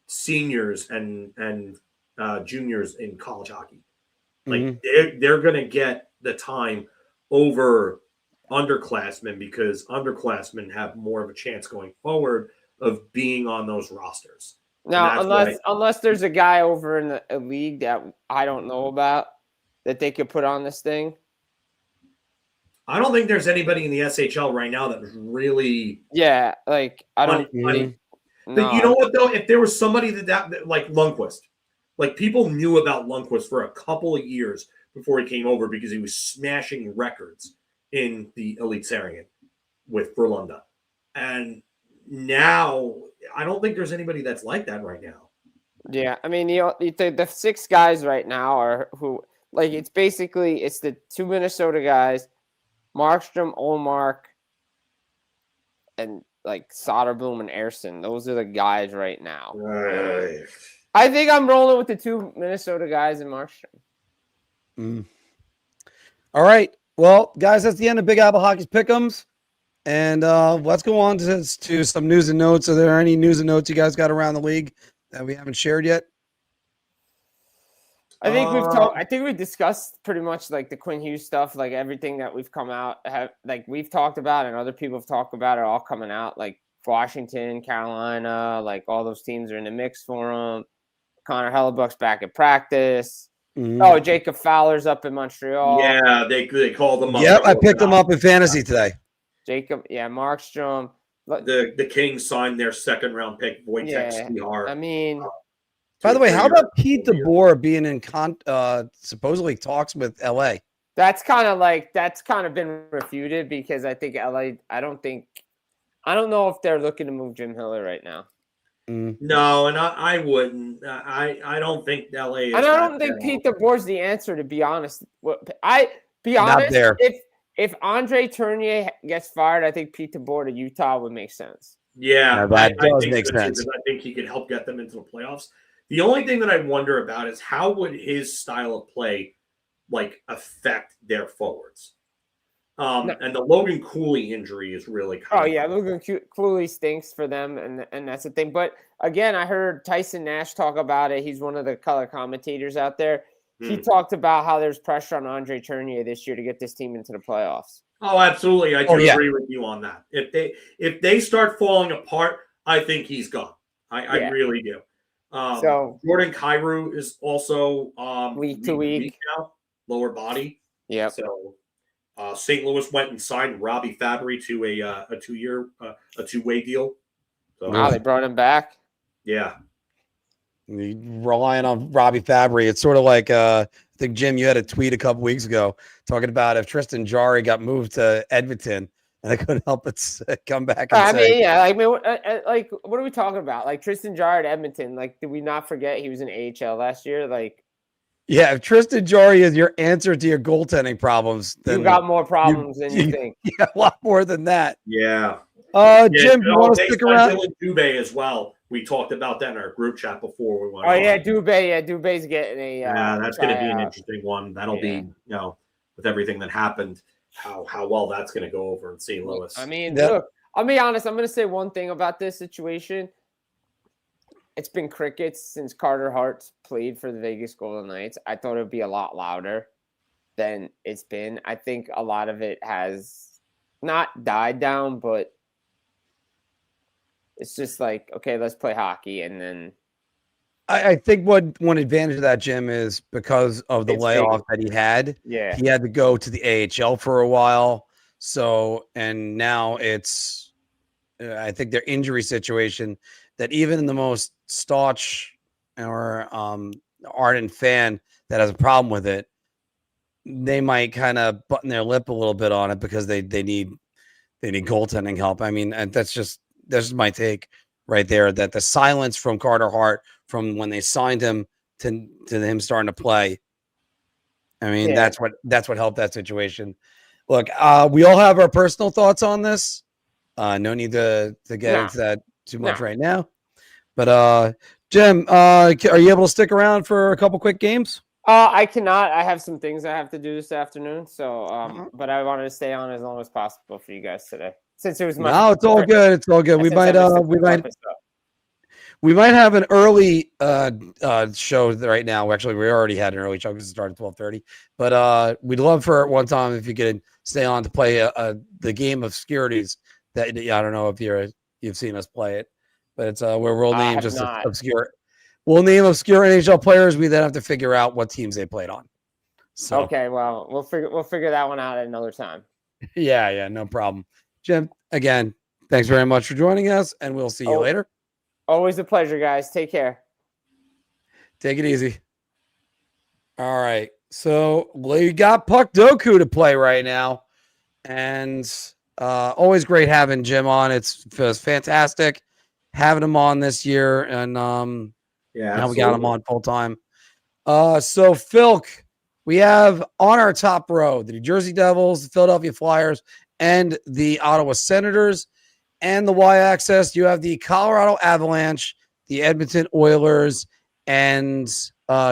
seniors and juniors in college hockey. Like they're going to get the time over underclassmen because underclassmen have more of a chance going forward of being on those rosters. Now, unless there's a guy over in a league that I don't know about that they could put on this thing. I don't think there's anybody in the SHL right now that was really. Yeah, like I don't. No. You know what though? If there was somebody that like Lundqvist, like people knew about Lundqvist for a couple of years before he came over because he was smashing records in the Elitserien with Frölunda, and now I don't think there's anybody that's like that right now. Yeah, I mean, the 6 guys right now are who like it's the 2 Minnesota guys. Markstrom, Ullmark, and like Soderblom and Ersson. Those are the guys right now. I think I'm rolling with the 2 Minnesota guys in Markstrom. All right. Well, guys, that's the end of Big Apple Hockey's Pick Ems. And let's go on to some news and notes. Are there any news and notes you guys got around the league that we haven't shared yet? I think we've talked. I think we discussed pretty much like the Quinn Hughes stuff, like everything that we've come out, like we've talked about, and other people have talked about are all coming out. Like Washington, Carolina, like all those teams are in the mix for him. Connor Hellebuck's back at practice. Oh, Jacob Fowler's up in Montreal. Yeah, they called him up. Yep, I picked him up in fantasy today. Jacob, Markstrom. The Kings signed their 2nd round pick, Wojtek Sihar. I mean. By the way, how about Pete DeBoer being in supposedly talks with LA? That's kind of been refuted because I think LA. I don't know if they're looking to move Jim Hiller right now. No, and I wouldn't. I don't think LA is. And I don't think Pete DeBoer's the answer, to be honest. Not there. If Andre Tournier gets fired, I think Pete DeBoer to Utah would make sense. Yeah, that does think make so sense. Too, I think he could help get them into the playoffs. The only thing that I wonder about is how would his style of play affect their forwards. And the Logan Cooley injury is really Logan Cooley stinks for them, and that's the thing. But again, I heard Tyson Nash talk about it. He's one of the color commentators out there. He talked about how there's pressure on Andre Tournier this year to get this team into the playoffs. Oh, absolutely. I do agree with you on that. If they start falling apart, I think he's gone. I really do. So Jordan Kyrou is also week to week now, lower body. Yeah. So St. Louis went and signed Robbie Fabry to a 2-year two-way deal. So, wow, they brought him back. Yeah. Relying on Robbie Fabry. It's sort of like I think, Jim, you had a tweet a couple weeks ago talking about if Tristan Jarry got moved to Edmonton and I couldn't help but come back and what are we talking about? Like Tristan Jarry at Edmonton. Like, did we not forget he was in AHL last year? Like, yeah, if Tristan Jarry is your answer to your goaltending problems, then you got more problems than you think. Yeah, a lot more than that. Yeah. Jim, you want to stick around? Dylan Dubé as well. We talked about that in our group chat before we went. Dubé. Yeah, Dubé's getting a. That's going to be an interesting one. That'll be, with everything that happened, how well that's going to go over in St. Louis. I mean, look, I'll be honest. I'm going to say one thing about this situation. It's been crickets since Carter Hart played for the Vegas Golden Knights. I thought it would be a lot louder than it's been. I think a lot of it has not died down, but it's just like, okay, let's play hockey. And then I think one advantage of that, Jim, is because of the layoff that he had. Yeah. He had to go to the AHL for a while. So, and now it's, I think their injury situation that even in the most staunch or ardent fan that has a problem with it, they might kind of button their lip a little bit on it because they need goaltending help. I mean, and that's my take right there, that the silence from Carter Hart from when they signed him to him starting to play. I mean, that's what helped that situation. Look, we all have our personal thoughts on this. No need to get into that too much right now. But Jim, are you able to stick around for a couple quick games? I cannot. I have some things I have to do this afternoon. So, but I wanted to stay on as long as possible for you guys today. Since it was my no, it's all good. It's all good. We might have an early show right now. Actually, we already had an early show because it started at 12:30. But we'd love for one time if you could stay on to play the game of Obscurities. That I don't know if you've seen us play it, but it's where we'll name just obscure. We'll name obscure NHL players. We then have to figure out what teams they played on. So okay, well, we'll figure that one out at another time. Yeah, no problem. Jim, again, thanks very much for joining us, and we'll see you later. Always a pleasure, guys. Take care. Take it easy. All right. So we got Puckdoku to play right now, and always great having Jim on. It's fantastic having him on this year, and now we got him on full time. So Filk, we have on our top row the New Jersey Devils, the Philadelphia Flyers, and the Ottawa Senators. And the Y-axis, you have the Colorado Avalanche, the Edmonton Oilers, and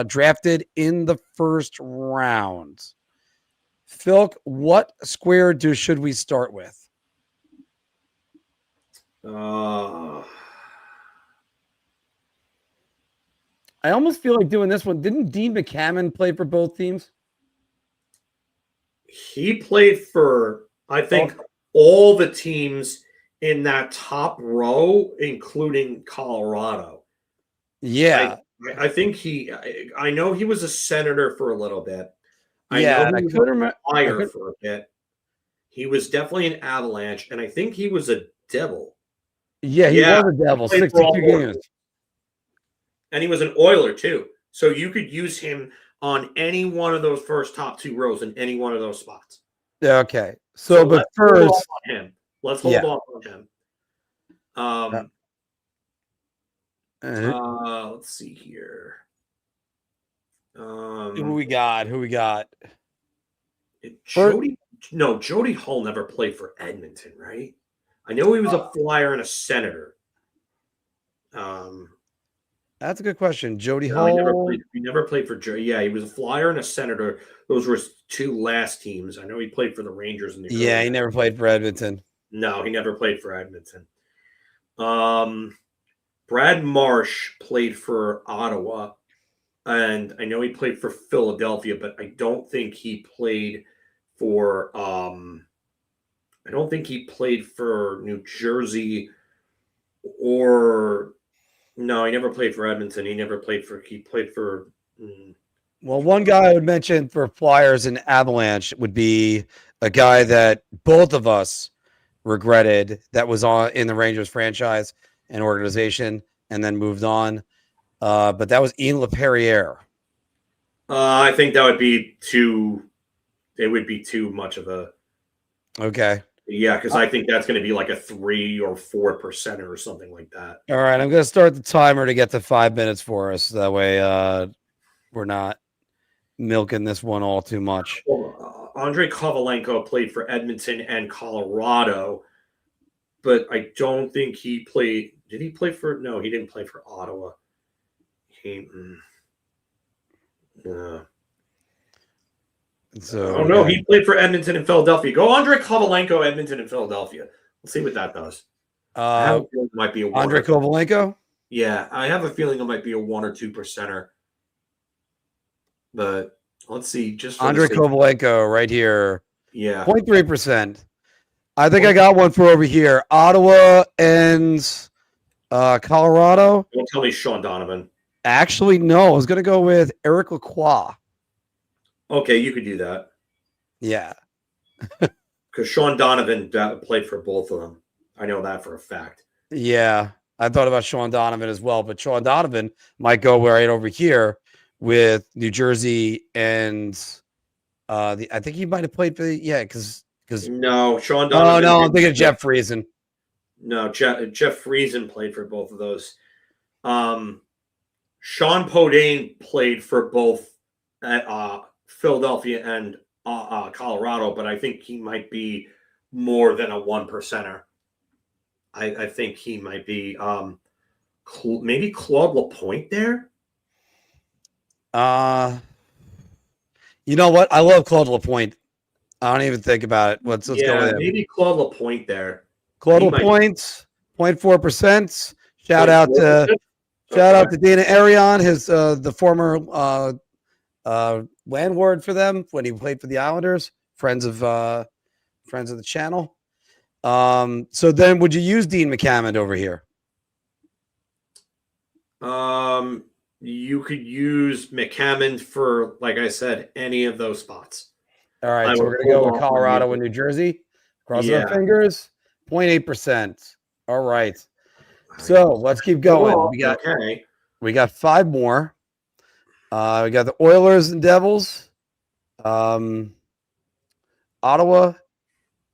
drafted in the first round. Filk, what square should we start with? I almost feel like doing this one. Didn't Dean McCammon play for both teams? He played for, I think, all the teams in that top row, including Colorado. Yeah. I think I know he was a Senator for a little bit. I could remember Fire for a bit. He was definitely an Avalanche, and I think he was a Devil. Yeah, he was a Devil, 62 games. And he was an Oiler, too. So you could use him on any one of those first top two rows in any one of those spots. Okay. So but first, let's hold off on him. Let's see here. Who we got? Jody Hull never played for Edmonton, right? I know he was a Flyer and a Senator. That's a good question. Jody No, Hull. he never played for Joe. Yeah, he was a Flyer and a Senator. Those were his two last teams. I know he played for the Rangers in the Yeah, he never played for Edmonton. No, he never played for Edmonton. Brad Marsh played for Ottawa, and I know he played for Philadelphia, but I don't think he played for New Jersey or no, he never played for Edmonton. He played for Well, one guy I would mention for Flyers and Avalanche would be a guy that both of us regretted that was in the Rangers franchise and organization and then moved on. But that was Ian LaPerriere. I think that would be too much of a okay. Yeah, because I think that's going to be like a 3 or 4% or something like that. All right, I'm going to start the timer to get to 5 minutes for us. That way we're not milking this one all too much. Andrei Kovalenko played for Edmonton and Colorado, but I don't think he played. Did he play for? No, he didn't play for Ottawa. He played for Edmonton and Philadelphia. Go Andrei Kovalenko, Edmonton and Philadelphia. Let's see what that does. I have a feeling it might be a Andrei Kovalenko? Yeah, I have a feeling it might be a 1 or 2%. But let's see. Just Andrei Kovalenko right here. Yeah. 0.3%. I think I got one for over here. Ottawa and Colorado. Don't tell me Sean Donovan. Actually, no. I was going to go with Eric Lacroix. Okay, you could do that. Yeah. Because Sean Donovan played for both of them. I know that for a fact. Yeah. I thought about Sean Donovan as well, but Sean Donovan might go right over here with New Jersey and I think he might have played for because no, Sean Donovan. Oh no, I'm thinking of Jeff Friesen. No, Jeff Friesen played for both of those. Sean Podane played for both at Philadelphia and Colorado, but I think he might be more than a 1%er. I think he might be maybe Claude Lapointe there. You know what? I love Claude Lapointe. I don't even think about it. Let's go with him. Maybe Claude Lapointe there. Claude Lapointe, 0.4%. Shout out to Dana Arion, his the former landlord for them when he played for the Islanders. Friends of the channel. So then, would you use Dean McCammond over here? You could use McCammond for, like I said, any of those spots. All right, so we're going to go with Colorado and New Jersey. Crossing our fingers. 0.8%. All right. So let's keep going. We got 5 more. We got the Oilers and Devils. Ottawa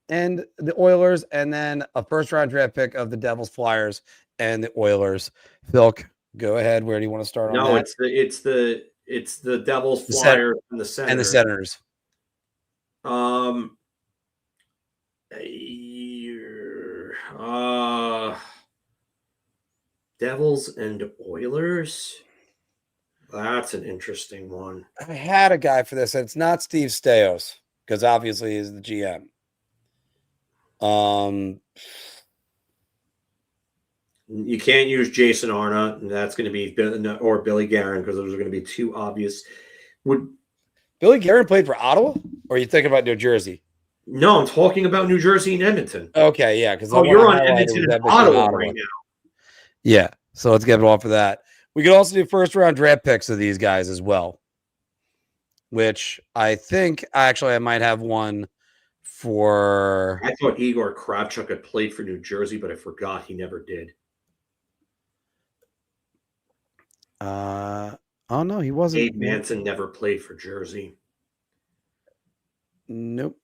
and the Oilers, and then a first-round draft pick of the Devils, Flyers, and the Oilers. Philk, go ahead. Where do you want to start on that? No, it's the Devils, Flyers, and the Senators. And the Senators. Devils and Oilers. That's an interesting one. I had a guy for this, and it's not Steve Stais, because obviously he's the GM. You can't use Jason Arnott, and that's going to be or Billy Guerin, because those are going to be too obvious. Would Billy Guerin played for Ottawa, or are you thinking about New Jersey? No, I'm talking about New Jersey and Edmonton. Okay, yeah, because you're on Edmonton and Ottawa right now. Yeah, so let's get it off for that. We could also do first-round draft picks of these guys as well, which I think actually I might have one for. I thought Igor Kravchuk had played for New Jersey, but I forgot he never did. Oh no, he wasn't. Dave Manson never played for Jersey. Nope.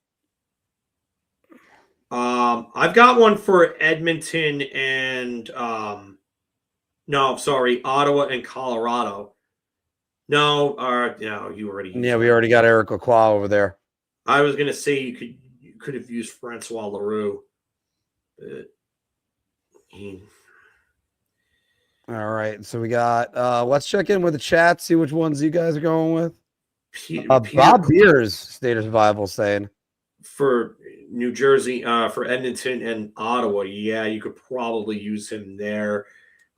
I've got one for Edmonton and No, sorry, Ottawa and Colorado. No, no, you already. Yeah, we already got Eric Lacroix over there. I was gonna say you could have used Francois Leroux, but All right, so we got. Let's check in with the chat, see which ones you guys are going with. Bob Beers, State of Survival, saying for New Jersey, for Edmonton and Ottawa. Yeah, you could probably use him there.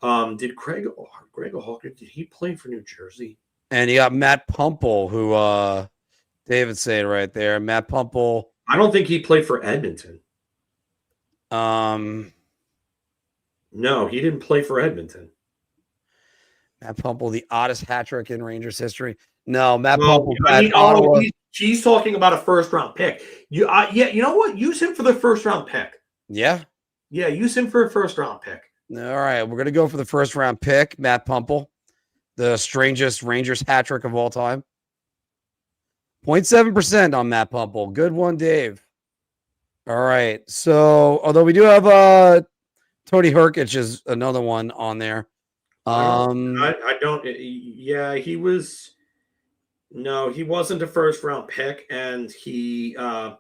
Did Greg Hawker? Did he play for New Jersey? And you got Matt Pumple, who David's saying right there. Matt Pumple. I don't think he played for Edmonton. No, he didn't play for Edmonton. Matt Pumple, the oddest hat trick in Rangers history. No, Matt Pumple. He's talking about a first-round pick. You know what? Use him for the first-round pick. Yeah? Yeah, use him for a first-round pick. All right, we're going to go for the first-round pick, Matt Pumple, the strangest Rangers hat trick of all time. 0.7% on Matt Pumple. Good one, Dave. All right, so although we do have Tony Herkic is another one on there. I don't. Yeah, he was. No, he wasn't a first-round pick, and he. I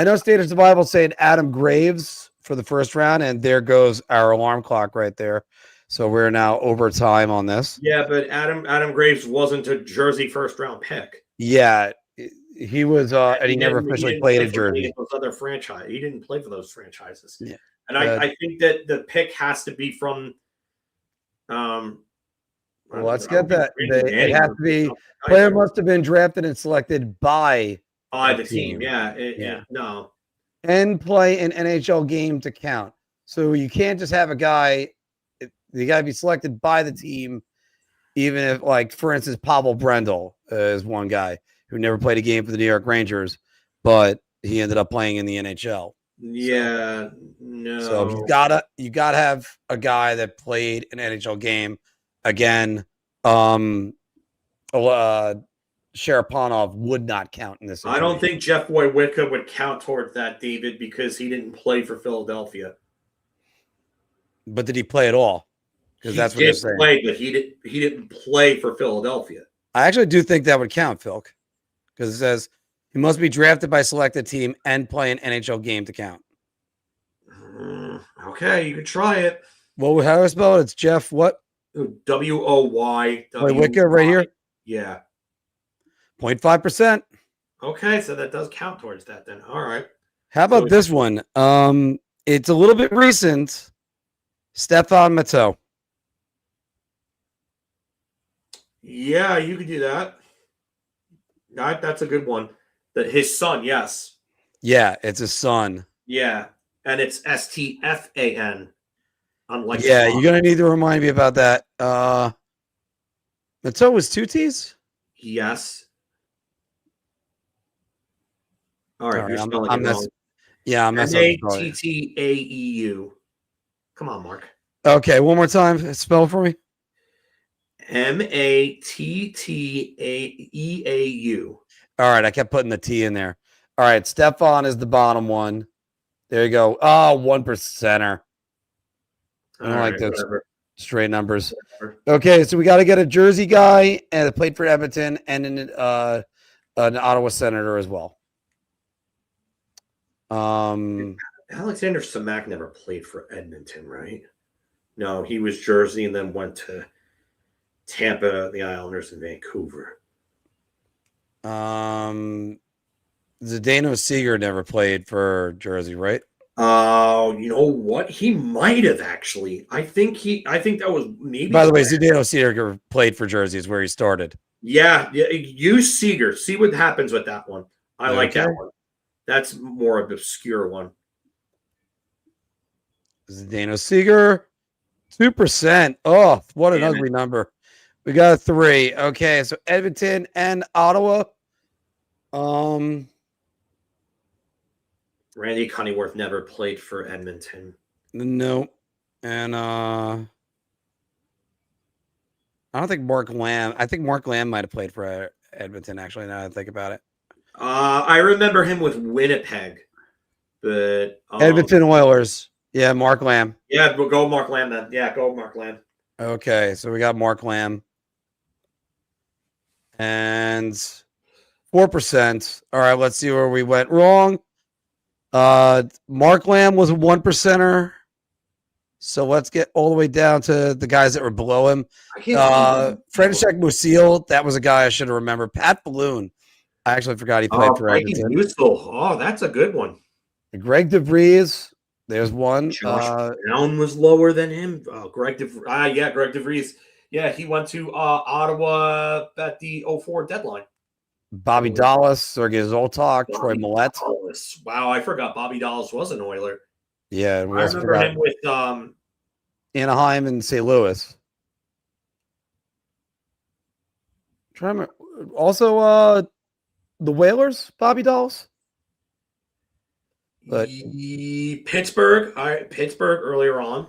know State of Survival saying Adam Graves for the first round, and there goes our alarm clock right there. So we're now over time on this. Yeah, but Adam Graves wasn't a Jersey first-round pick. Yeah, he was, and he never officially played in Jersey. Those other franchise, he didn't play for those franchises. Yeah, and I think that the pick has to be from. Well, let's get that. It has to be. Player must have been drafted and selected by the team. Yeah, no. And play an NHL game to count. So you can't just have a guy. You got to be selected by the team, even if, like, for instance, Pavel Brendel is one guy who never played a game for the New York Rangers, but he ended up playing in the NHL. Yeah, no. So you gotta have a guy that played an NHL game. Again, Sharaponov would not count in this situation. I don't think Jeff Wojcicka would count towards that, David, because he didn't play for Philadelphia. But did he play at all? Because that's what you're saying. Play, but he didn't play for Philadelphia. I actually do think that would count, Filk, because it says he must be drafted by selected team and play an NHL game to count. Okay, you can try it. Well, how do I spell it? It's Jeff what? Woy. Wicca right here? Yeah. 0.5%. Okay, so that does count towards that then. All right. How about this one? It's a little bit recent. Stefan Matteau. Yeah, you could do that. That's a good one. His son, yes. Yeah, it's his son. Yeah, and it's STFAN. Unlike you're gonna need to remind me about that. Matteau was 2 T's? Yes. All right, I'm messing up. Mattaeu. Come on, Mark. Okay, one more time. Spell it for me. Mattaeau. All right, I kept putting the T in there. All right, Stefan is the bottom one. There you go. Oh, 1%er. I don't like those straight numbers. Okay, so we got to get a Jersey guy and it played for Edmonton and an Ottawa Senator as well. Alexander Samak never played for Edmonton, right? No, he was Jersey and then went to Tampa, the Islanders, and Vancouver. Zdeno Seeger never played for Jersey, right? You know what? He might have actually. I think that was maybe. By the way, Zdeno Seeger played for Jersey is where he started. Yeah. Use Seeger. See what happens with that one. I like that one. That's more of an obscure one. Zdeno Seeger, 2%. Oh, what an ugly number. We got a 3. Okay, so Edmonton and Ottawa. Randy Cunneyworth never played for Edmonton. No. And I don't think Mark Lamb. I think Mark Lamb might have played for Edmonton, actually, now that I think about it. I remember him with Winnipeg. But Edmonton Oilers. Yeah, Mark Lamb. Yeah, we'll go Mark Lamb then. Yeah, go Mark Lamb. Okay, so we got Mark Lamb. And 4%. All right, let's see where we went wrong. Mark Lamb was a 1%er. So let's get all the way down to the guys that were below him. František Musil, that was a guy I should have remembered. Pat Balloon. I actually forgot he played for Edmonton. Oh, that's a good one. Greg DeVries. There's one. Josh Brown was lower than him. Greg DeVries. Yeah, he went to Ottawa at the 04 deadline. Bobby Dallas, Sergei Zoltak, Troy Millette. Wow, I forgot Bobby Dallas was an Oiler. Yeah, I remember him with Anaheim and St. Louis. Also, the Whalers, Bobby Dallas. But Pittsburgh. All right, Pittsburgh earlier on.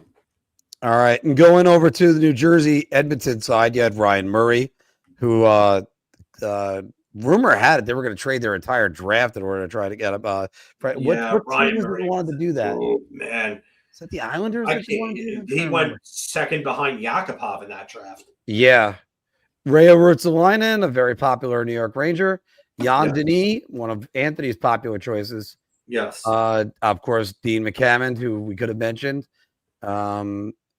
All right, and going over to the New Jersey Edmonton side, you had Ryan Murray, who rumor had it they were going to trade their entire draft in order to try to get him. What team was it wanted to do that? Oh man, is that the Islanders? He went second behind Yakupov in that draft. Yeah, Reijo Ruotsalainen, a very popular New York Ranger. Jan Denis, one of Anthony's popular choices. Yes. Of course, Dean McCammon, who we could have mentioned.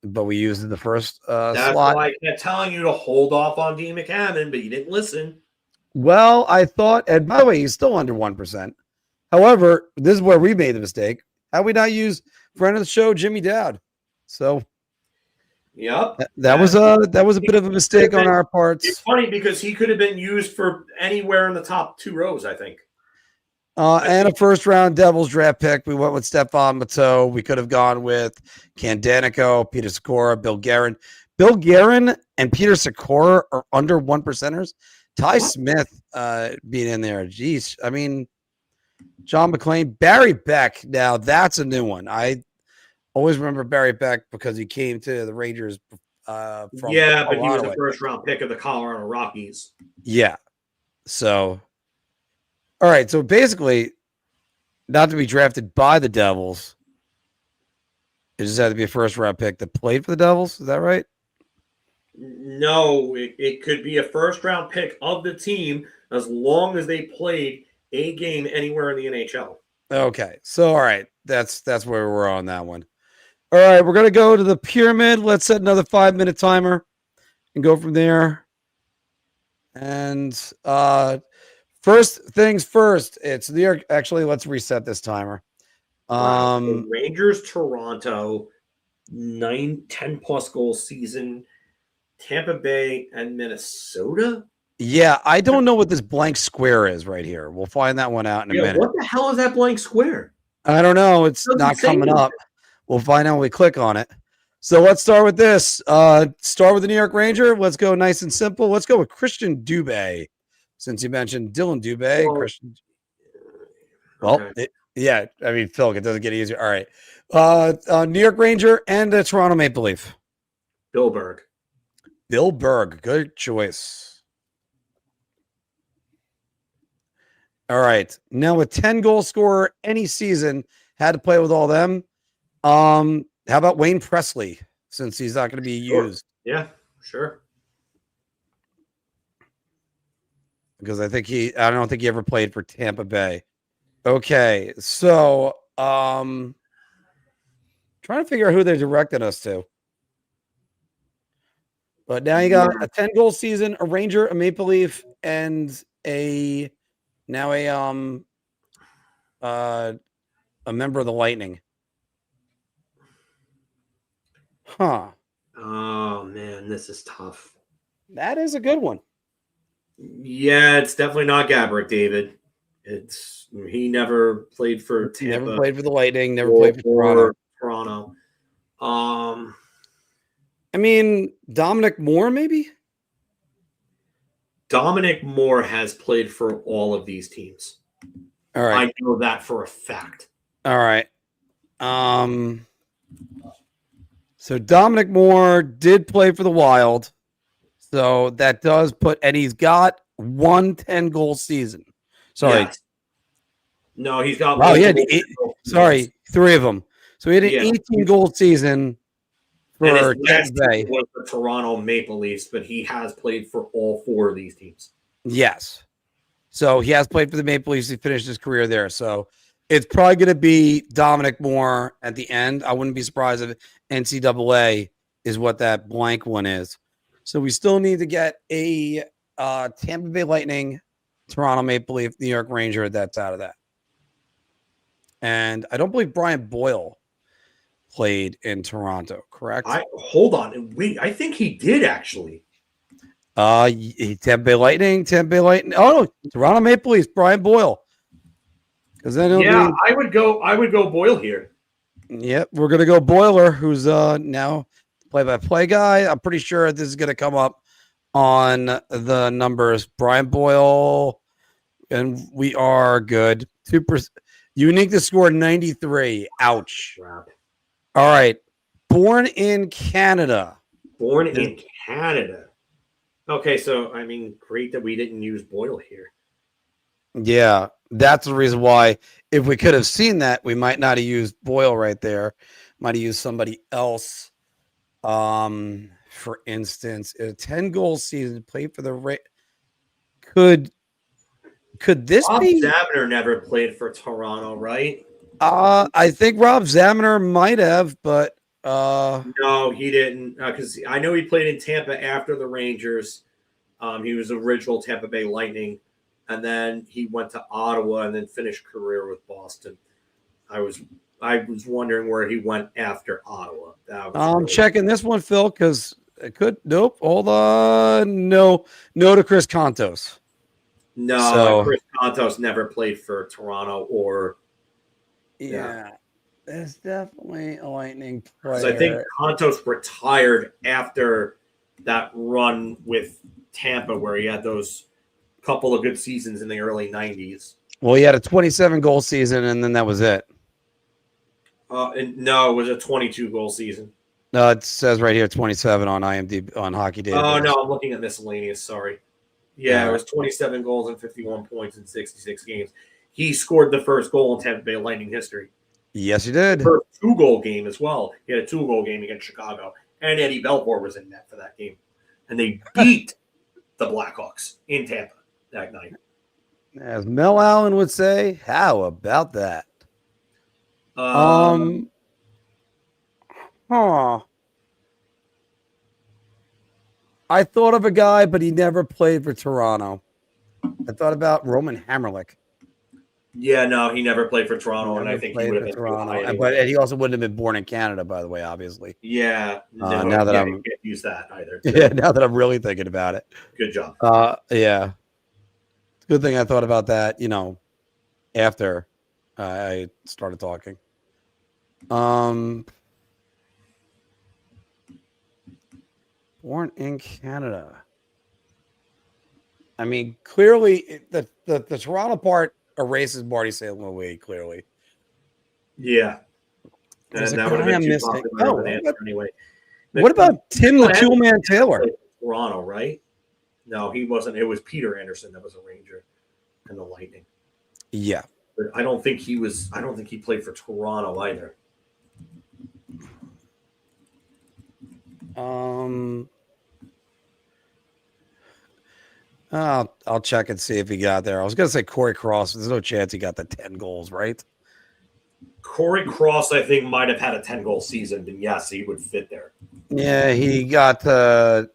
But we used in the first That's slot. why I kept telling you to hold off on Dean McCammon, but you didn't listen. Well, I thought, and by the way, he's still under 1%. However, this is where we made the mistake. How we not use friend of the show, Jimmy Dowd? So, yep, that was a bit of a mistake on our parts. It's funny because he could have been used for anywhere in the top 2 rows, I think. And a first-round Devils draft pick. We went with Stefan Matteau. We could have gone with Candanico, Peter Sikora, Bill Guerin. Bill Guerin and Peter Sikora are under 1%ers. Ty Smith being in there. Jeez. I mean, John McClain. Barry Beck. Now, that's a new one. I always remember Barry Beck because he came to the Rangers from but he was Colorado, the first-round pick of the Colorado Rockies. Yeah. So, all right. So, basically, not to be drafted by the Devils, it just had to be a first-round pick that played for the Devils. Is that right? No, it could be a first-round pick of the team as long as they played a game anywhere in the NHL. Okay. So, all right. That's where we're on that one. All right. We're going to go to the pyramid. Let's set another 5-minute timer and go from there. And first things first, it's New York. Actually, let's reset this timer. So Rangers, Toronto, 10-plus goal season. Tampa Bay and Minnesota? Yeah, I don't know what this blank square is right here. We'll find that one out in a minute. What the hell is that blank square? I don't know. It's not coming up. We'll find out when we click on it. So let's start with this. Start with the New York Ranger. Let's go nice and simple. Let's go with Christian Dubé. Since you mentioned Dylan Dubé. Phil, it doesn't get easier. All right. New York Ranger and Toronto Maple Leaf. Bill Berg. Bill Berg, good choice. All right. Now a 10-goal scorer any season, had to play with all them. How about Wayne Presley, since he's not going to be used? Yeah, sure. Because I don't think he ever played for Tampa Bay. Okay, so trying to figure out who they're directing us to. But now you got a 10-goal season, a Ranger, a Maple Leaf, and a member of the Lightning. Huh. Oh, man, this is tough. That is a good one. Yeah, it's definitely not Gaborik, David. He never played for Tampa. Never played for the Lightning, never played for Toronto. I mean, Dominic Moore, maybe? Dominic Moore has played for all of these teams. All right. I know that for a fact. All right. So Dominic Moore did play for the Wild. So that does and he's got 1 10-goal season. Sorry. Yes. No, he's got. Wow, he had 3 of them. So he had an 18-goal season And his for last Tampa Bay. team was the Toronto Maple Leafs, but he has played for all 4 of these teams. Yes. So he has played for the Maple Leafs. He finished his career there. So it's probably going to be Dominic Moore at the end. I wouldn't be surprised if NCAA is what that blank one is. So we still need to get a Tampa Bay Lightning, Toronto Maple Leaf, New York Ranger that's out of that. And I don't believe Brian Boyle played in Toronto, correct? Hold on. Wait, I think he did actually. Tampa Bay Lightning. Oh, no, Toronto Maple Leafs, Brian Boyle. Because then I would go Boyle here. Yep, we're gonna go Boiler, who's now play-by-play guy. I'm pretty sure this is gonna come up on the numbers. Brian Boyle, and we are good. 2%. Unique to score 93. Ouch. Crap. All right. Born in Canada. Okay, so I mean, great that we didn't use Boyle here. Yeah, that's the reason why. If we could have seen that, we might not have used Boyle right there. Might have used somebody else. For instance, a 10-goal season, played for the Could this Rob be? Zaminer never played for Toronto, right? I think Rob Zaminer might have, but no, he didn't. Because I know he played in Tampa after the Rangers. He was original Tampa Bay Lightning, and then he went to Ottawa and then finished career with Boston. I was wondering where he went after Ottawa. I'm checking this one, Phil, because it could. Nope. Hold on. No to Chris Kontos. No, Chris Kontos never played for Toronto or. Yeah. It's definitely a Lightning player. So I think Kontos retired after that run with Tampa, where he had those couple of good seasons in the early 90s. Well, he had a 27-goal season, and then that was it. No, it was a 22-goal season. No, it says right here 27 on IMDb on Hockey Database. Oh, no, I'm looking at miscellaneous. Sorry. Yeah, it was 27 goals and 51 points in 66 games. He scored the first goal in Tampa Bay Lightning history. Yes, he did. First 2-goal game as well. He had a 2-goal game against Chicago, and Eddie Belfour was in net for that game, and they beat the Blackhawks in Tampa that night. As Mel Allen would say, how about that? I thought of a guy, but he never played for Toronto. I thought about Roman Hamrlik. Yeah, no, he never played for Toronto, and I think he would have been Toronto. anyway. But he also wouldn't have been born in Canada, by the way, obviously. Yeah, no, now that you can't use that either. Yeah, now that I'm really thinking about it. Good job. Yeah. Good thing I thought about that, after I started talking. Born in Canada. I mean, clearly the Toronto part erases Marty St. Louis, clearly. Yeah. And that would have been too popular of an answer anyway. What about Tim the Toolman Taylor? Toronto, right? No, he wasn't. It was Peter Anderson that was a Ranger and the Lightning. Yeah. But I don't think he played for Toronto either. I'll check and see if he got there. I was gonna say Corey Cross. There's no chance he got the 10 goals, right? Corey Cross, I think, might have had a 10-goal season, and yes, he would fit there. Yeah, he got the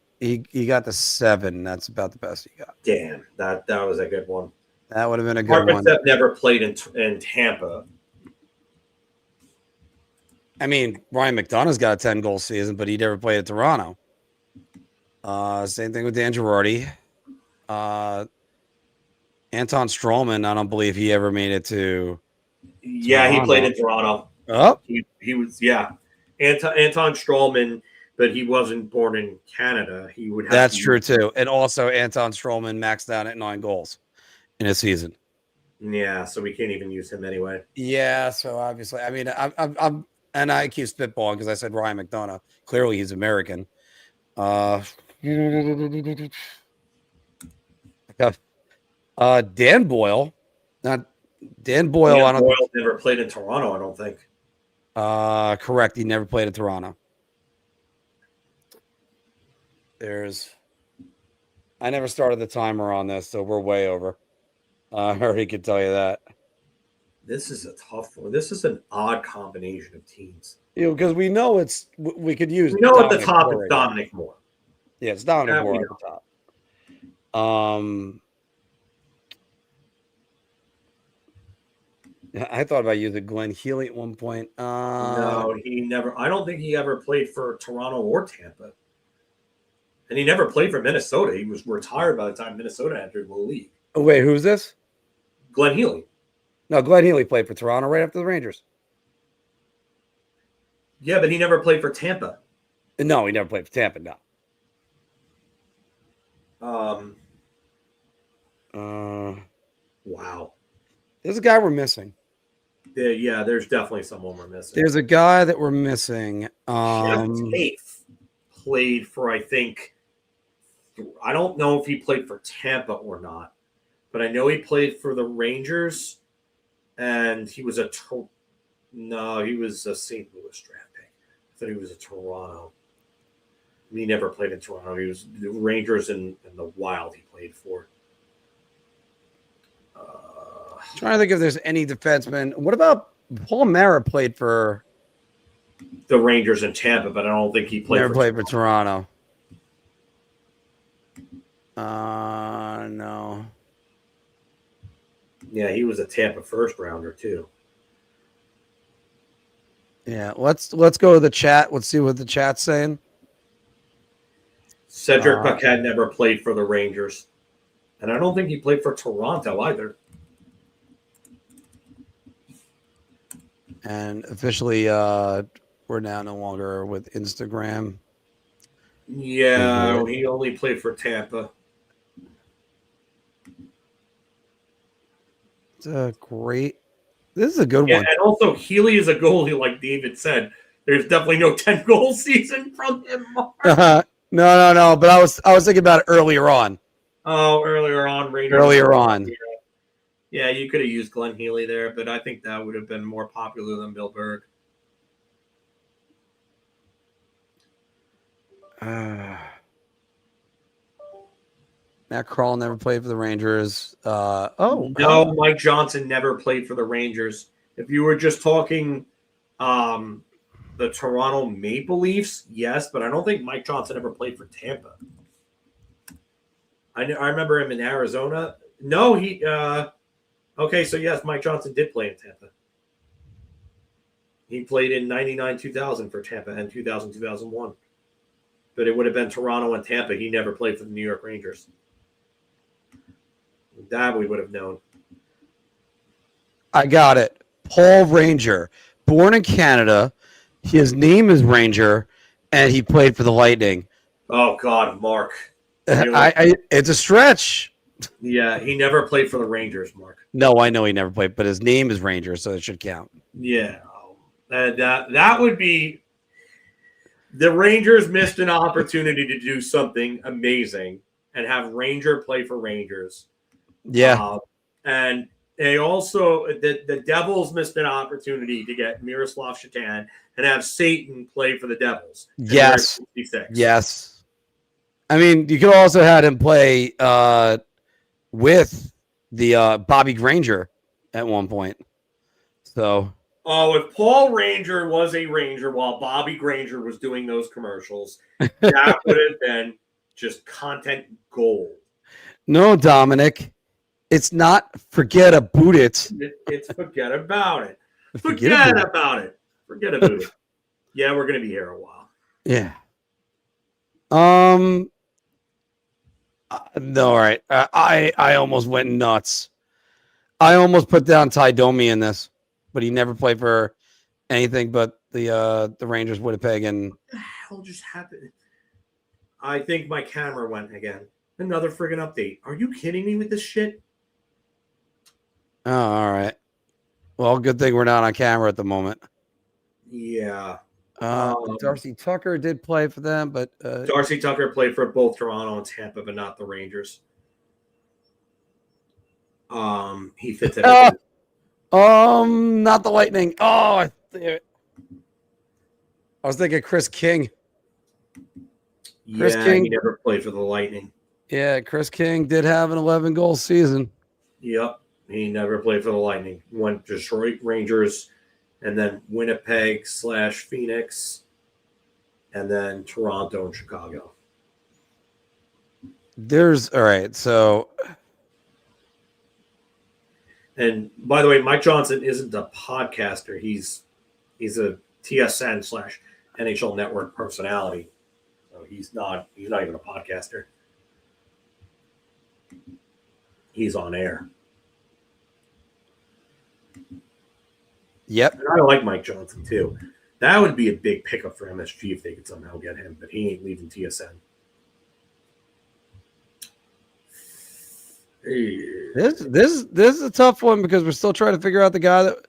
7. That's about the best he got. Damn, that was a good one. That would have been a good one. That never played in Tampa. I mean, Ryan McDonough's got a 10-goal season, but he never played at Toronto. Same thing with Dan Girardi. Anton Strawman, I don't believe he ever made it to. Yeah, Toronto. He played in Toronto. Oh, he was Anton Strawman, but he wasn't born in Canada. He would. That's true too, and also Anton Strawman maxed out at 9 goals in a season. Yeah, so we can't even use him anyway. Yeah, so obviously, I mean, I'm and I keep spitballing because I said Ryan McDonough. Clearly, he's American. Dan Boyle, not Dan Boyle. Dan Boyle never played in Toronto. I don't think. Correct. He never played in Toronto. I never started the timer on this, so we're way over. I already could tell you that. This is a tough one. This is an odd combination of teams. Because we know we could use. We know Dominic at the top Moore it's Dominic Moore. Yeah, it's Dominic Moore at the top. I thought about using Glenn Healy at one point. No, he never. I don't think he ever played for Toronto or Tampa. And he never played for Minnesota. He was retired by the time Minnesota entered the league. Oh, wait, who's this? Glenn Healy. No, Glenn Healy played for Toronto right after the Rangers. Yeah, but he never played for Tampa. No, he never played for Tampa, no. Wow. There's a guy we're missing. Yeah, there's definitely someone we're missing. There's a guy that we're missing. Tafe played for, I think, I don't know if he played for Tampa or not, but I know he played for the Rangers, and he was he was a St. Louis draft pick. I thought he was a Toronto. He never played in Toronto. He was the Rangers and the Wild he played for. Trying to think if there's any defensemen. What about Paul Mara played for the Rangers in Tampa, but I don't think he played. Never played for Toronto. No. Yeah, he was a Tampa first rounder too. Yeah, let's go to the chat. Let's see what the chat's saying. Cedric Paquette never played for the Rangers, and I don't think he played for Toronto either. And officially, we're now no longer with Instagram. Yeah, he only played for Tampa. It's a great. This is a good one. And also, Healy is a goalie, like David said. There's definitely no 10-goal season from him. No. But I was thinking about it earlier on. Oh, earlier on, Rangers. Earlier on. Yeah, you could have used Glenn Healy there, but I think that would have been more popular than Bill Berg. Matt Krall never played for the Rangers. Mike Johnson never played for the Rangers. If you were just talking the Toronto Maple Leafs, yes, but I don't think Mike Johnson ever played for Tampa. I remember him in Arizona. No, he okay, so yes, Mike Johnson did play in Tampa. He played in 99-2000 for Tampa and 2000-2001. But it would have been Toronto and Tampa. He never played for the New York Rangers. That we would have known. I got it. Paul Ranger, born in Canada. His name is Ranger, and he played for the Lightning. Oh, God, Mark. It's a stretch. Yeah, he never played for the Rangers, Mark. No, I know he never played, but his name is Ranger, so it should count. Yeah. That would be – the Rangers missed an opportunity to do something amazing and have Ranger play for Rangers. Yeah. And they also – the Devils missed an opportunity to get Miroslav Shatan and have Satan play for the Devils. Yes. Yes. I mean, you could also had him play with the Bobby Granger at one point. So – oh, if Paul Ranger was a Ranger while Bobby Granger was doing those commercials, that would have been just content gold. No, Dominic. It's not forget about it. It's forget about it. Forget about it. Forget about it. Yeah, we're going to be here a while. Yeah. No, all right. I almost went nuts. I almost put down Ty Domi in this, but he never played for anything but the Rangers, Winnipeg, and What the hell just happened? I think my camera went again. Another friggin' update. Are you kidding me with this shit? oh, all right. Well, good thing we're not on camera at the moment. Yeah. Darcy Tucker did play for them, but Darcy Tucker played for both Toronto and Tampa, but not the Rangers. He fits it. Not the Lightning. Oh, I was thinking Chris King. Chris Yeah, King. he never played for the Lightning. Yeah, Chris King did have an 11-goal season. Yep, he never played for the Lightning. Went to Detroit Rangers, and then Winnipeg/Phoenix, and then Toronto and Chicago. All right, so. And by the way, Mike Johnson isn't a podcaster. He's a TSN/NHL Network personality. So he's not even a podcaster. He's on air. Yep. And I like Mike Johnson too. That would be a big pickup for MSG if they could somehow get him, but he ain't leaving TSN. This is a tough one because we're still trying to figure out the guy that,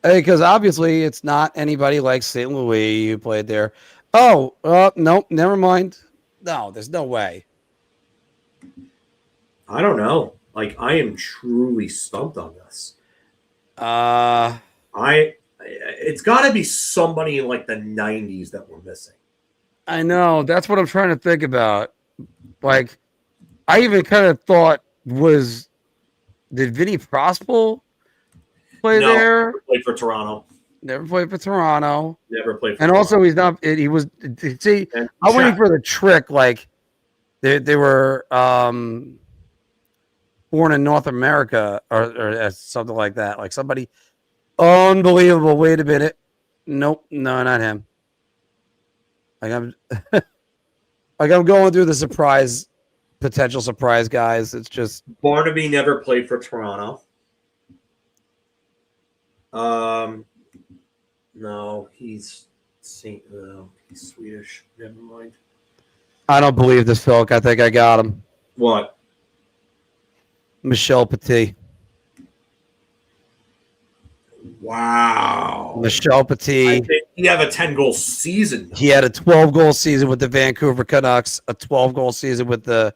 because obviously it's not anybody like St. Louis who played there. Oh, nope, never mind. No, there's no way. I don't know. Like, I am truly stumped on this. It's got to be somebody in like the 90s that we're missing. I know. That's what I'm trying to think about. Like, I even kind of thought, did Vinny Prospel play there? Never played for Toronto. Never played for Toronto. Never played for And Toronto. also, he's not, he was, see, And I'm waiting Jack. for the trick. Like, they were born in North America or something like that. Like, somebody unbelievable. Wait a minute. Nope. No, not him. Like, I'm going through the potential surprise guys. It's just Barnaby never played for Toronto. No, he's Swedish. Never mind. I don't believe this, Phil. I think I got him. What? Michel Petit. Wow. Michel Petit. He have a 10-goal season. He had a 12-goal season with the Vancouver Canucks, a 12-goal season with the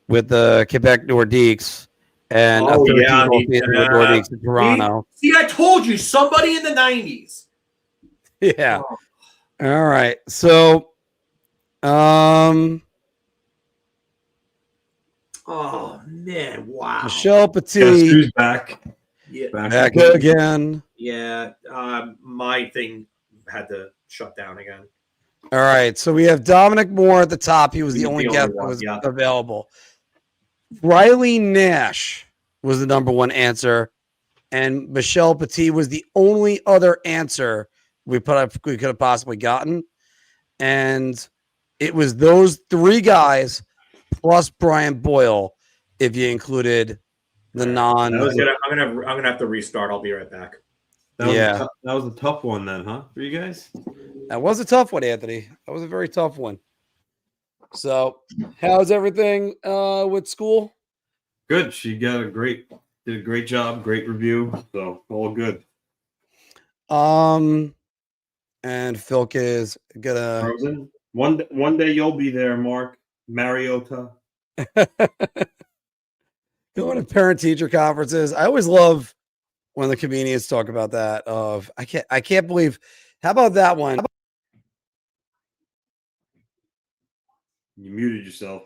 Quebec Nordiques, and a 13-goal season with Nordiques in Toronto. See, I told you, somebody in the 90s. Yeah. All right. So, oh man, wow. Michel Petit. Guess who's back? Yeah. Back again. Yeah. My thing had to shut down again. All right. So we have Dominic Moore at the top. He was the only guest that was available. Riley Nash was the number one answer, and Michel Petit was the only other answer we could have possibly gotten. And it was those three guys plus Brian Boyle, if you included the non. I'm gonna have to restart. I'll be right back. That was a tough one then, huh? For you guys? That was a tough one, Anthony. That was a very tough one. So, how's everything with school? Good. She did a great job, great review. So all good. And Filk is gonna Frozen. One day you'll be there, Mark. Mariota. going to parent-teacher conferences. I always love when the comedians talk about that. I can't believe. How about that one? You muted yourself.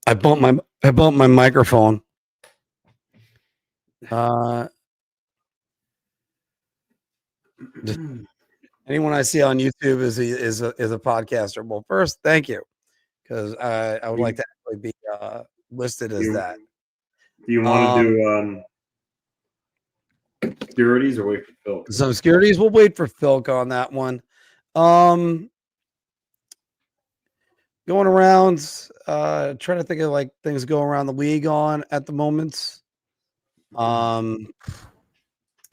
I bumped my microphone. Anyone I see on YouTube is a podcaster. Well, first, thank you, because I would like to actually be listed as that. Do you want to do Obscurities or wait for Phil? Some Obscurities. We'll wait for Philk on that one. Going around, trying to think of like things going around the league on at the moment. I'm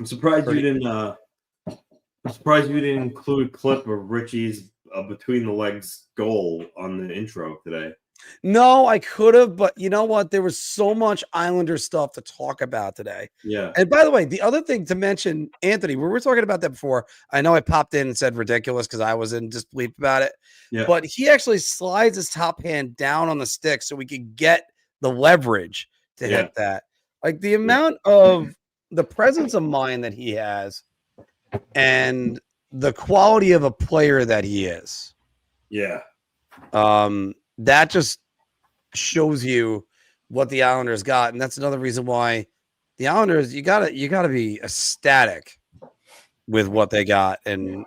surprised you didn't. I'm surprised you didn't include a clip of Richie's between the legs goal on the intro today. No, I could have, but you know what? There was so much Islander stuff to talk about today. Yeah. And by the way, the other thing to mention, Anthony, we were talking about that before. I know I popped in and said ridiculous because I was in disbelief about it. Yeah. But he actually slides his top hand down on the stick so we could get the leverage to hit that. Like the amount of the presence of mind that he has and the quality of a player that he is. Yeah. That just shows you what the Islanders got, and that's another reason why the Islanders you gotta be ecstatic with what they got and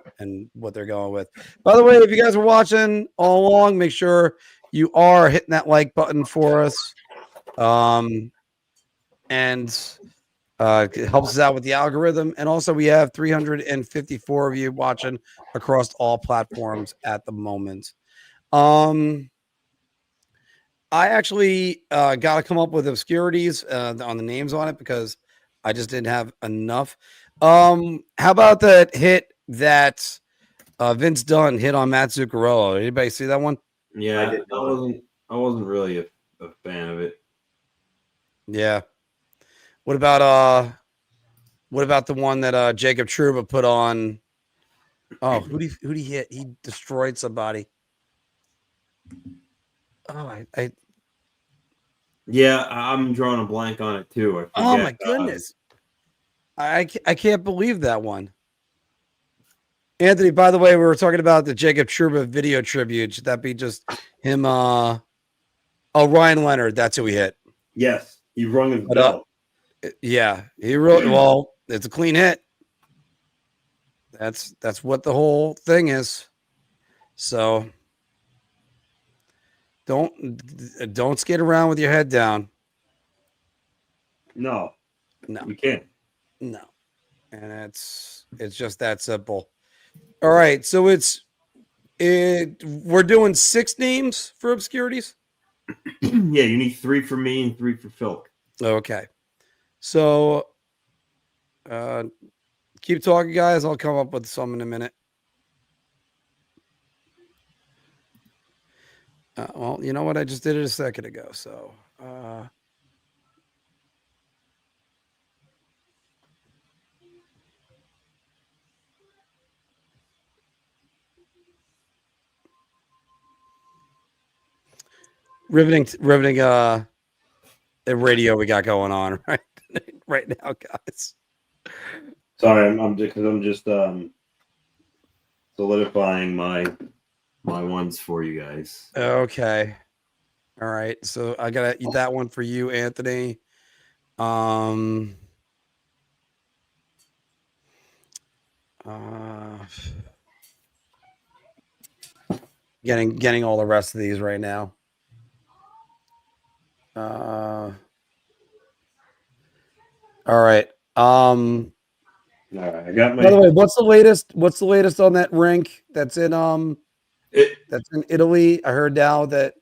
what they're going with. By the way, if you guys were watching all along, make sure you are hitting that like button for us. And it helps us out with the algorithm. And also we have 354 of you watching across all platforms at the moment. I actually got to come up with obscurities on the names on it because I just didn't have enough. How about that hit that Vince Dunn hit on Matt Zuccarello? Anybody see that one? Yeah, I wasn't really a fan of it. Yeah. What about the one that Jacob Trouba put on? Oh, who'd he hit? He destroyed somebody. Oh, yeah, I'm drawing a blank on it too. Oh my goodness. I can't believe that one. Anthony, by the way, we were talking about the Jacob Trouba video tribute. Should that be just him? Ryan Leonard. That's who he hit. Yes, he rung his bell. Yeah, he really well. It's a clean hit. That's what the whole thing is. So don't skid around with your head down. No, you can't. No, and it's just that simple. All right, so we're doing 6 names for obscurities. Yeah, you need 3 for me and 3 for Phil. Okay, so keep talking, guys. I'll come up with some in a minute. Well, you know what? I just did it a second ago. So, riveting the radio we got going on right now, guys. Sorry, I'm just solidifying my ones for you guys. Okay. All right. So I gotta eat that one for you, Anthony. Getting all the rest of these right now. All right. All right. I got my. By the way, what's the latest? What's the latest on that rink that's in that's in Italy? I heard now that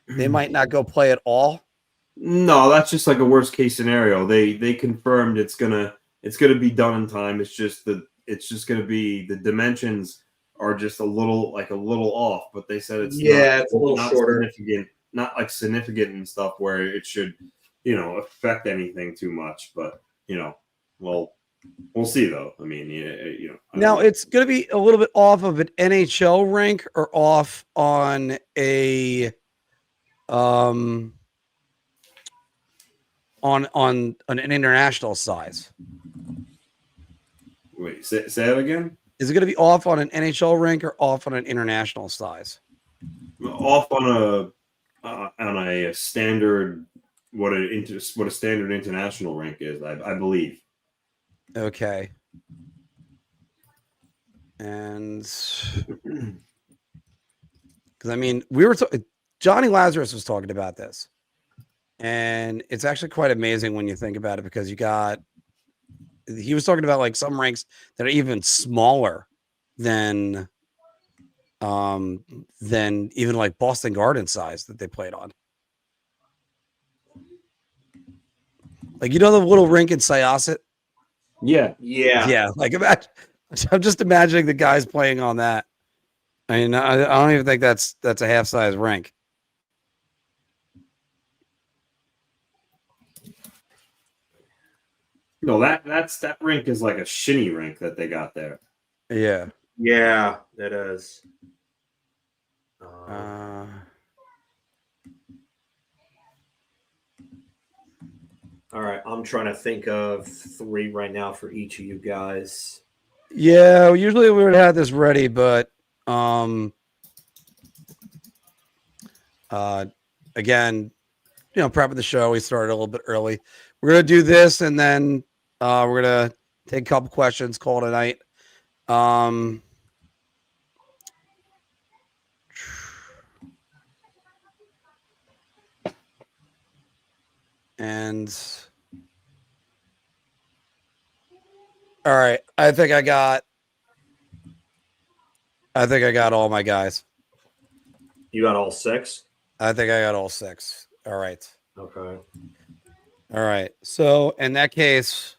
they might not go play at all. No, that's just like a worst case scenario. They confirmed it's gonna be done in time. It's just gonna be the dimensions are just a little off, but they said it's it's a little shorter. Not like significant and stuff where it should, affect anything too much. But we'll see though. I mean, Now it's going to be a little bit off of an NHL rink or off on a on an international size. Wait, say that again. Is it going to be off on an NHL rink or off on an international size? Off on a standard what a standard international rink is, I believe. Okay. And because I mean, Johnny Lazarus was talking about this, and it's actually quite amazing when you think about it because he was talking about like some rinks that are even smaller than even like Boston Garden size that they played on. Like, the little rink in Syosset? Yeah. Like, imagine, I'm just imagining the guys playing on that. I mean, I don't even think that's a half size rink. No, that rink is like a shinny rink that they got there. Yeah. Yeah, it is. All right, I'm trying to think of 3 right now for each of you guys. Yeah, usually we would have this ready, but Again, prepping the show. We started a little bit early. We're gonna do this, and then we're gonna take a couple questions. Call it a night. And all right, I think I got all my guys. You got all 6? I think I got all 6. All right. Okay. All right. So in that case,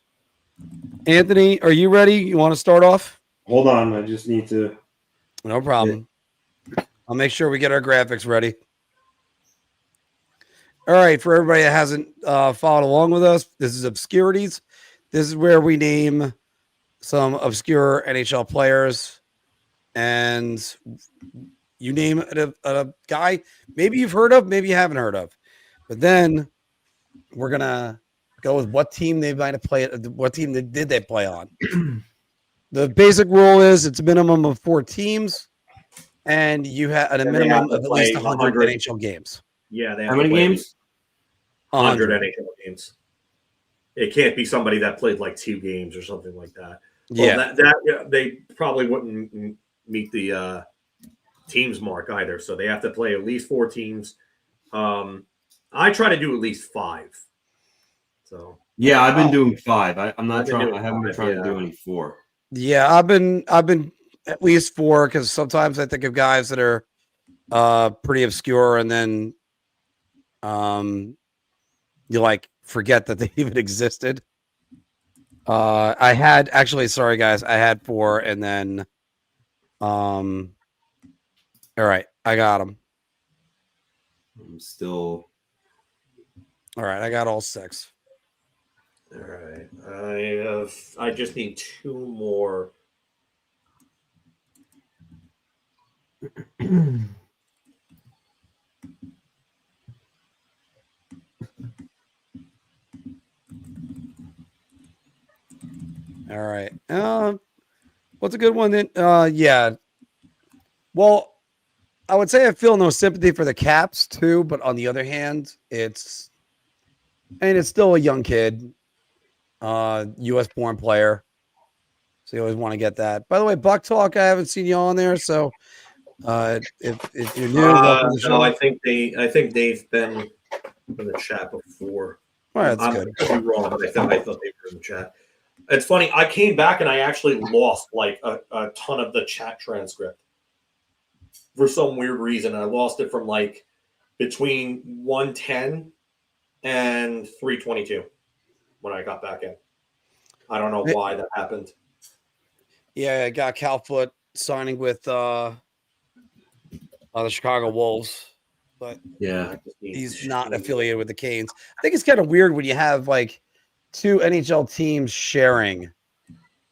Anthony, are you ready? You want to start off? Hold on. I just need to. No problem. I'll make sure we get our graphics ready. All right. For everybody that hasn't followed along with us, this is Obscurities. This is where we name some obscure NHL players, and you name a guy maybe you've heard of, maybe you haven't heard of. But then we're going to go with what team they might have played, what team did they play on. The basic rule is it's a minimum of 4 teams, and you have a minimum of at least 100 NHL games. Yeah, they have how many games? 100 NHL games. It can't be somebody that played like 2 games or something like that. Well, Yeah. They probably wouldn't meet the teams mark either. So they have to play at least 4 teams. I try to do at least 5. So yeah, I've been doing 5. I'm not trying. I haven't been 5, trying to do any 4. Yeah, I've been at least 4 because sometimes I think of guys that are pretty obscure, and then you like forget that they even existed. I had actually, sorry guys, I had 4, and then all right, I got them. I'm still. All right, I got all 6. All right, I just need 2 more. All right. What's a good one then? Yeah. Well, I would say I feel no sympathy for the Caps too, but on the other hand, it's still a young kid, U.S. born player. So you always want to get that. By the way, Buck Talk, I haven't seen you on there, so if you're new, welcome to the show. No, I think they've been in the chat before. All right, that's good. I'm wrong, but I thought they were in the chat. It's funny. I came back and I actually lost like a ton of the chat transcript for some weird reason. I lost it from like between 110 and 322 when I got back in. I don't know why that happened. Yeah, I got Calfoot signing with the Chicago Wolves, but yeah, he's not affiliated with the Canes. I think it's kind of weird when you have like 2 NHL teams sharing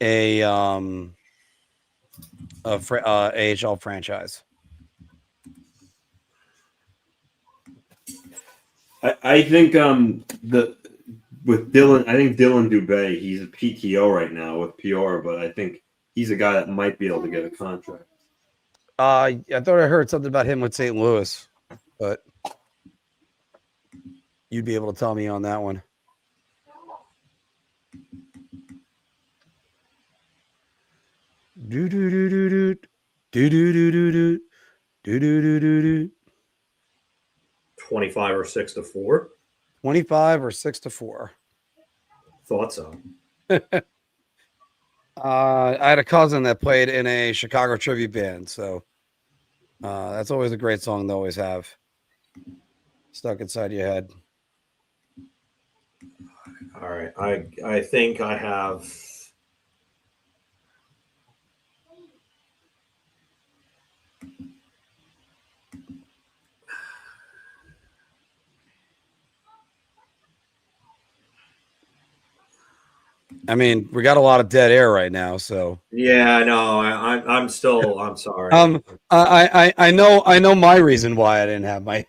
a AHL franchise. I think with Dylan, I think Dylan Dubé, he's a PTO right now with PR, but I think he's a guy that might be able to get a contract. I thought I heard something about him with St. Louis, but you'd be able to tell me on that one. Do do do do do do do do do do do do do. 25 or 6-4. 25 or 6-4. Thought so. I had a cousin that played in a Chicago tribute band, so that's always a great song to always have stuck inside your head. All right, I think I have. I mean, we got a lot of dead air right now, so Yeah, no, I'm still. I'm sorry. I know my reason why I didn't have my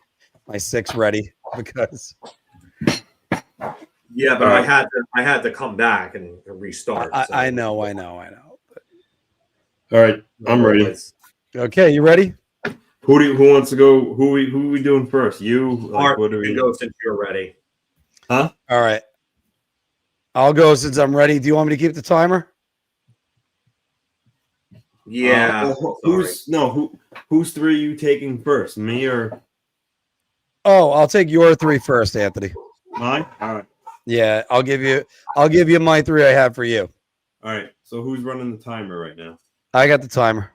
6 ready because. Yeah, but I had to come back and restart. I know. But... All right, I'm ready. Okay, you ready? Who wants to go? Who we doing first? You? Like, what do we go since you're ready? Huh? All right. I'll go since I'm ready. Do you want me to keep the timer? Yeah. Who's three you taking first? Me or? Oh, I'll take your 3 first, Anthony. Mine? All right. Yeah, I'll give you my 3 I have for you. All right. So who's running the timer right now? I got the timer.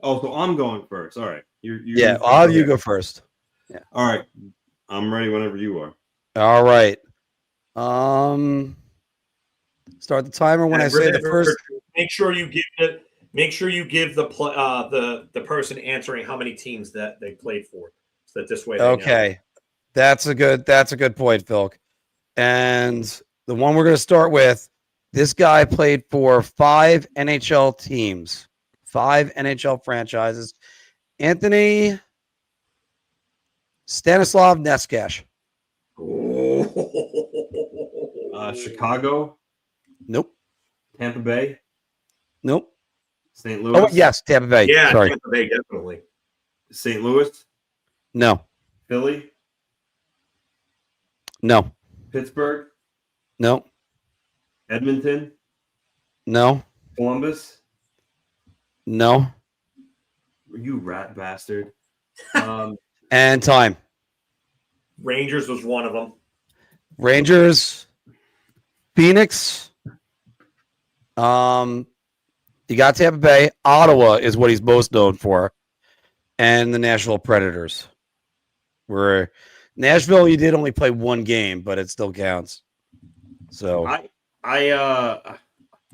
Oh, so I'm going first. All right. Yeah, I'll have you go first. Yeah. All right. I'm ready whenever you are. All right. Start the timer when I say the first. Make sure you give the person answering how many teams that they played for, so that this way. Okay, that's a good point, Phil. And the one we're going to start with, this guy played for 5 NHL teams, 5 NHL franchises. Anthony Stanislav Neskash. Chicago. Nope. Tampa Bay. Nope. St. Louis. Oh yes, Tampa Bay. Yeah, sorry. Tampa Bay definitely. St. Louis. No. Philly. No. Pittsburgh. No. Edmonton. No. Columbus. No. You rat bastard. And time. Rangers was one of them. Rangers. Phoenix. You got Tampa Bay. Ottawa is what he's most known for. And the Nashville Predators. Where Nashville, you did only play 1 game, but it still counts. So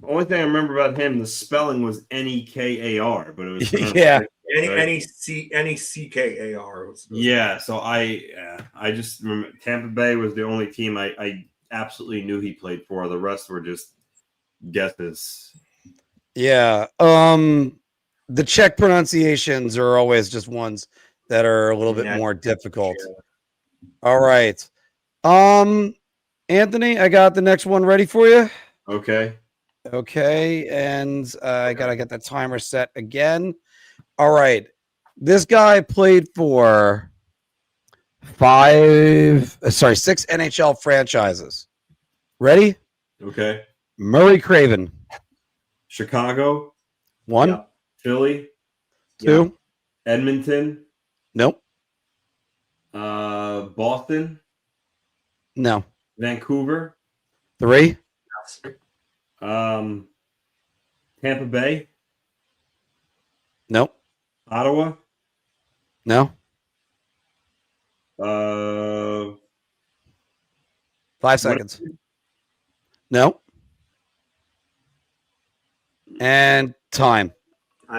only thing I remember about him, the spelling was Nekar, but it was yeah. N-E-C-K-A-R. Yeah, so I just remember Tampa Bay was the only team I absolutely knew he played for. The rest were just guesses. Yeah. The Czech pronunciations are always just ones that are a little bit more difficult. All right. Anthony, I got the next one ready for you. Okay. Okay, and I gotta get the timer set again. All right. This guy played for 6 NHL franchises. Ready? Okay. Murray Craven. Chicago. 1. Yeah. Philly. 2. Edmonton. Nope. Boston. No. Vancouver. 3. Tampa Bay. Nope. Ottawa. No. 5 seconds. No. And time.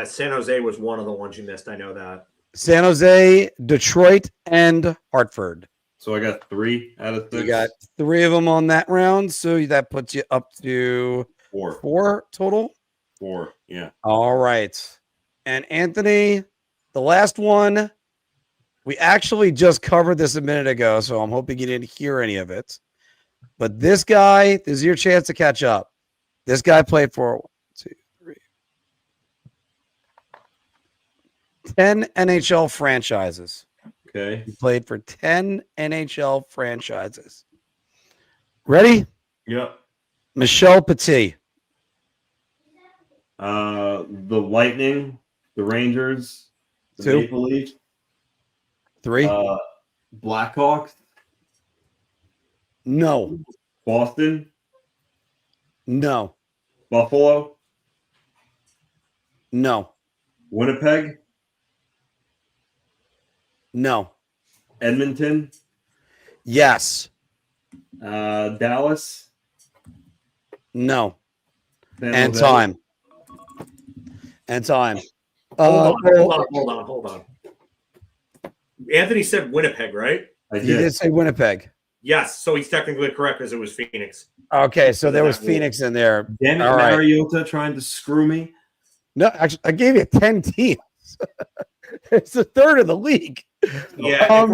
San Jose was one of the ones you missed. I know that. San Jose, Detroit, and Hartford. So I got 3 out of 6. You got 3 of them on that round, so that puts you up to 4 total. 4, yeah. All right. And Anthony, the last one, we actually just covered this a minute ago, so I'm hoping you didn't hear any of it. But this guy, this is your chance to catch up. This guy played for 1, 2, 3, 10 NHL franchises. Okay. He played for 10 NHL franchises. Ready? Yep. Michel Petit. The Lightning, the Rangers, the 2. Maple Leafs. 3. Blackhawks. No. Boston. No. Buffalo. No. Winnipeg. No. Edmonton. Yes. Dallas. No. San And Jose. time. And time. Hold on. Anthony said Winnipeg, right? He did say Winnipeg. Yes, so he's technically correct because it was Phoenix. Okay, so there was Phoenix in there. Damn it, All right. Mariota trying to screw me. No, actually, I gave you 10 teams. It's a third of the league. Yeah,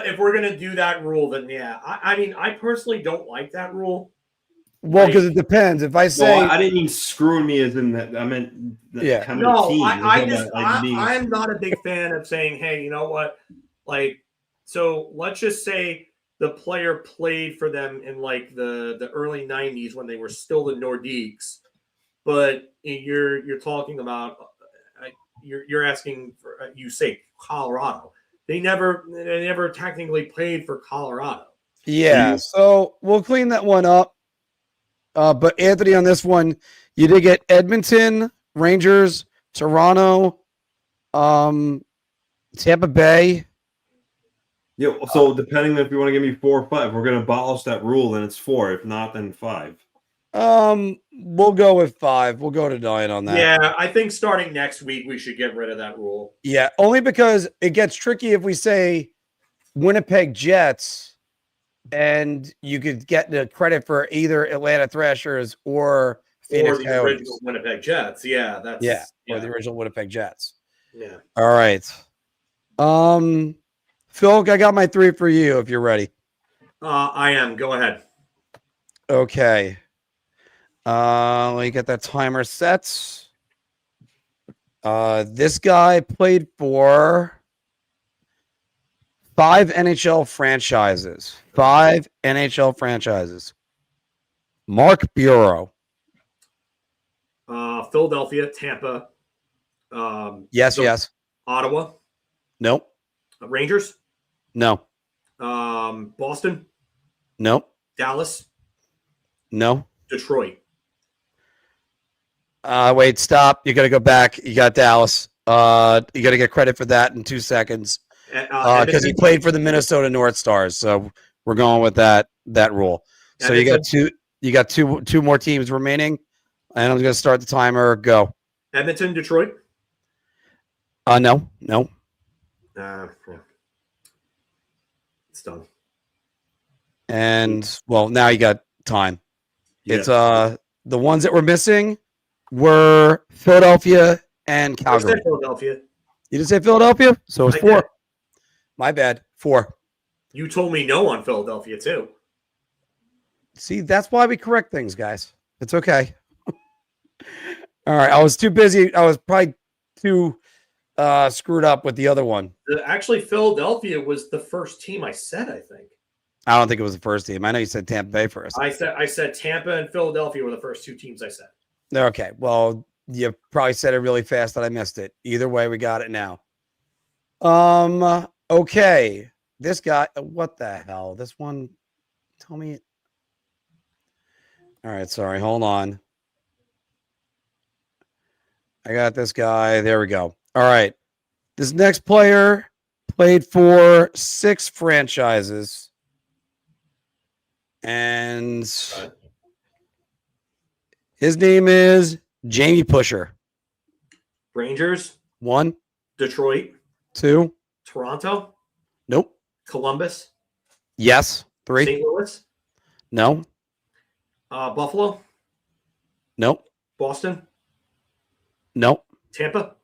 if we're gonna do that rule, then yeah. I mean, I personally don't like that rule. Well, because it depends. If I say, I didn't mean screw me as in that. I meant kind of No, team. I'm not a big fan of saying, hey, you know what? Like, so let's just say the player played for them in like the early 90s when they were still the Nordiques, but you're talking about you're asking for you say Colorado. They never technically played for Colorado. yeah, so we'll clean that one up. But Anthony, on this one, you did get Edmonton, Rangers, Toronto, Tampa Bay. Yeah, so depending if you want to give me 4 or 5, we're going to abolish that rule. Then it's 4. If not, then 5. We'll go with 5. We'll go to 9 on that. Yeah, I think starting next week we should get rid of that rule. Yeah, only because it gets tricky if we say Winnipeg Jets, and you could get the credit for either Atlanta Thrashers or Phoenix the Coyotes. original Winnipeg Jets. Yeah, or the original Winnipeg Jets. Yeah. All right. Phil, I got my 3 for you if you're ready. I am. Go ahead. Okay. Let me get that timer set. This guy played for 5 NHL franchises. 5 NHL franchises. Mark Bureau. Philadelphia, Tampa. Yes. Ottawa. Nope. Rangers. No. Boston. Nope. Dallas. No. Detroit. Wait, stop. You got to go back. You got Dallas. You got to get credit for that in 2 seconds. Because he played for the Minnesota North Stars. So we're going with that rule. So you got two more teams remaining. And I'm going to start the timer. Go. Edmonton, Detroit. No. Yeah. It's done. And well, now you got time. Yeah. It's the ones that were missing were Philadelphia and Calgary. I said Philadelphia. You didn't say Philadelphia? So it's 4. Did. My bad. 4. You told me no on Philadelphia too. See, that's why we correct things, guys. It's okay. All right. I was too busy. I was probably too screwed up with the other one. Actually, Philadelphia was the first team I said, I think. I don't think it was the first team. I know you said Tampa Bay first. I said Tampa and Philadelphia were the first 2 teams I said. Okay. Well, you probably said it really fast that I missed it. Either way, we got it now. Okay. This guy, what the hell? This one, tell me. All right. Sorry. Hold on. I got this guy. There we go. All right. This next player played for 6 franchises. And his name is Jamie Pusher. Rangers. 1. Detroit. 2. Toronto. Nope. Columbus. Yes. 3. St. Louis. No. Buffalo. Nope. Boston. Nope. Tampa.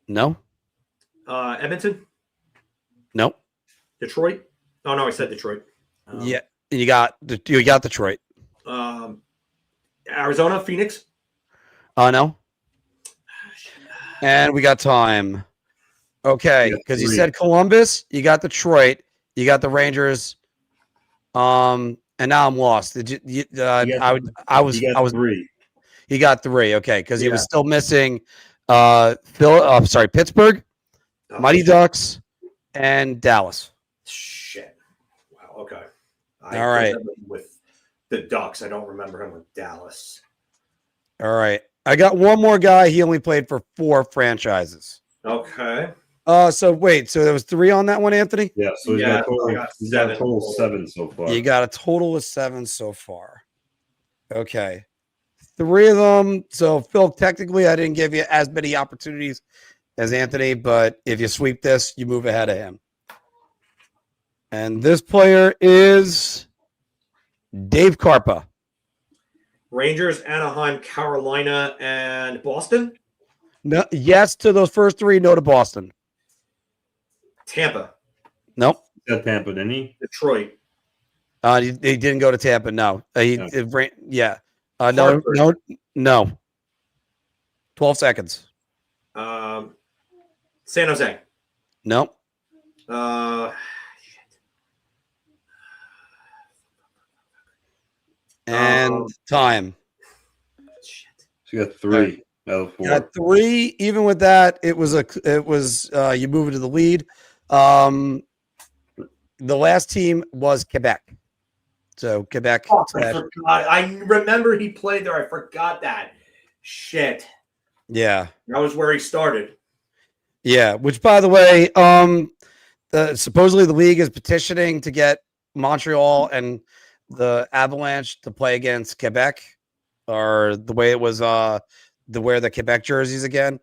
No. Edmonton. Nope. Detroit. Oh no, I said Detroit. Yeah, you got Detroit. Arizona, Phoenix. No. And we got time. Okay, because you said Columbus, you got Detroit, you got the Rangers. And now I'm lost. Did you? I was 3. He got 3. Okay, because he was still missing. Pittsburgh, Mighty Ducks, and Dallas. Shit. Wow. Okay. All right. With the Ducks, I don't remember him with Dallas. All right. I got one more guy. He only played for 4 franchises. Okay. So there was 3 on that one, Anthony? Yeah. So he's got a total of 7 so far. You got a total of 7 so far. Okay. 3 of them. So Phil, technically, I didn't give you as many opportunities as Anthony, but if you sweep this, you move ahead of him. And this player is Dave Karpa. Rangers, Anaheim, Carolina, and Boston? No, yes to those first 3, no to Boston. Tampa. Nope. He said Tampa, didn't he? Detroit. He didn't go to Tampa. No. Yeah. No. Hartford. No. 12 seconds. San Jose. Nope. And time. So you got 3 out of 4. Got 3. Even with that, it was you move into the lead. The last team was Quebec. So Quebec. Oh, I forgot. I remember he played there. I forgot that. Shit. Yeah. That was where he started. Yeah. Which, by the way, supposedly the league is petitioning to get Montreal and the Avalanche to play against Quebec, or the way it was to wear the Quebec jerseys again.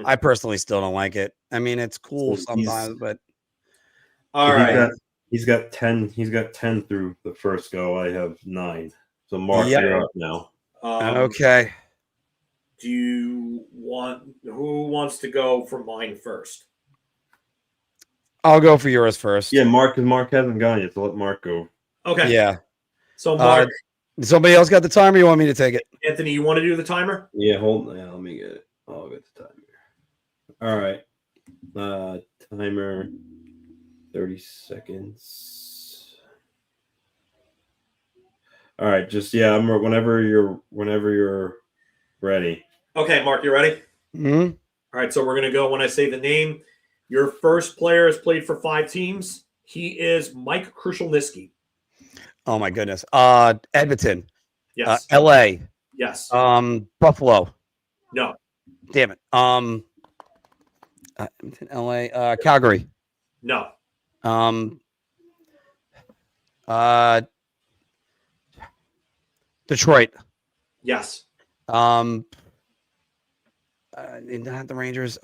I personally still don't like it. I mean, it's cool sometimes, but all right. He's got 10. He's got 10 through the first go. I have 9. So Mark, you're up now. Okay. Who wants to go for mine first? I'll go for yours first. Yeah, Mark hasn't gone yet, so let Mark go. Okay. Yeah. So Mark, somebody else got the timer? You want me to take it? Anthony, you want to do the timer? Yeah, hold on. Yeah, let me get it. I'll get the timer. All right. Timer 30 seconds. All right, I'm whenever you're ready. Okay, Mark, you ready? Mm-hmm. All right, so we're gonna go when I say the name. Your first player has played for 5 teams. He is Mike Krushelnyski. Oh my goodness. Edmonton. Yes. LA. Yes. Buffalo. No. Damn it. Edmonton, LA. Calgary. No. Detroit. Yes. Not the Rangers.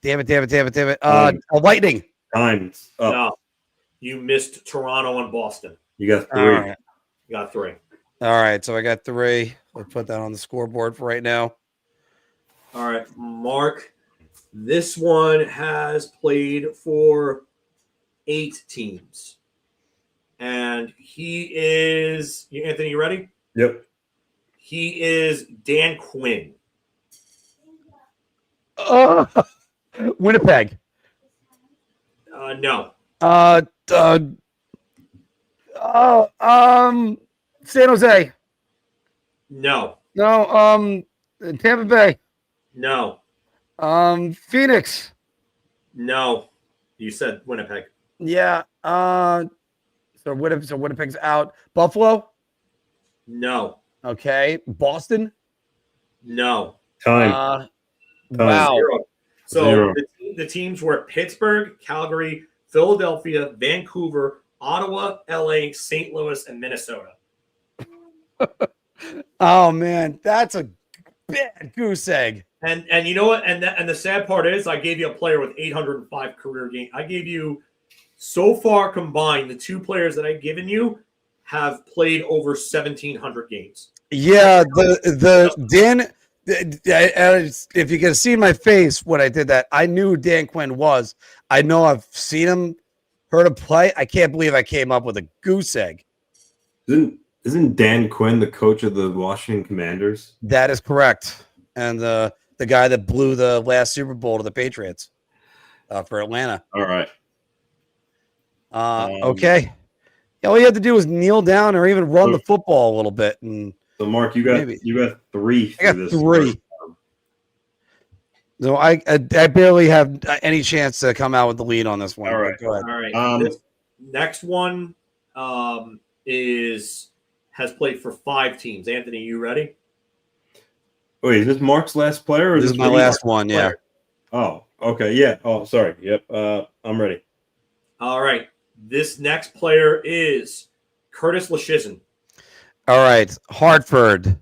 Damn it. Lightning. Time's up. No. You missed Toronto and Boston. You got 3. Right. You got 3. All right, so I got 3. We'll put that on the scoreboard for right now. All right, Mark. This one has played for 8 teams. And he is Anthony, you ready? Yep. He is Dan Quinn. Winnipeg. No. San Jose. No. No. Tampa Bay. No. Phoenix. No. You said Winnipeg. Yeah. So Winnipeg's out. Buffalo. No. Okay. Boston. No. Time. Wow. 0. So 0. the teams were Pittsburgh, Calgary, Philadelphia, Vancouver, Ottawa, LA, St. Louis, and Minnesota. Oh man, that's a bad goose egg. And you know what? And the sad part is, I gave you a player with 805 career games. I gave you, so far combined, the 2 players that I've given you have played over 1,700 games. Yeah, if you can see my face when I did that, I knew who Dan Quinn was. I know I've seen him, heard him play. I can't believe I came up with a goose egg. Isn't Dan Quinn the coach of the Washington Commanders? That is correct. And the guy that blew the last Super Bowl to the Patriots for Atlanta. All right. Okay. Yeah, all you have to do is kneel down or even run the football a little bit. And so, Mark, you got 3. I got 3. So I barely have any chance to come out with the lead on this one. All right. All right. This next one has played for 5 teams. Anthony, you ready? Wait, is this Mark's last player? Or this is my last one, yeah. Oh, okay, yeah. Oh, sorry. Yep, I'm ready. All right. This next player is Curtis Leschyshyn. All right. Hartford,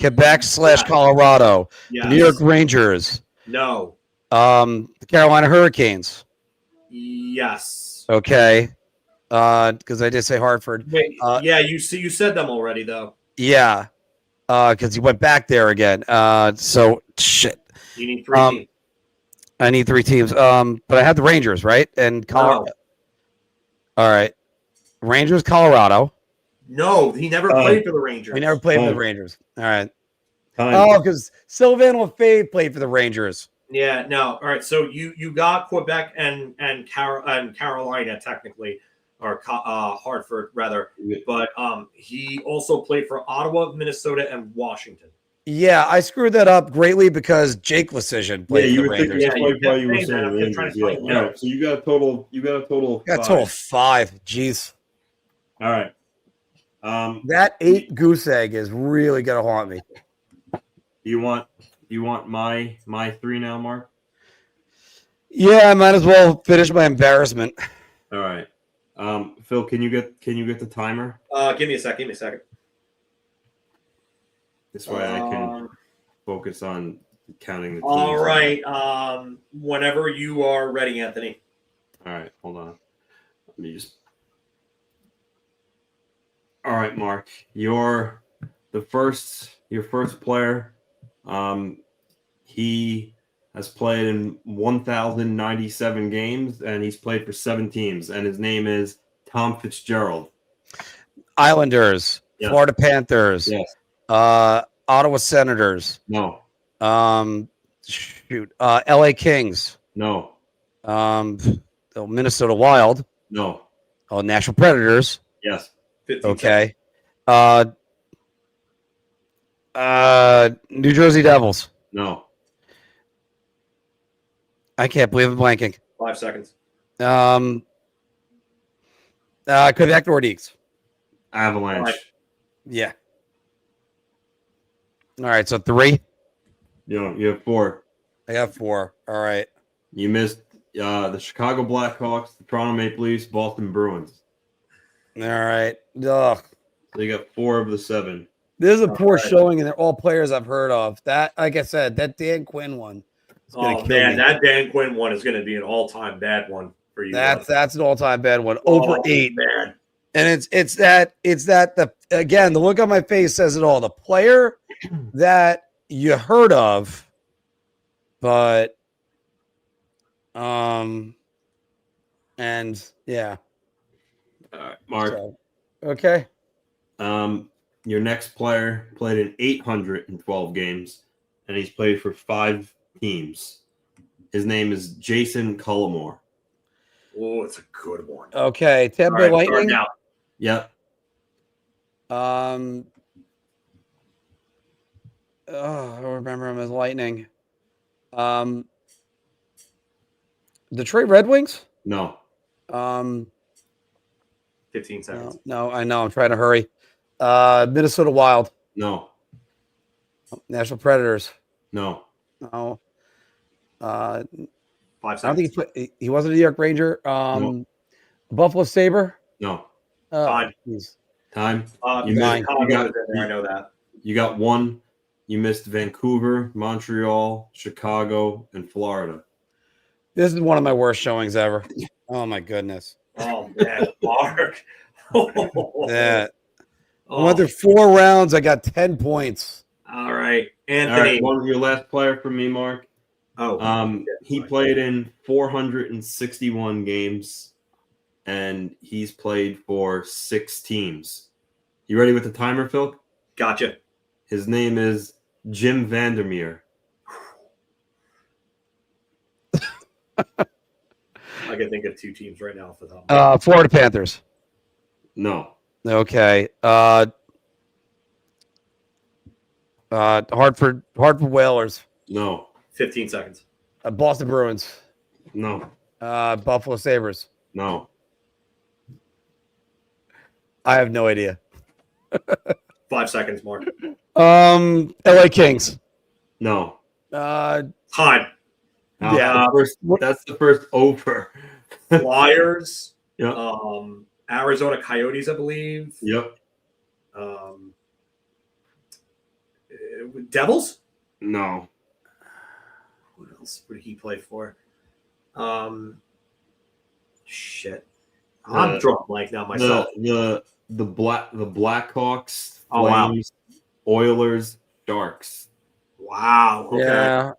Quebec / Colorado, Yes. New York Rangers. No. The Carolina Hurricanes. Yes. Okay. Because I did say Hartford. Wait, yeah, you said them already though. Yeah. Because he went back there again. So shit. You need 3 teams. I need 3 teams. But I had the Rangers, right? And Colorado. All right. Rangers, Colorado. No, he never played for the Rangers. He never played for the Rangers. All right. Time. Oh, because Sylvain Lefebvre played for the Rangers. Yeah, no. All right, so you got Quebec and Carolina technically, or Hartford rather, but he also played for Ottawa, Minnesota, and Washington. Yeah, I screwed that up greatly because Jake Lecision played for the Rangers. Yeah, so you got a total. Got a total of 5. Jeez. All right. That 8 goose egg is really gonna haunt me. You want my 3 now, Mark? Yeah, I might as well finish my embarrassment. All right. Phil, can you get the timer? Give me a second. This way I can focus on counting the teams. All right. Whenever you are ready, Anthony. All right, hold on. Let me just. All right, Mark. Your first player. He has played in 1,097 games, and he's played for 7 teams, and his name is Tom Fitzgerald. Islanders, Yes. Florida Panthers, Yes. Ottawa Senators. No. LA Kings. No. Minnesota Wild. No. Nashville Predators. Yes. Okay. New Jersey Devils. No. I can't believe I'm blanking. 5 seconds. Quebec Nordiques. Avalanche. Yeah. All right, so 3. You have 4. I got 4. All right. You missed the Chicago Blackhawks, the Toronto Maple Leafs, Boston Bruins. All right. Ugh. So you got 4 of the 7. This is a poor showing, and they're all players I've heard of. That, like I said, that Dan Quinn one. Oh man, that Dan Quinn one is going to be an all-time bad one for you. That's an all-time bad one. Over 8, man. And it's that the look on my face says it all. The player that you heard of, but and yeah. All right, Mark. So, okay. Your next player played in 812 games, and he's played for 5 teams. His name is Jason Cullimore. Oh, it's a good one. Okay, Tampa Bay Lightning. Yep. I remember him as Lightning. Detroit Red Wings? No. 15 seconds. No, I know. I'm trying to hurry. Minnesota Wild. No. Nashville Predators. No. No. 5 seconds. I don't think he wasn't a New York Ranger. No. Buffalo Sabre. No. Time. Time. I know that. You got 1. You missed Vancouver, Montreal, Chicago, and Florida. This is one of my worst showings ever. Oh my goodness. Oh man, Mark. Yeah. I went through 4 rounds. I got 10 points. All right, Anthony. All right, one of your last player from me, Mark. Oh, he played in 461 games, and he's played for 6 teams. You ready with the timer, Phil? Gotcha. His name is Jim Vandermeer. I can think of 2 teams right now for that. Florida Panthers. No. Okay. Hartford Whalers. No. 15 seconds. Boston Bruins. No. Buffalo Sabres. No. I have no idea. 5 seconds, Mark. LA Kings. No. Time. Yeah. That's the first over. Flyers. Yep. Arizona Coyotes, I believe. Yep. Devils? No. What else would he play for? Shit. I'm drawing blank now myself. The Blackhawks, Oh, wow. Flames, Oilers, Sharks. Wow. Okay. Yeah.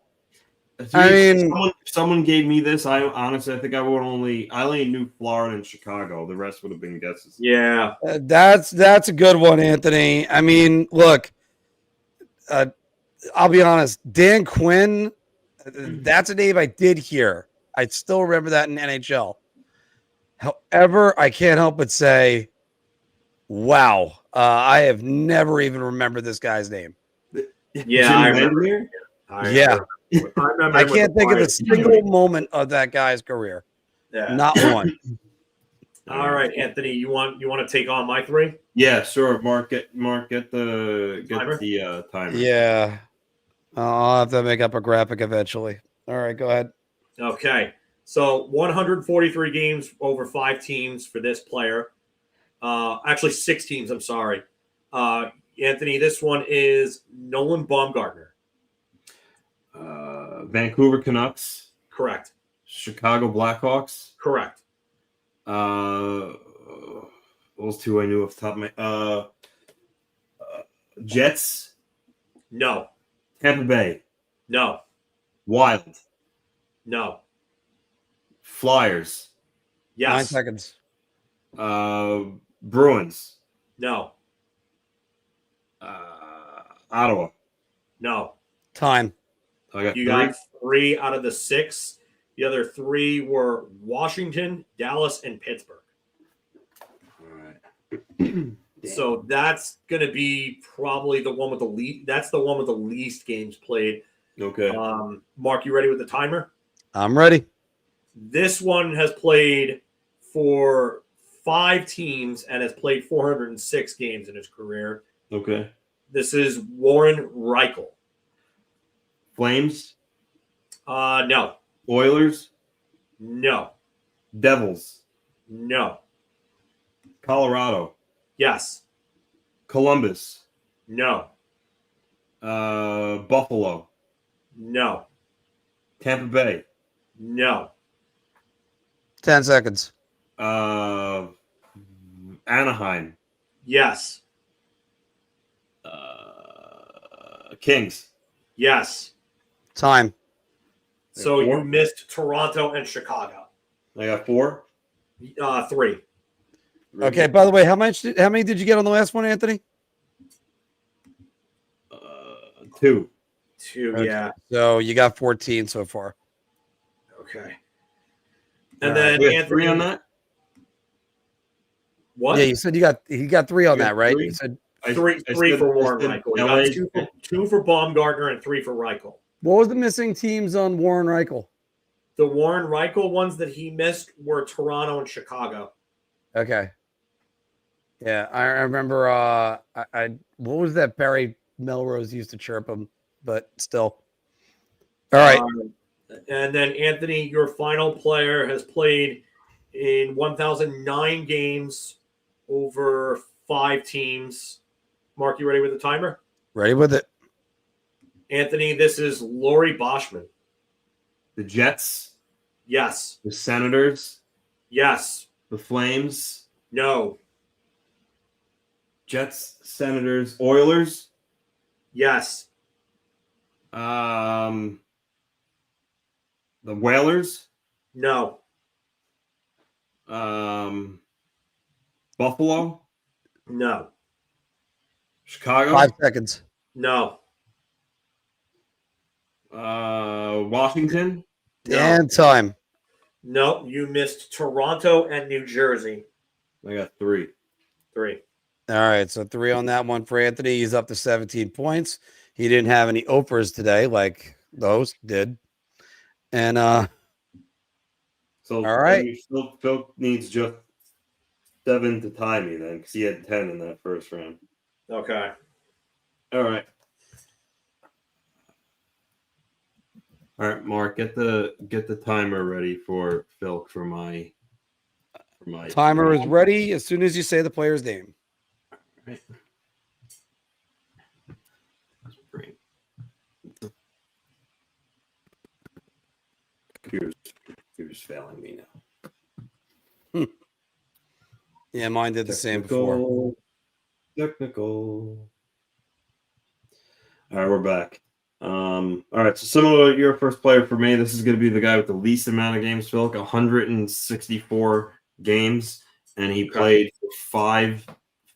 I mean, if someone gave me this, I honestly I think I only knew Florida and Chicago. The rest would have been guesses. Yeah, that's a good one, Anthony. I mean, look, I'll be honest. Dan Quinn, that's a name I did hear. I still remember that in NHL. However, I can't help but say, wow, I have never even remembered this guy's name. Yeah, I remember. Yeah. I can't think of a single moment of that guy's career. Yeah. Not one. All right, Anthony, you want to take on my three? Yeah, sure. Mark, get the timer. Yeah. I'll have to make up a graphic eventually. All right, go ahead. Okay. So 143 games over 5 teams for this player. Actually, 6 teams, I'm sorry. Anthony, this one is Nolan Baumgartner. Vancouver Canucks. Correct. Chicago Blackhawks. Correct. Those two I knew off the top of my Jets. No. Tampa Bay. No. Wild. No. Flyers. Yes. 9 seconds. Bruins. No. Ottawa. No. Time. You got 3 out of the 6. The other 3 were Washington, Dallas, and Pittsburgh. All right. So that's going to be probably the one with the least. That's the one with the least games played. Okay. Mark, you ready with the timer? I'm ready. This one has played for 5 teams and has played 406 games in his career. Okay. This is Warren Reichel. Flames. No. Oilers. No. Devils. No. Colorado. Yes. Columbus. No. Buffalo. No. Tampa Bay. No. 10 seconds. Anaheim. Yes. Kings. Yes. Time. So you missed Toronto and Chicago. I got 4. 3. Okay, by the way, how many did you get on the last one, Anthony? 2. 2, okay. Yeah. So you got 14 so far. Okay. And then Anthony, 3 on that? What? Yeah, you said he got 3 on that, right? 3? You said three for Warren Reichel. You got 2 for Baumgartner and 3 for Reichel. What was the missing teams on Warren Reichel? The Warren Reichel ones that he missed were Toronto and Chicago. Okay. Yeah, I remember. What was that? Barry Melrose used to chirp him, but still. All right. And then Anthony, your final player has played in 1,009 games over 5 teams. Mark, you ready with the timer? Ready with it. Anthony, this is Laurie Boschman. The Jets. Yes. The Senators. Yes. The Flames. No. Jets, Senators, Oilers. Yes. The Whalers. No. Buffalo. No. Chicago. 5 seconds. No. Washington. And time. No, you missed Toronto and New Jersey. I got 3. 3. All right, so 3 on that one for Anthony. He's up to 17 points. He didn't have any Oprahs today, like those did. And so all right. Phil needs just 7 to tie me then, because he had 10 in that first round. Okay. All right. All right, Mark, get the timer ready for Phil for my timer is ready as soon as you say the player's name. All right. Computer's failing me now. Yeah, mine did the same before. Technical. All right, we're back. All right, so similar to your first player for me, this is going to be the guy with the least amount of games, Phil, 164 games, and he played for five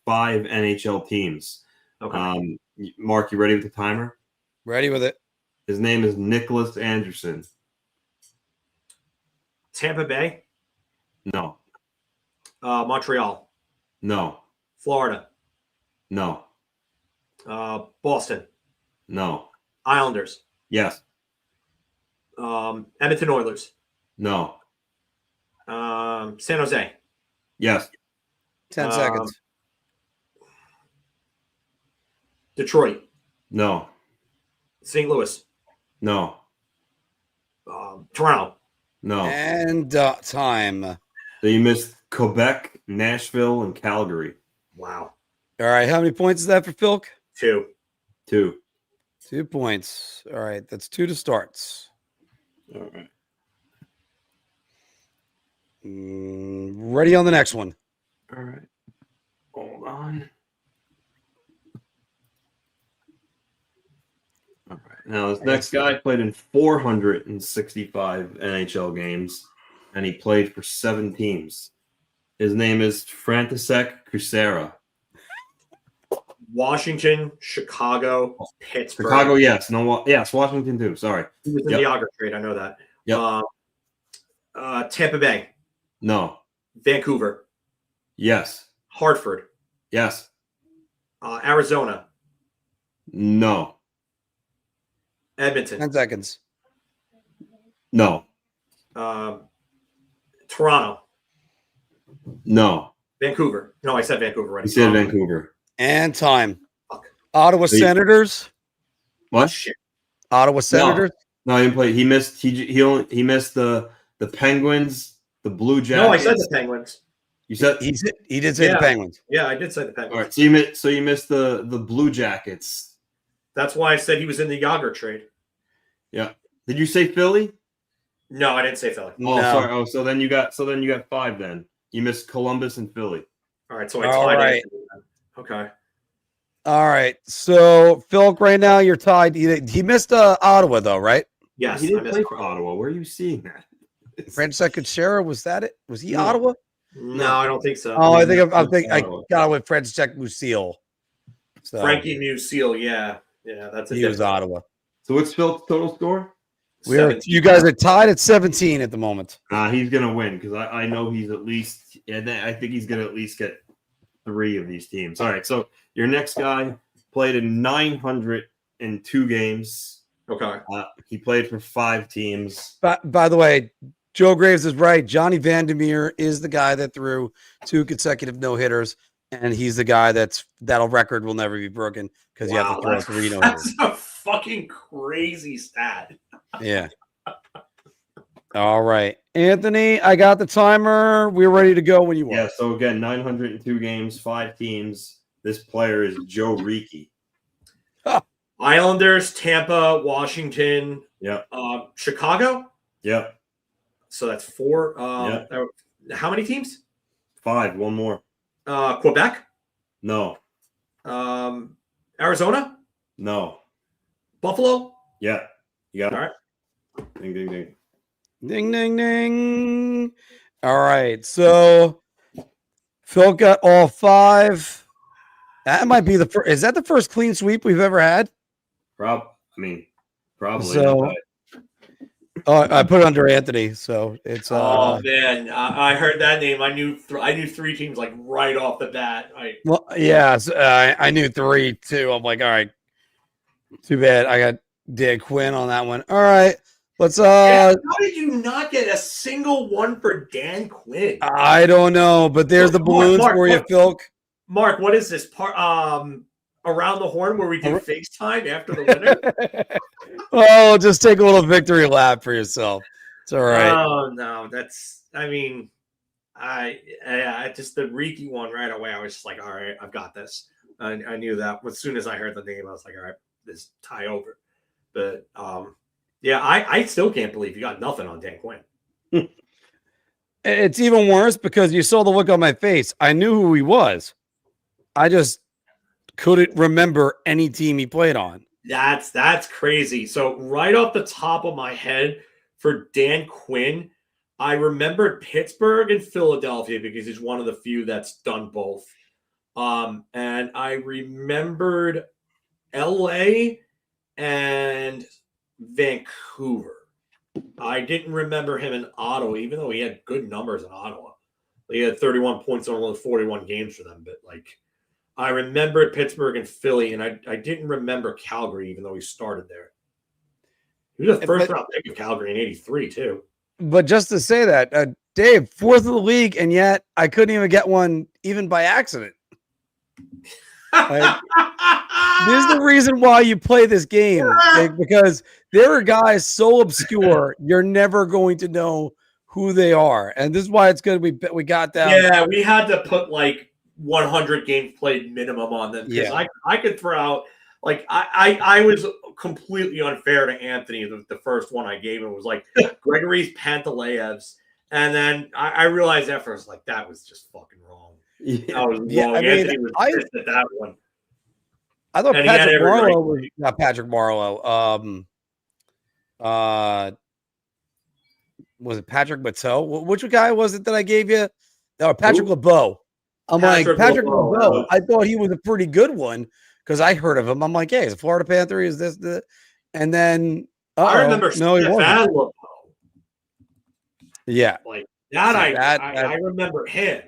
NHL teams. Okay. Mark, you ready with the timer? Ready with it. His name is Nicholas Anderson. Tampa Bay? No. Montreal? No. Florida? No. Boston? No. Islanders? Yes. Edmonton Oilers? No. San Jose? Yes. 10 seconds. Detroit? No. St. Louis? No. Toronto? No. And time. So you missed Quebec, Nashville, and Calgary. Wow. All right. How many points is that for Filk? 2. 2. 2 points. All right. That's 2 to starts. All right. Ready on the next one. All right. Hold on. All right. Now, this next guy played in 465 NHL games, and he played for 7 teams. His name is František Kučera. Washington, Chicago, Pittsburgh. Chicago, yes. No, yes, Washington too. Sorry. He was in the Yager trade. I know that. Yep. Tampa Bay. No. Vancouver. Yes. Hartford. Yes. Arizona. No. Edmonton. 10 seconds. No. Toronto. No. Vancouver. No, I said Vancouver already. You said Vancouver. And time. Ottawa Senators. What? Shit. Ottawa Senators. No, he didn't play. He missed. He missed the Penguins, the Blue Jackets. No, I said the Penguins. You said he did say the Penguins. Yeah, I did say the Penguins. All right, so you missed the Blue Jackets. That's why I said he was in the Yager trade. Yeah. Did you say Philly? No, I didn't say Philly. Oh, sorry. Oh, so then you got 5 then. You missed Columbus and Philly. All right, so I tied it. Okay. All right. So Phil, right now you're tied. He missed Ottawa though, right? Yes, he didn't play for Ottawa. Where are you seeing that? František Kučera, was that it? Was he Ottawa? No, I don't think so. Oh, I think I got it with František Musil. So Frankie Musil, yeah, that's he was Ottawa. So what's Phil's total score? You guys are tied at 17 at the moment. He's gonna win because I know he's at least. I think he's gonna at least get 3 of these teams. All right, so your next guy played in 902 games. Okay. He played for 5 teams. By the way, Joe Graves is right. Johnny Vandermeer is the guy that threw 2 consecutive no-hitters, and he's the guy that record will never be broken because you have to throw 3 no-hitters. That's a fucking crazy stat. Yeah. All right. Anthony, I got the timer. We're ready to go when you are. Yeah, so again, 902 games, 5 teams. This player is Joe Ricci. Islanders, Tampa, Washington, Chicago? Yep. So that's 4. How many teams? 5, one more. Quebec? No. Arizona? No. Buffalo? Yeah. You got it. All right. Ding, ding, ding. Ding, ding, ding. All right. So Phil got all 5. That might be the first. Is that the first clean sweep we've ever had? Probably. So, I put it under Anthony. So it's. Oh man, I heard that name. I knew 3 teams like right off the bat. Well, yeah, I knew 3 too. I'm like, all right, too bad. I got Dan Quinn on that one. All right, let's. How did you not get a single one for Dan Quinn? I don't know, but there's the balloons for you, Phil. Mark, what is this part? Around the horn where we do FaceTime after the winner? Oh, just take a little victory lap for yourself. It's all right. Oh no, I just the Ricci one right away. I was just like, all right, I've got this. I knew that as soon as I heard the name, I was like, all right, this tie over. But I still can't believe you got nothing on Dan Quinn. It's even worse because you saw the look on my face. I knew who he was. I just couldn't remember any team he played on. That's crazy. So right off the top of my head for Dan Quinn, I remembered Pittsburgh and Philadelphia because he's one of the few that's done both. And I remembered LA and Vancouver. I didn't remember him in Ottawa, even though he had good numbers in Ottawa. He had 31 points on only 41 games for them. But like, I remembered Pittsburgh and Philly, and I didn't remember Calgary, even though he started there. He was a first-round pick of Calgary in '83 too. But just to say that, Dave, 4th of the league, and yet I couldn't even get one even by accident. Like, this is the reason why you play this game, because there are guys so obscure you're never going to know who they are, and this is why it's good we got down. Yeah, we had to put like 100 games played minimum on them because I could throw out like I was completely unfair to Anthony. The first one I gave him was like Gregory's Pantaleevs, and then I realized after I was like that was just fucking wrong. I was wrong. Anthony was pissed at that one. I thought Patrick Marleau was not Patrick Marleau. Was it Patrick Bateau? Which guy was it that I gave you? No, Patrick LeBeau. I'm like, Patrick LeBeau. I thought he was a pretty good one because I heard of him. I'm like, hey, he's a Florida Panther. Is this the? And then I remember no, he wasn't. LeBeau. Yeah, like that. I remember him.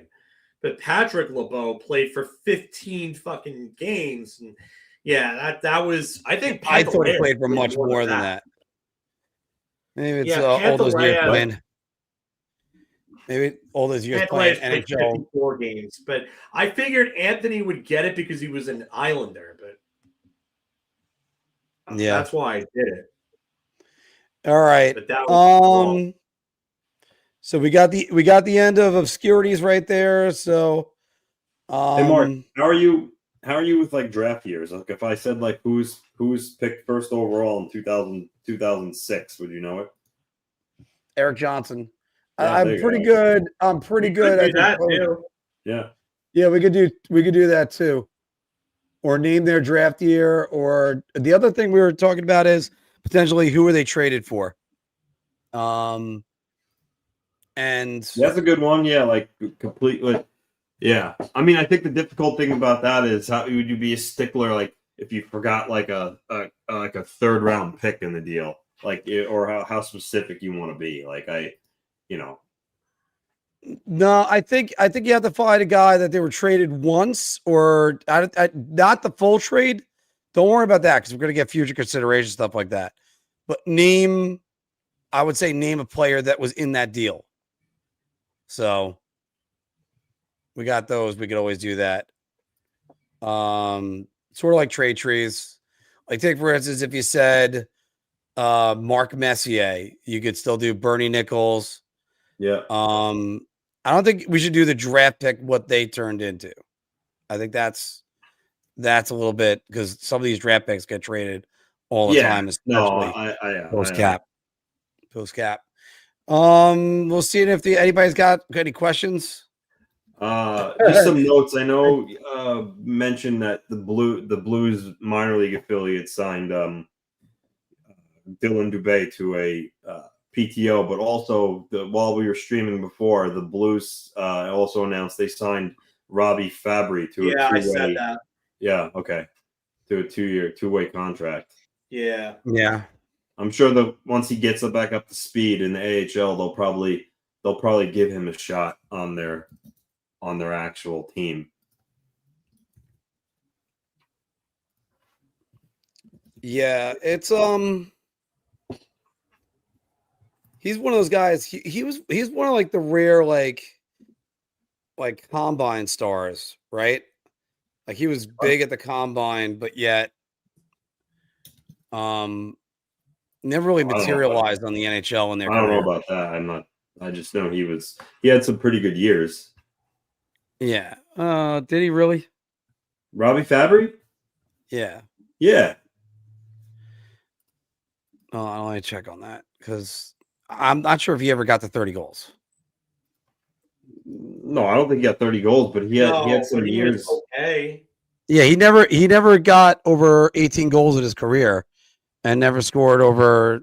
But Patrick LeBeau played for 15 fucking games, and that was. I think I thought he played for much more than that. Maybe it's all those years playing. Maybe all those years playing NHL. 54 games, but I figured Anthony would get it because he was an Islander. But that's why I did it. All right. But that was so we got the end of Obscurities right there. So, hey Mark, how are you with like draft years? Like if I said like who's picked first overall in 2006, would you know it? Eric Johnson. Yeah, I'm pretty good. I'm pretty good at that too. Yeah, we could do that too. Or name their draft year. Or the other thing we were talking about is potentially who are they traded for? And that's a good one. Yeah, like completely. Yeah, I mean, I think the difficult thing about that is how would you be a stickler? Like if you forgot like a 3rd round pick in the deal, like or how specific you want to be. Like No, I think you have to find a guy that they were traded once or not the full trade. Don't worry about that because we're going to get future consideration stuff like that. But I would say name a player that was in that deal. So we got those. We could always do that. Sort of like trade trees. Like take for instance, if you said Mark Messier, you could still do Bernie Nichols. Yeah. I don't think we should do the draft pick what they turned into. I think that's a little bit because some of these draft picks get traded all the time, especially post cap. We'll see if anybody's got any questions. Just some notes. I know mentioned that the Blues minor league affiliate signed Dylan Dubé to a PTO, but also while we were streaming before, the Blues also announced they signed Robbie Fabry to a two-way. I said that. Yeah, okay, to a two-way contract. Yeah. I'm sure that once he gets back up to speed in the AHL, they'll probably give him a shot on their actual team. Yeah, it's he's one of those guys. He's one of like the rare like combine stars, right? Like he was big at the combine, but yet never really materialized on the NHL in their career. I don't know about that. I just know he had some pretty good years. Yeah. Did he really? Robbie Fabry? Yeah. Yeah. Oh, I want to check on that because I'm not sure if he ever got to 30 goals. No, I don't think he got 30 goals, but he had some years. Okay. Yeah, he never got over 18 goals in his career, and never scored over.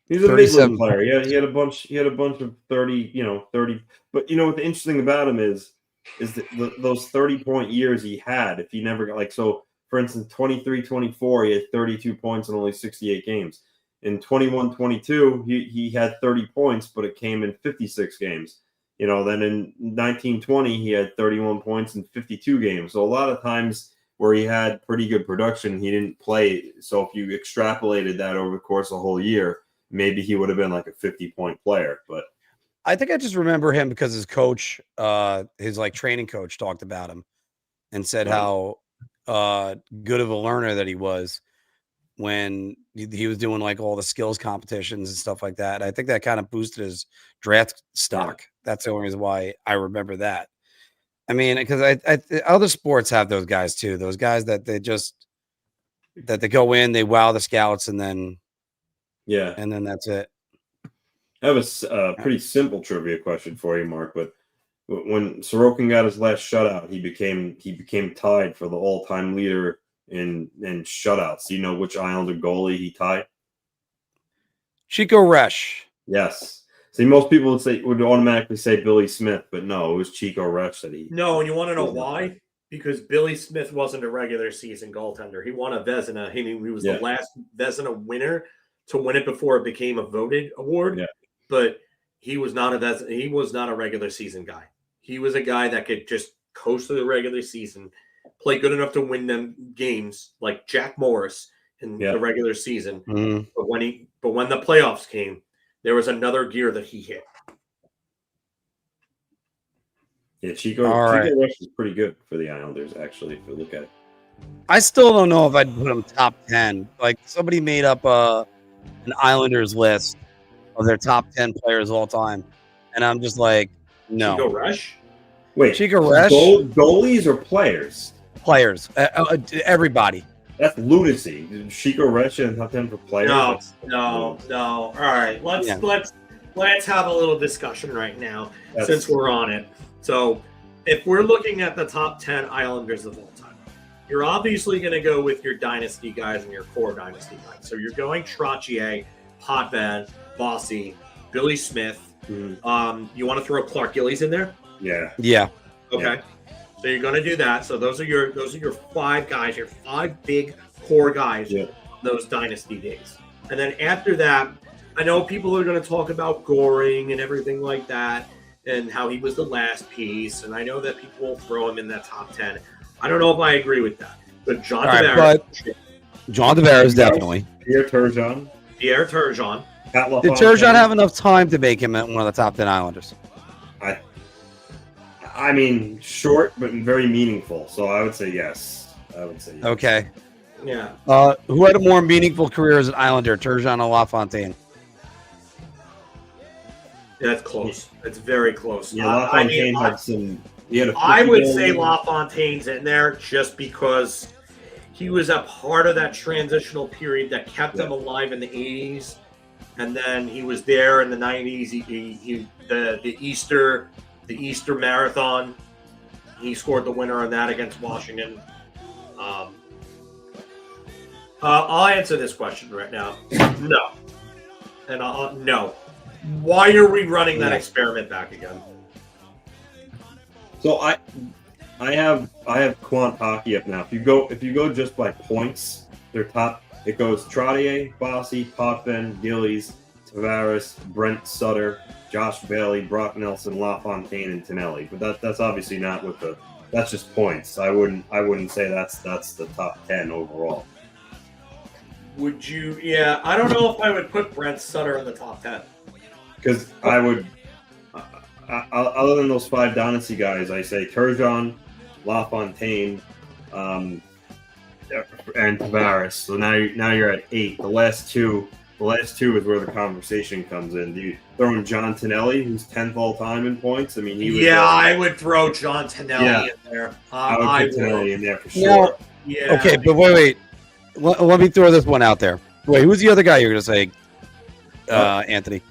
He's a mid-level player. Yeah, he had a bunch. He had a bunch of 30. 30. But what the interesting about him is that those 30-point years he had. If he never got so. For instance, 23-24, he had 32 points in only 68 games. In 21-22, he had 30 points, but it came in 56 games. Then in 19-20, he had 31 points in 52 games. So a lot of times where he had pretty good production, he didn't play. So if you extrapolated that over the course of the whole year, maybe he would have been like a 50-point player. But I think I just remember him because his coach, his training coach, talked about him and said how good of a learner that he was when he was doing all the skills competitions and stuff like that. I think that kind of boosted his draft stock. That's the only reason why I remember that. I mean, because other sports have those guys too. Those guys that they go in, they wow the scouts, and then that's it. I have a pretty simple trivia question for you, Mark. But when Sorokin got his last shutout, he became tied for the all-time leader in shutouts. Do you know which Islander goalie he tied? Chico Resch. Yes. See, most people would automatically say Billy Smith, but no, it was Chico Resch that he. No, and you want to know why? Because Billy Smith wasn't a regular season goaltender. He won a Vezina. He was the last Vezina winner to win it before it became a voted award. Yeah. But he was not a Vezina. He was not a regular season guy. He was a guy that could just coast through the regular season, play good enough to win them games like Jack Morris in the regular season. Mm-hmm. But when the playoffs came, there was another gear that he hit. Yeah, Chico Resch is pretty good for the Islanders, actually, if you look at it. I still don't know if I'd put him top 10. Somebody made up an Islanders list of their top 10 players of all time, and I'm just no. Chico Resch? Wait, Chico Resch? Goalies or players? Players. Everybody. That's lunacy. Chico Resch in top 10 for players? No. All right, let's have a little discussion right now since we're on it. So, if we're looking at the top 10 Islanders of all time, you're obviously going to go with your dynasty guys and your core dynasty guys. So you're going Trottier, Potvin, Bussi, Billy Smith. Mm-hmm. You want to throw Clark Gillies in there? Yeah. Yeah. Okay. Yeah. So you're going to do that. So those are your 5 guys, your 5 big core guys, those dynasty days. And then after that, I know people are going to talk about Goring and everything like that, and how he was the last piece. And I know that people will throw him in that top 10. I don't know if I agree with that. But John Tavares definitely. Pierre Turgeon. Did Turgeon have enough time to make him one of the top 10 Islanders? I mean, short but very meaningful. So I would say yes. Okay. Yeah. Who had a more meaningful career as an Islander, Turgeon or LaFontaine? Yeah, that's close. It's very close. Yeah, LaFontaine had some. I would say LaFontaine's in there just because he was a part of that transitional period that kept him alive in the 80s, and then he was there in the 90s. The Easter Marathon, he scored the winner on that against Washington. I'll answer this question right now. No. And no. Why are we running that experiment back again? So I have Quant Hockey up now. If you go just by points, their top, it goes Trottier, Bussi, Potvin, Gillies, Tavares, Brent Sutter, Josh Bailey, Brock Nelson, LaFontaine, and Tonelli. But that's obviously not that's just points. I wouldn't say that's the top 10 overall. Would you? Yeah, I don't know if I would put Brent Sutter in the top 10. Because I would, other than those 5 dynasty guys, I say Turgeon, LaFontaine, and Tavares. So now you're at 8. The last two is where the conversation comes in. Do you throw in John Tonelli, who's 10th all time in points? I mean, he was. Yeah, I would throw John Tonelli in there. I would put Tonelli in there for sure. Yeah. Okay, but wait. Let me throw this one out there. Wait, who's the other guy you were going to say, Anthony?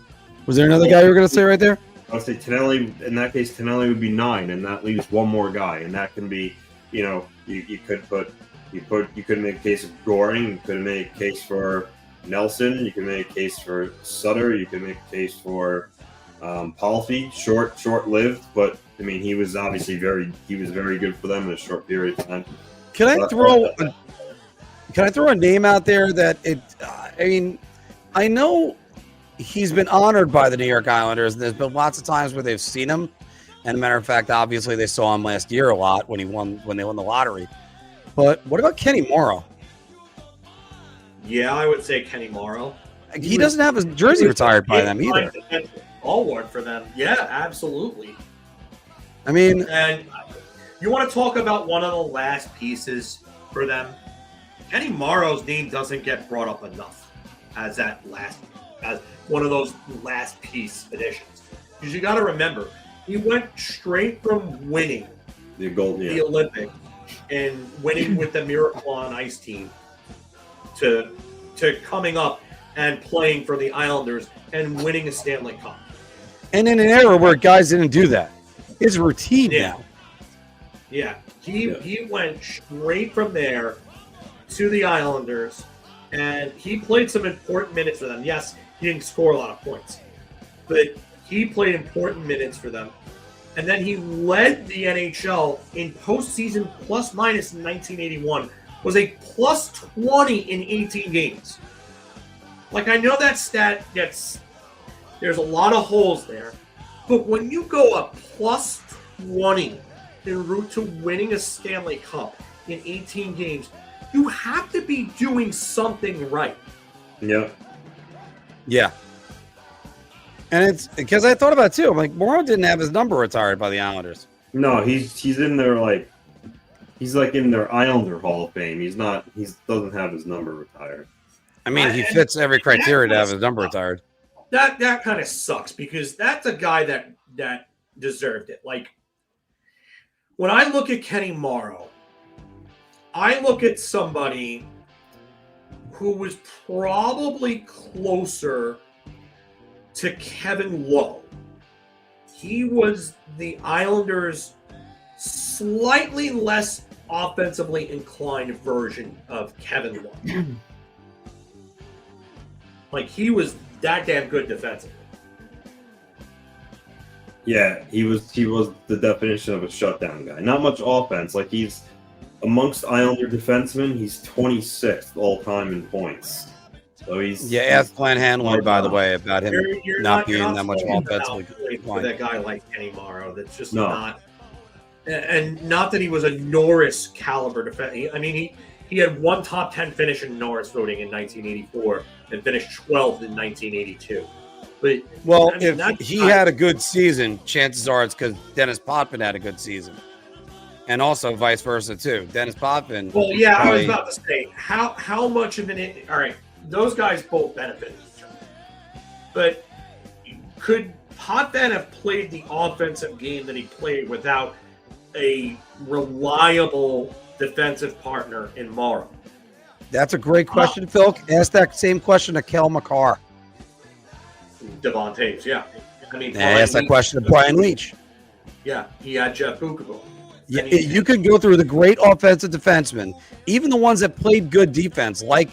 Was there another guy you were going to say right there? I would say Tonelli. In that case, Tonelli would be 9, and that leaves one more guy, and that can be, You could make a case of Goring. You could make a case for Nelson. You could make a case for Sutter. You could make a case for Palffy. Short-lived, but I mean, he was obviously very good for them in a short period of time. Can I throw a name out there that I know he's been honored by the New York Islanders, and there's been lots of times where they've seen him. And a matter of fact, obviously they saw him last year a lot when they won the lottery. But what about Kenny Morrow? Yeah, I would say Kenny Morrow. He doesn't have his jersey retired by them either. Award for them. Yeah, absolutely. I mean, and you want to talk about one of the last pieces for them? Kenny Morrow's name doesn't get brought up enough as one of those last piece additions. Because you got to remember, he went straight from winning the Olympics and winning with the Miracle on Ice team to coming up and playing for the Islanders and winning a Stanley Cup. And in an era where guys didn't do that. It's routine now. Yeah. He went straight from there to the Islanders, and he played some important minutes for them. Yes, he didn't score a lot of points, but he played important minutes for them. And then he led the NHL in postseason plus-minus in 1981, was a plus 20 in 18 games. Like, I know that stat there's a lot of holes there, but when you go up plus 20 en route to winning a Stanley Cup in 18 games, you have to be doing something right. Yeah. Yeah. And it's because I thought about it too. I'm like, Morrow didn't have his number retired by the Islanders. No, he's in their he's in their Islander Hall of Fame. He doesn't have his number retired. I mean, he fits every criteria to have his number retired. That kind of sucks because that's a guy that deserved it. Like, when I look at Kenny Morrow, I look at somebody who was probably closer to Kevin Lowe. He was the Islanders' slightly less offensively inclined version of Kevin Lowe. Like, he was that damn good defensively. Yeah, he was the definition of a shutdown guy. Not much offense. Like, he's amongst Islander defensemen, he's 26th all time in points. So he's ask Glenn Hanlon, by the way, about him not being that much offensively with a guy like Kenny Morrow. That's just not, and not that he was a Norris caliber defense. I mean, he had one top 10 finish in Norris voting in 1984 and finished 12th in 1982. But if he had a good season, chances are it's because Dennis Potvin had a good season, and also vice versa too. Dennis Potvin. Well, yeah, I was about to say how much of an all right. Those guys both benefited each other. But could Potvin have played the offensive game that he played without a reliable defensive partner in Morrow? That's a great question, Phil. Ask that same question to Kel McCarr. Devon Taves, yeah. I mean, ask that question to Brian Leach. Yeah, he had Jeff Bukabo. Yeah, you could go through the great offensive defensemen, even the ones that played good defense, like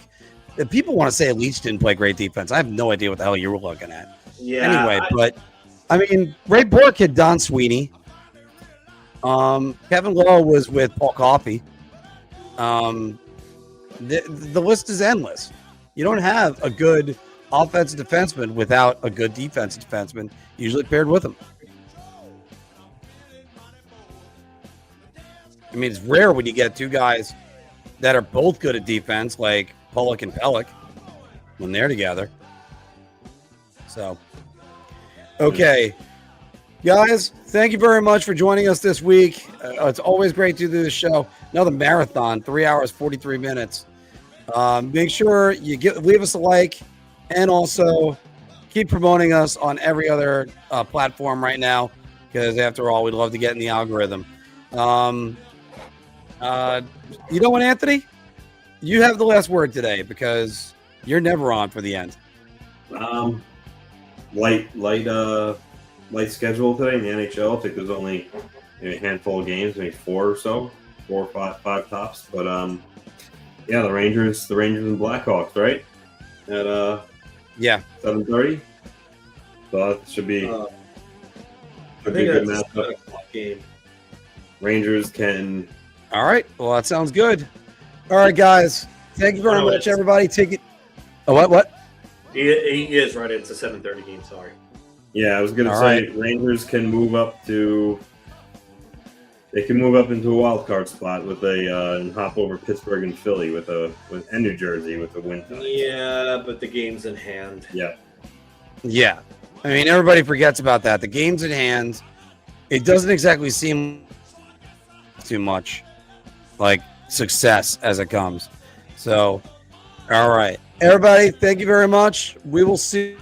people want to say Leach didn't play great defense. I have no idea what the hell you were looking at. Yeah. Anyway, but I mean, Ray Bork had Don Sweeney. Kevin Lowe was with Paul Coffey. The list is endless. You don't have a good offensive defenseman without a good defensive defenseman, usually paired with him. I mean, it's rare when you get two guys that are both good at defense, like Pollock and Pellick, when they're together. So, okay. Guys, thank you very much for joining us this week. It's always great to do this show. Another marathon, 3 hours, 43 minutes. Make sure you leave us a like, and also keep promoting us on every other platform right now, because after all, we'd love to get in the algorithm. You know what, Anthony? You have the last word today because you're never on for the end. Light schedule today in the NHL. I think there's only maybe a handful of games, maybe 4 or so. 4 or 5 tops. But yeah, the Rangers and Blackhawks, right? At 7:30. So that should be a good matchup. Game. Rangers can. All right. Well, that sounds good. All right, guys. Thank you very much, everybody. Take it. Oh, what? He is right. It's a 7:30 game. Sorry. Yeah, I was going to say Rangers can move up to. They can move up into a wild card spot with and hop over Pittsburgh and Philly and New Jersey with a win. Yeah, but the game's in hand. Yeah. Yeah. I mean, everybody forgets about that. The game's in hand. It doesn't exactly seem too much like success as it comes. So, all right. Everybody, thank you very much. We will see